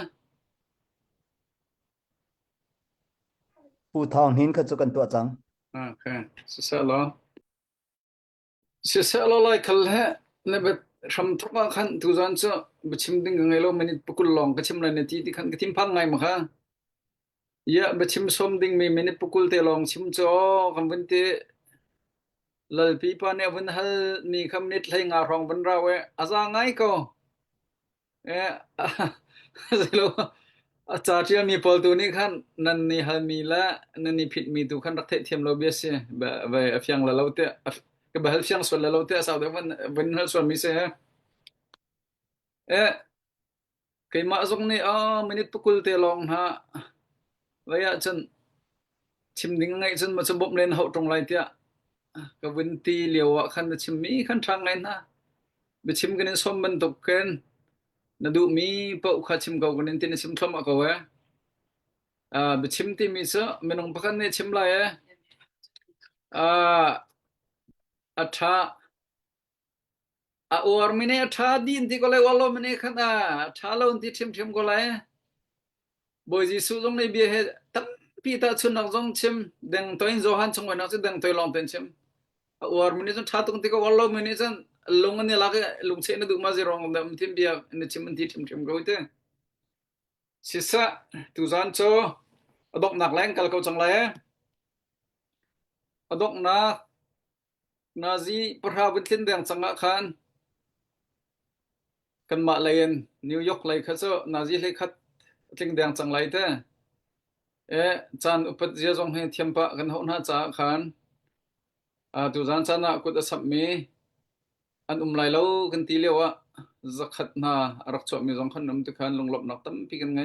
pu thong hin kha chu kan to chang Okay. Sesalo. Sesalo lai khal he ne bet ram thoka khan tu zan cho bechim ding ngai lo minute pukul long ka chim la ne ti khan ka tim phang ngai ma kha. Ya bechim som ding mi minute pukul te long chim cho kam vun te lal pi pa ne vun hal ni kham nit lai nga rong vun ra we aza ngai ko. Zelo cha chia mi pol tu ni khan nan ni hal mi la nan ni phit mi tu khan rak the thiam lo bia se ba ba afyang la lo te ka ba hal fyang sol la lo te sa de van hal sol mi se kai ma zong ni minute pukul te long ha wa ya chen chim ding ngai chen ma chom bop len ho tong lai tia ka vin ti liawa khan chim mi khan thang ngai na be chim kan som ban tok ken na du mi po kha chim go kan tin chim thom ko wa be chim ti mi so menong pakhan ne chim la อัฐาอาอวร์มิเนอัฐาดินที่ก็เลยวอลโลมิเนขันอัฐาลอนที่ชิมก็เลยบอยจีสุจงในเบียเหตั้มปีตาชุนนักจงชิมดังตัวอินโจฮันชงไว้นักจิดังตัวลองเต็นชิมอาอวร์มิเนจนชาตุงที่ก็วอลโลมิเนจนลงอันนี้ลักลุงเชนดูมาจีรองดัมทิมเบียในชิมมันที่ชิมก็ไว้สิสะตุจันโจอดอกหนักแรงกัลเขาจังเลยอดอกนักนาซีประหารวิทินเดียงสังขันกันมาเลยนิวยอร์กเลยเขาจะนาซีเลยคัดทิงเดียงจังเลยเต้จันอุปจัยจงให้เทียมปะกันหัวหน้าจ่าขันตุจันจันนักกุศลมีอันไหลเล่ากันทีเลียวะจักขัดนารักชอบมีจงขันนำตุขันลงหลบนักตั้มปีกันไง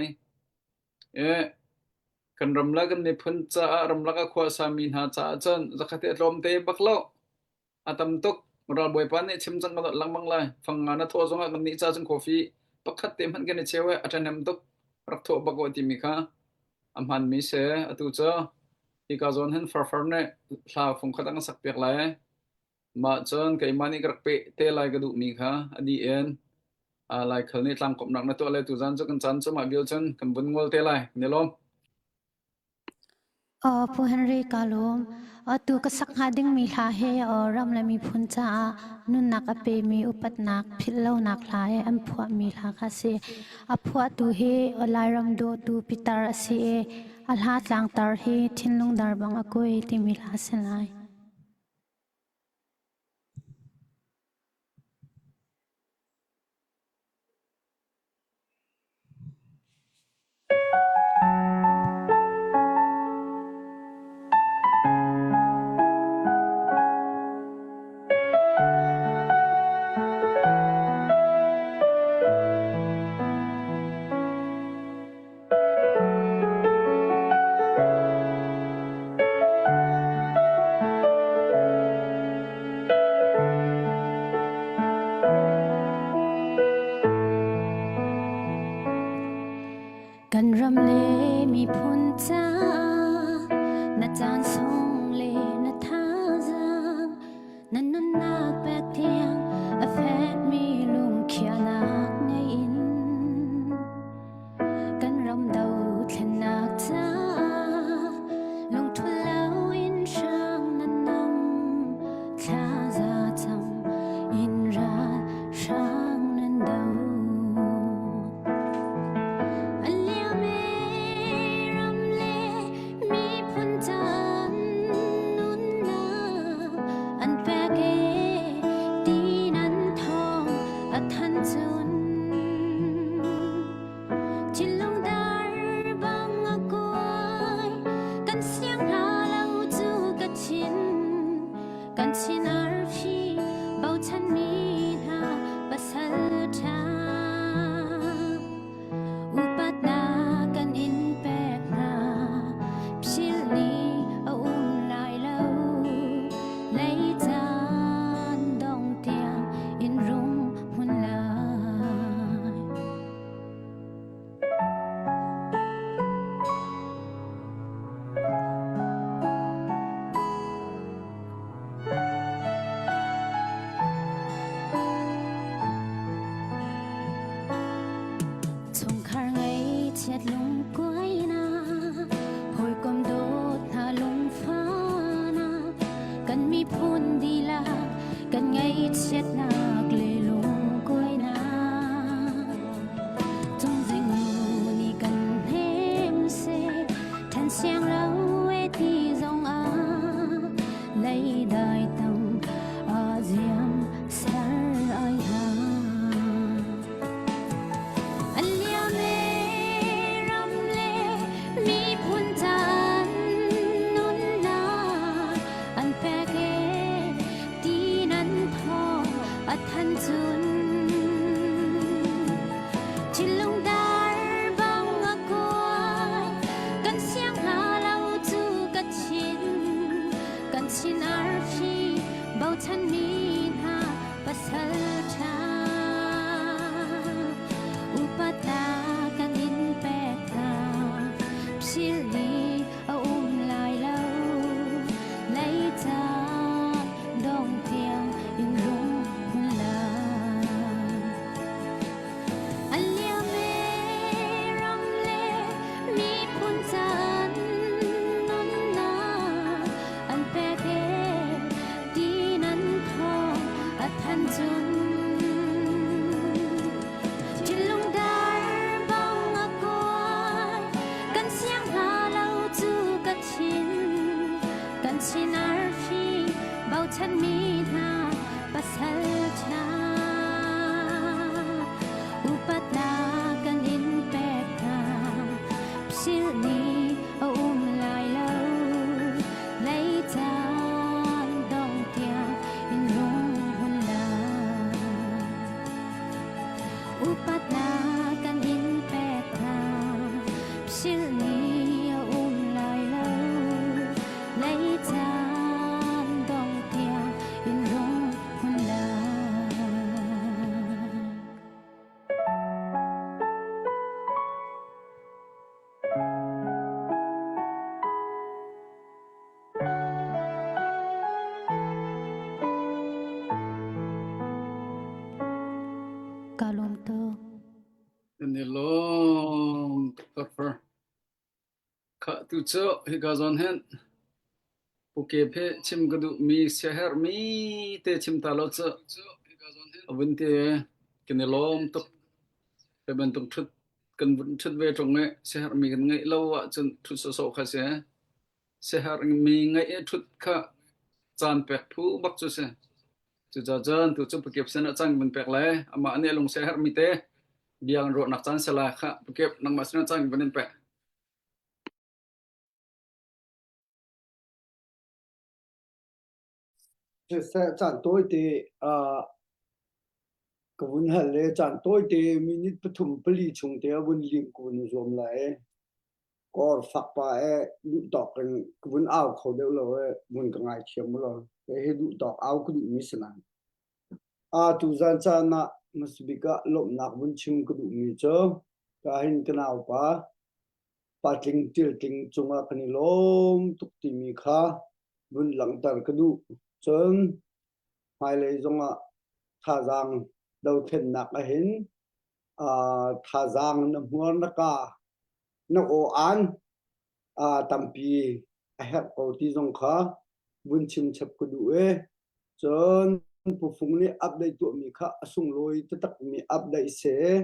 กันรำลักกันในพันจ่ารำลักก็ขวาสามีหาจ่าจันจักขัดลมเตะบักเล่าอาตมตุกเราบ่อยปานนี่ชิมจังกันหลังบังเลยฟังงานทั่วจงกันนี่จ่าจังกาแฟปักขัดเต็มหันกันในเชวอาจารย์นำตุกรักทั่วบักวัติมิค่ะอัมพันมีเสอตุจ้าอีกาจนเห็นฟาร์ฟาร์เนี่ยลาฟงขัดกันสักเปียกเลยมาจนไก่มานี่กระเปะเตะลายกระดูกมีค่ะอดีเอ็นลายเขานี่ตั้งกบหนักในตัวเลยตุจันจะกันจันจะมาเบียวจันกันบุญงอลเตะลายเนี่ยล้มผู้เฮนรี่กาลมตูก็สักหาดิ้งมีลาเฮรำและมีพุนจ้านุ่นนักอเปมีอุปัตนักพิลเลานักลายอันพวมีลาคาเซพวตูเฮลายรำโดตูปิตาร์เซอัลฮัดลางตาร์เฮทินลุงดาร์บังอกุยที่มีลาเซนไลกันรำเลมีพุนจ้านาจานทรงเลนาท่าจางนันนักแบกเทียงอแฟดมีลุงเขียนักในอินกันรำเดาเทนักจ้าลงทุนแล้วอินช่างนันนำท่าจาจำอินราช่างนันเดาลุงก้อยนาหอยกลมโดดหาลุงฟ้านากันมีพูนดีลากันไงเช็ดนักเลยลุงก้อยนาจงจิงนี่กันเฮมเซทันเสียงเราเวทีจงlấy đời tâm diêm sar ai ha Dong กันจุนจินลงดาร์เบางกวยกันเสียงหาเราจูกัดชินกันชินอาร์ฟีเบาฉันมีท่าปัสสาวะชาอุปตากันอินแปดทางสิลนีเอาลายเล่าไล่จานดองเตียงอินลงหุนลาอุปตากันอินแปดทางสิลนีเอาลายเล่าไล่จานดองเตียงอินลงหุนลา Kalum to Ini long cover. Kak tu cok higazon hen. Puke pe chim gadu mi seher mi te chim talo cok. Abun te kini long tok. Pe bentuk thut kan bun thut ve trong ngai seher mi kan ngai lau wa chun thut so so kha se. Seher mi ngai thut kha chan pek phu bak chu se. Chu ja jan tu chu puke sen chang bun pek lai ama ane long seher mi te. Biang ro nak chan sala kha puke nang masna chang bun pek. sẽ chọn tôi thì cái vấn hệ lệ chọn tôi thì mình bắt thùng beli chung thì vấn liên quan zoom lại có phát bài đủ đọc cái vấn áo khẩu đều là vấn cái ngày chiếm rồi cái đủ đọc áo cái đủ mỹ sinh tu gian cha na masbika lom nak vấn chim cái đủ mỹ cho cái hình cái nào ba ting til ting chung cái này lom tục tìm mỹ kha vấn lăng tar cái đủ chân hai lấy giống thà rằng đầu tiên nạc là hình thà rằng nó mua nó cả nó ổ án tầm pi hẹp cầu tí giống khá vun chim chập cái đủ ấy chân phụ phụng này update tụi mình khá sung lôi tất tắc mình update sẽ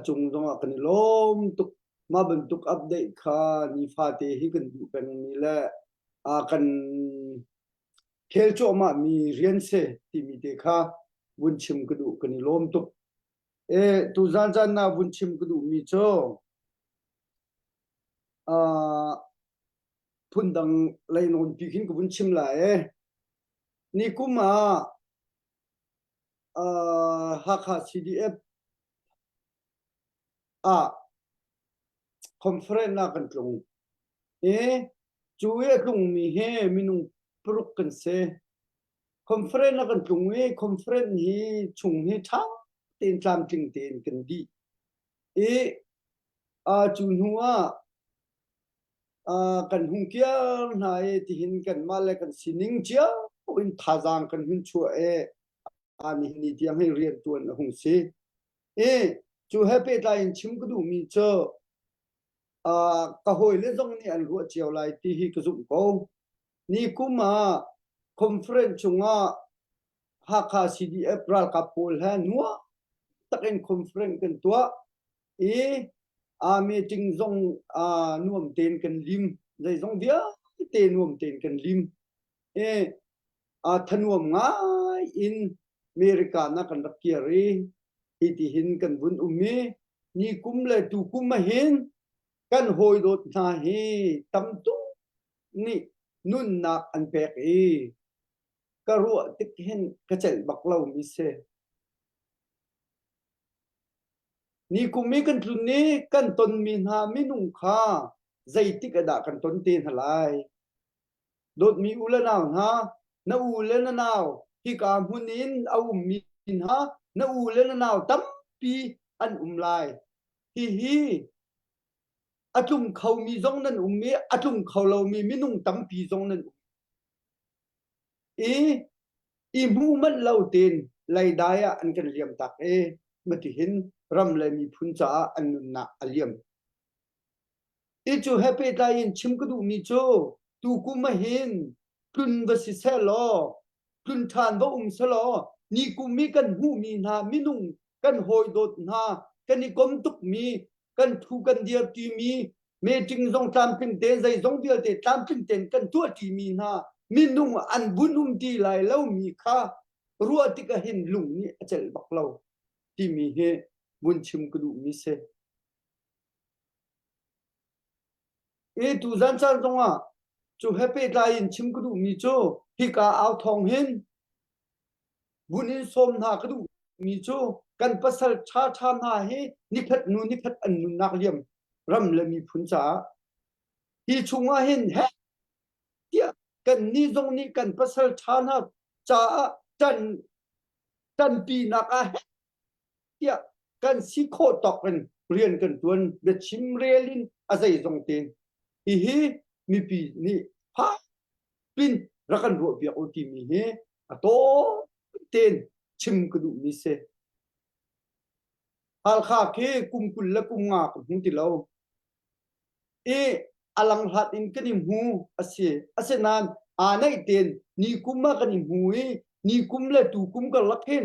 chung giống cái này lom tục mà bên tục update khá ni pha thì hi cần đủ bên mình là cần theo cho mà mi riêng se thì mi để kha vun chim cái đủ cái này lom tục tu gian gian na vun chim cái đủ mi cho phun đằng lấy nón bị khiến cái vun chim lại ni cũng mà hak CDF conference na kan tlung chuye tlung mi he minung pruk kan se conference na kan tlung conference hi chung hi thang tin tlam ting tin kan di chun huwa kan hung kia nai ti hin kan male kan sining chia in thajang kan hin chu ani ni tiang hi rian tuan hung se chu happy line chim ku du mi cho ka hoi le zong ni an ru chiao lai ti hi ka zum ko ni kuma conference chunga haka CDF ral ka pol ha nuwa takin conference kan tua meeting zong nuam ten kan lim zai zong dia te nuam ten kan lim thanuam nga in America na kan rakiari iti hin kan bun ni kum le tu kum ma hin kan hoi dot na hi tam tu ni nun nak an pek ka ru tik hin ka chel baklo mi se ni kum mi kan tun ni kan ton min ha mi nung kha zai tik ada kan ton tin halai dot mi ulanaw ha na ulanaw hi ka hunin au min ha na ulanaw tam pi an lai hi atum khâu mi zong nan mi atum khâu lo mi nung tam pi zong nan mu man lo tin lai daya an kan liam tak mati hin ram le mi phun cha an na aliam chu happy dai in chim ku du mi cho tu ku ma hin kun va si se lo kun than va se lo ni kumi kan hu mi na minung kan hoi dot na kan ni kom tuk mi kan thu kan dia ti mi me ting zong tam ping te zai zong dia te tam ping ten kan tu ti mi na minung an bunum ti lai lo mi kha ruwa ti ka hin lung ni achel bak lo ti mi he bun chim ku du mi se e tu zan char zong a chu happy lai in chim ku du mi cho hi ka ao thong hin bunin som na ka du mi cho kan pasal cha cha na he ni phat an nu nak liam ram le mi phun cha hi chunga hin he tia kan ni zong ni kan pasal cha na cha tan pi nak a he tia kan si kho tok kan rian kan tuan be chim relin a zai zong ten hi mi pi ni ha pin rakan ro pi o ti mi he a to ten chim ku du mi se hal kha ke kum kul la kum nga ku ti lo e alang hat in kanim hu ase nan a nai ten ni kuma kanim hu ni kum la tu kum ka lakhen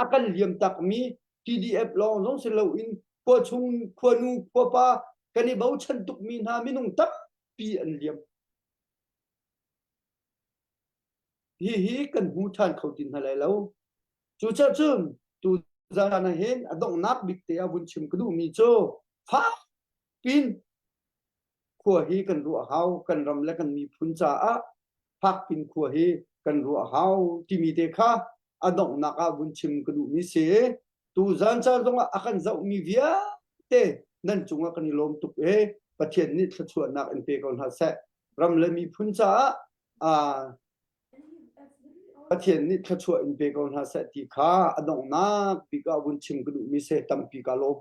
akan liam tak mi pdf long long se lo in ko chung ko nu ko pa kani bau chan tuk mi na minung tak pi an liam hi kan hu than khau tin halai lo chu cha chum tu za na hen adong nak bik te abun chim ku du mi cho pha pin khua hi kan ru hau kan ram la kan mi phun cha a phak pin khua hi kan ru hau ti mi te kha adong nak abun chim ku du mi se tu zan cha dong a kan zau mi via te nan chunga kan lom tuk e pathian ni thachua nak an pe kon ha sa ram la mi phun cha a pathian ni thachua in pe kon ha sa ti kha adong nak pi ka abun chim ku du mi se tam pi ka lo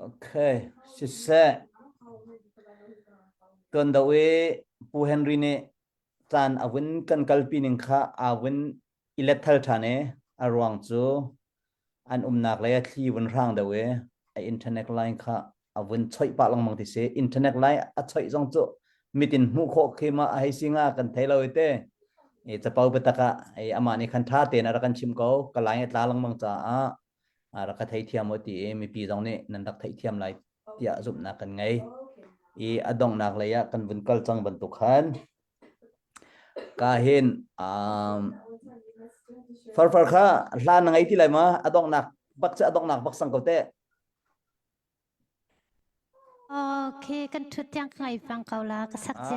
Okay, she said, tuần đầu ấy, Pu Henry ne, tan avun kan kalpi ning kha avun electoral thane, arwang chu, an nak laya thi vun rang đầu ấy, internet line kha avun choi pa long mang ti se, internet line a choi zong chu, mitin mu kho khema ai singa kan thailo ite, e chapau betaka, e amani khan tha te na kan chim ko, kalai tla long mang cha a. Ra ka thai thiam oti mi pi jong ne nan dak thai thiam lai tia zup na kan ngai e adong nak leya kan vun kal chang ban tu khan ka hin far kha hlan ngai ti lai ma adong nak bak cha adong nak bak sang ko te ok kan thut yang khai phang kau la ka sak je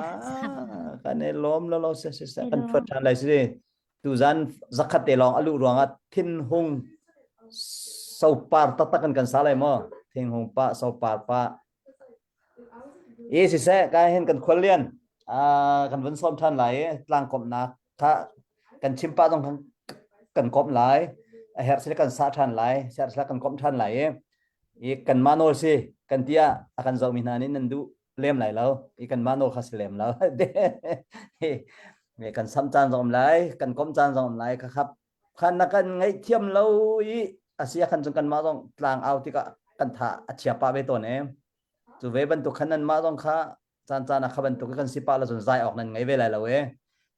kan ne lom lo se kan thut than lai si tu zan zakat te long alu ruanga thin hung sau par tatakan kan salai mo thing hong pa sau par pa e si se ka hen kan kholian kan vẫn som than lai tlang kom na tha kan chimpa dong kan kom lai her se kan sa than lai se kan kom than lai e kan mano si kan tia akan zau mi na ni nandu lem lai lo e kan mano khas lem lo me kan sam chan zom lai kan kom chan zom lai kha khap khan na kan ngai thiam lo i asia khan chung kan ma dong tlang out ti ka kan tha achia pa be ton em chu ve ban tu khanan ma dong kha chan chan a khaban tu kan sipa la chun zai ok nan ngai ve lai lo e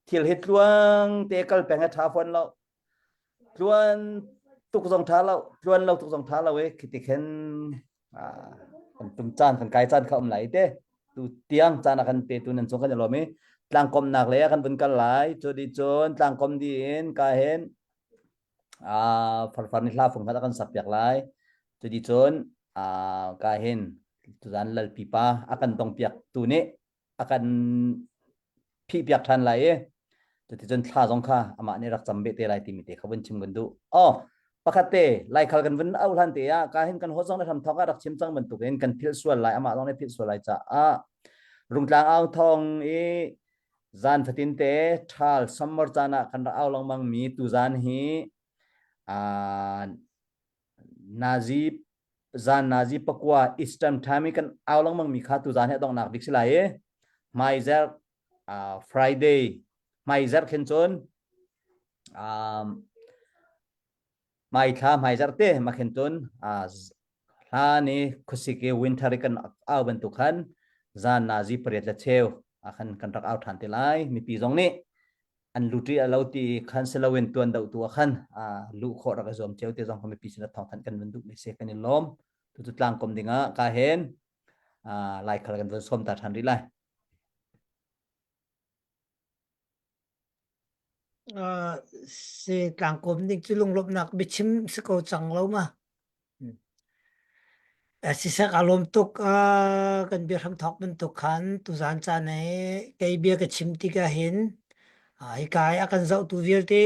thil hit luang te kal peng tha phon lo luan tuk zong tha lo luan lo tuk zong tha lo e khiti khen kan tum chan kan kai chan khom lai te tu tiang chan kan pe tu nan chung kan lo me tlang kom nak le kan bun kal lai chu di chon tlang kom di en ka hen farfar ni la phung kha kan sapyak lai chu di chon ka hen tu dan lal pipa akan tong piak tu ne akan phi piak than lai e chu di chon thla jong kha ama ne rak chambe te lai ti mi te khabun chim gun du pakate lai khal kan vun au hlan te ya ka hen kan ho jong na tham thoka rak chim chang ban tu hen kan phil sual lai ama jong ne phil sual lai cha rung tlang au thong e zan fatin te thal summer chana kan ra au long mang mi tu zan hi nazi pakwa eastern time kan awlang mang mi kha tu zan he dong nak dik silai e maizer friday maizer khen chon mai tha maizer te ma khen chon ha ni khusike winter kan aw ban tu khan zan nazi pret la cheu akhan kan rak aw than te lai mi pi jong ni an lutri alo ti khan selawin tuan dau tu khan lu kho ra ka zom cheu te jong kami pisina thong than kan vendu le se kan lom tu tlang kom dinga ka hen lai khal kan som ta than ri lai se tlang kom ding chu lung lop nak bi chim se ko chang lo ma si sa kalom tuk kan bir ham thok ben tuk khan tu zan cha nei kai bia ka chim ti ka hin hi kai akan zau tu vir te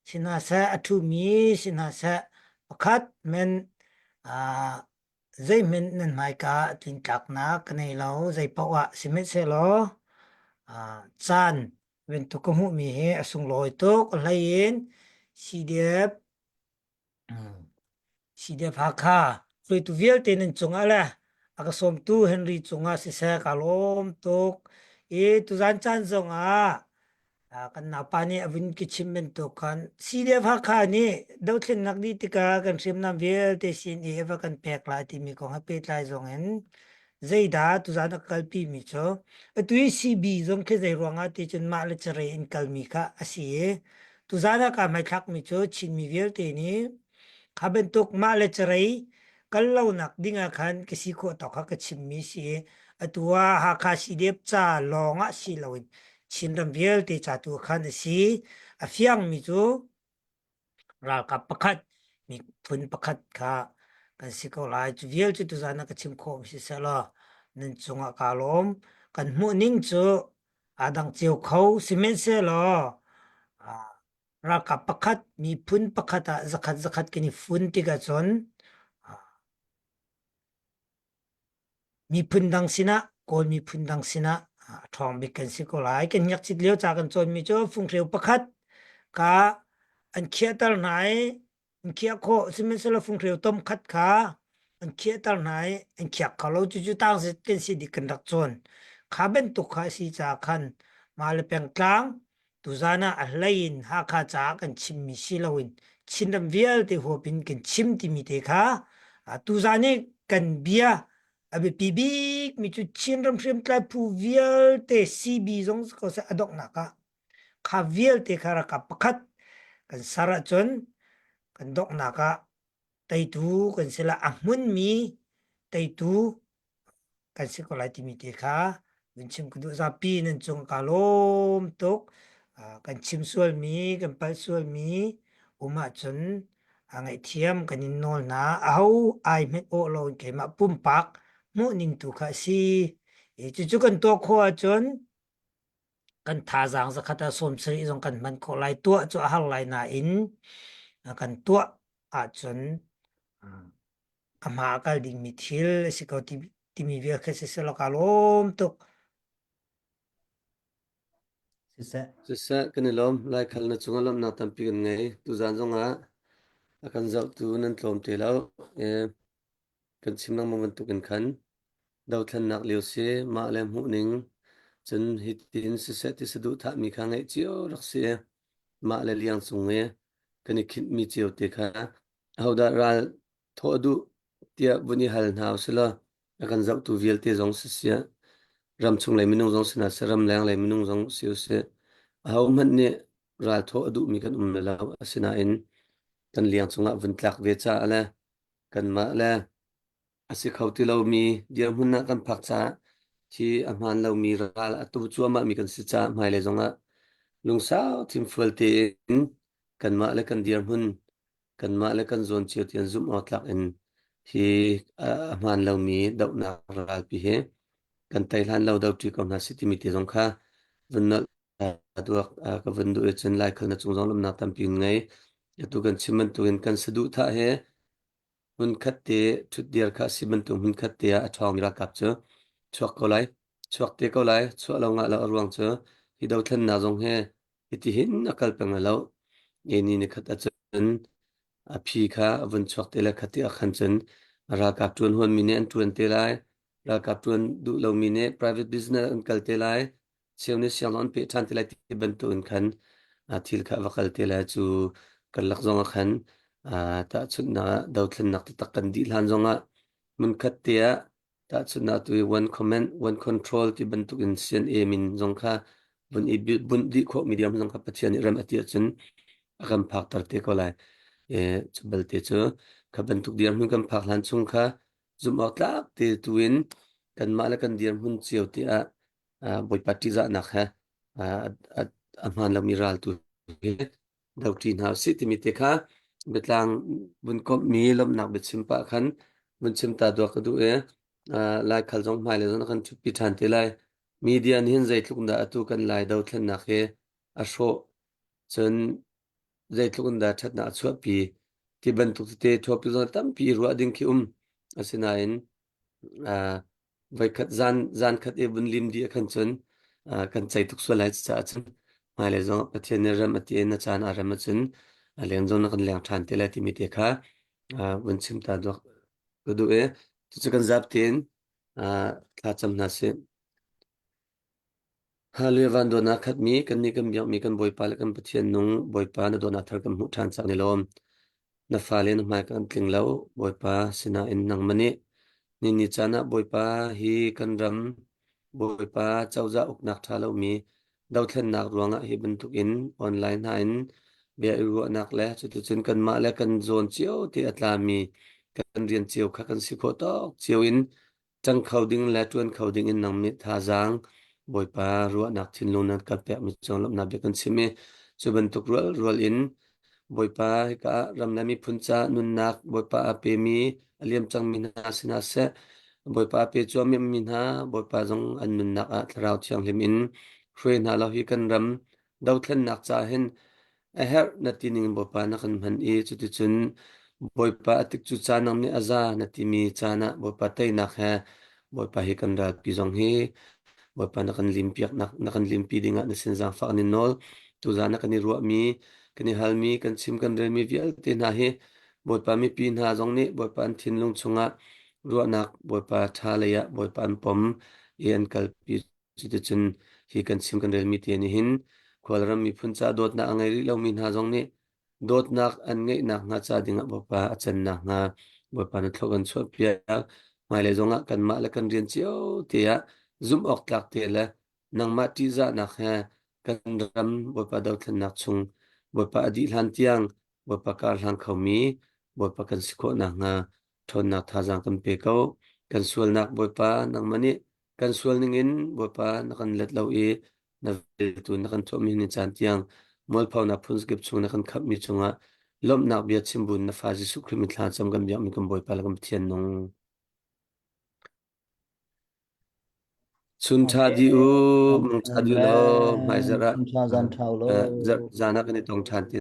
sina sa athu mi sina sa pakhat men zai men nan mai ka tin tak na kanai lo zai pawa simet se lo chan wen tu ko mu mi he asung loi tok lain CDF CDF hakha flui tu vial te nen chunga la aka som tu Henry chunga si sa kalom tok tu zan chan zonga kan na pani avin ki chimmen to kan CDF hakha ni dau thlen nak di tika kan sim nam vial te sin e eva kan pek la ti mi ko ha pe tlai zong en zaida tu zan kal pi mi cho tu CB zong ke zai ronga te chen ma le chare in kal mi kha asi tu zan ka mai thak mi cho chin mi vial te ni khaben tok ma le charai kallo nak dinga khan kisi ko to kha ka chimmi si atua ha kha si dep cha longa si lawin chinram vial te cha tu khan si afiang mi chu ra ka pakhat mi phun pakhat kha kan si ko lai chu vial chu tu zana ka chim khom si sa lo nen chunga ka lom kan mu ning chu adang chiu khau cement se lo raka pakhat mi phun pakhata zakhat kini phun tiga chon mi phun dang sina kol mi phun dang sina thong bi kan si ko lai kan yak chit leo cha kan chon mi cho phung reu pakhat ka an khia tar nai an khia kho simen sala phung reu tom khat kha an khia tar nai an khia khalo chu chu tang se ten si di kan dak chon kha ben tu kha si cha khan ma le peng tlang tu zana a lain ha kha cha kan chim mi si lawin chin dam vial te ho pin kan chim ti mi te kha tu zane kan bia abe pibik mi chu chin ram frem tla pu vial te CB zong ko sa adok na ka kha vial te khara ka pakhat kan sara chon kan dok na ka tai tu kan sela ahmun mi tai tu kan si ko lai ti mi te kha win chim ku du za pi nen chung ka lom tok kan chim sual mi kan pal sual mi uma chun ngai thiam kan in nol na au ai met o lo ke ma pum pak mu ning tu kha si chu chu kan to kho chun kan tha jang za khata som sri jong kan man kho lai tu chu hal lai na in kan tu chun ama kal ding mi thil si ko ti mi via khe se lo ka lom tok si sa kan lom lai khal na chunga lom na tampi kan ngai tu zan zonga akan zau tu nan tlom te lo kan chimnang mong tu kan khan dau thlan nak liu se ma lem hu ning chen hitin se se ti sadu tha mi kha ngai chio rak se ma le liang chung nge kan khit mi chiu te kha hau da ral tho du tia buni hal naw se la akan zau tu vial te zong se sia ram chung lai minung zong sina se ram lang lai minung zong siu se hau man ne ral tho du mi kan la asina in kan liang chunga vun tlak ve cha ala kan ma la asi khauti lo mi dia hunna kan phak cha chi amhan lo mi ral atu chu ma mi kan si cha mai le zonga lungsa thim fual te kan ma le kan dia hun kan ma le kan zon chiu tian zum out lak in hi amhan lo mi dau na ral pi he kan tai hlan lo dau ti kom na city mi te zong kha vun na duak ka vun du chen lai khal na chung zong lam na tam pi ngai tu kan chiman tu kan sadu tha he hun khat te thut dir kha siman tu hun khat te a thong ra kap chu chuak ko lai chuak te ko lai chu lo nga lo ruang chu hi dau thlan na zong he iti hin akal pang lo ye ni ne khat a chen a phi kha avun chuak te la khati a khan chen ra kap tun hon mi ne an tun te lai ra kap tun du lo mi ne private business an kal te lai chiu ne siang on pe than te lai ti ban tu an khan a thil kha wa kal te la chu kan lak zong a khan ta chutna dau thlan nak ta kan di hlan zonga mun khat te ta chutna tu one comment one control ti ban tu in sian e min zong kha บุญดีโคมีเดียมลงกับปะเทียนเริ่มอติจนกำพักตัดเตก็เลยจะเบลเตเจอขับเป็นทุกเดียมหุ่นกำพักหลันซุงค่ะซุ่มออกลักเตตุวินกันมาแล้วกันเดียมหุ่นเจียวเตะบอยปฏิจะนักฮะอามันเรามีรัลตุดาวทีนฮาวสิที่มีเตค่ะเบตลังบุญก็มีลมหนักเบ็ดชิมปะคันบุญชิมตาดวกกระดูลายขัลจงหมายเลยจนกันชุดพิธันเตลัยมีเดียนเห็นใจทุกคนดาตุกันลายดาวทนนักเฮอโชจนใจทุกคนดาชัดนักชัวปีที่บรรทุกเตทัวปีจนตั้มปีรัวดิ้งคิอาศัยนั้นไว้ขัดจานขัดบุญลิมดีกันจนกันใจทุกส่วนหลายจะจนหมายเลยจงปะเทียนเนรมติเอ็นจานอารมณ์จนเลี้ยงจงนักเลี้ยงทานเตลัยที่มีเตค่ะบุญชิมตาดวกก็ดูทุกกันจับเตียนถ้าจำนาเสฮาลูวันโดนาคัดมีกันนี่กันยังมีกันบอยปาลกันปะเทียนนงบอยปานะโดนาทาร์กันมุทานสักนิลอมนาฟาเลนมากันกลิงเลาบอยปาสินาอินนังมันนี่นิจานะบอยปาฮีกันรำบอยปาเจ้าจะอุกนักทาเลามีดาวเทนนักรวงฮีบันทุกอินออนไลน์หาอินเบียรัวนักแล้วจุดจุนกันมาแล้วกันโซนเจียวที่อัตลามีกันเรียนเจียวขักันสิโคตอกเจียวอินจังเขาดิ้งและจวนเขาดิ้งอินนังมิทาจางบอยปารัวนักทินลุนัดกับแปะมิจงลบนับเบกันสิเมจุบันทุกรัวอินบอยปาฮิกะรำนามีพุนจานุนนักบอยปาอาเปมีเลียมจังมินาสินาเซบอยปาเปจวมมินฮาบอยปาจงอันนุนนักอัตราวเชียงลิมินครวยนาลาฮิกันรำดาวเทนนักจาเห็นเฮร์นาทีนิงบอยปานักมันจุดจุนบอยปาติกจุจานังนี่อาซานาทีมีจานะบอยปาเตยนักแฮบอยปาฮิกันรักพิจงเฮบอยปานักลิมปียกนักลิมปีดิงะนสินจางฟักนินนอลตุจานักนิรัวมีกันนี่ฮัลมีกันซิมกันเรมีวิอัลเตนาเฮบอยปามีปีนหาจงนี้บอยปาทินลุงชงะรัวนักบอยปาทาเลยะบอยปาปอมเอียนกัลปีจุดจุนฮีกันซิมกันเรมีเตียนิหินควอลรัมมีพุนซาโดดนักไงริเรามีหาจงนี้โดดนักอันไงนักงาจาดิงะบอยปาอาจารย์นักงาบอยปานัทกันชอบเปียหมายเลยจงะกันมาแล้วกันเรียนเจียวเตียซุ่มออกหลักเตียละนังมาติจานักแฮกันรำบอยปาดาวทันนักชงบอยปาอดีตหันเตียงบอยปาการหันเขามีบอยปากันสิโคนักงาทนนักท่าจังกันเปเกากันส่วนนักบอยปานังมันนี่กันส่วนหนึ่งอินบอยปานักกันเล็ดเรานับตุนนักกันทอมินิจานเตียงมอลพาวนักพุนสเก็บชงนักกันขับมีชงะลมนักเบียดชิมบุญนับฟาจิสุคริมิทลานจำกันเบียมีกันบอยปาแล้วกันเทียนนงสุนชาดิอูมงชาดิโลไม่จระคุณชาจันทราโล จานักนี่ต้องชาติ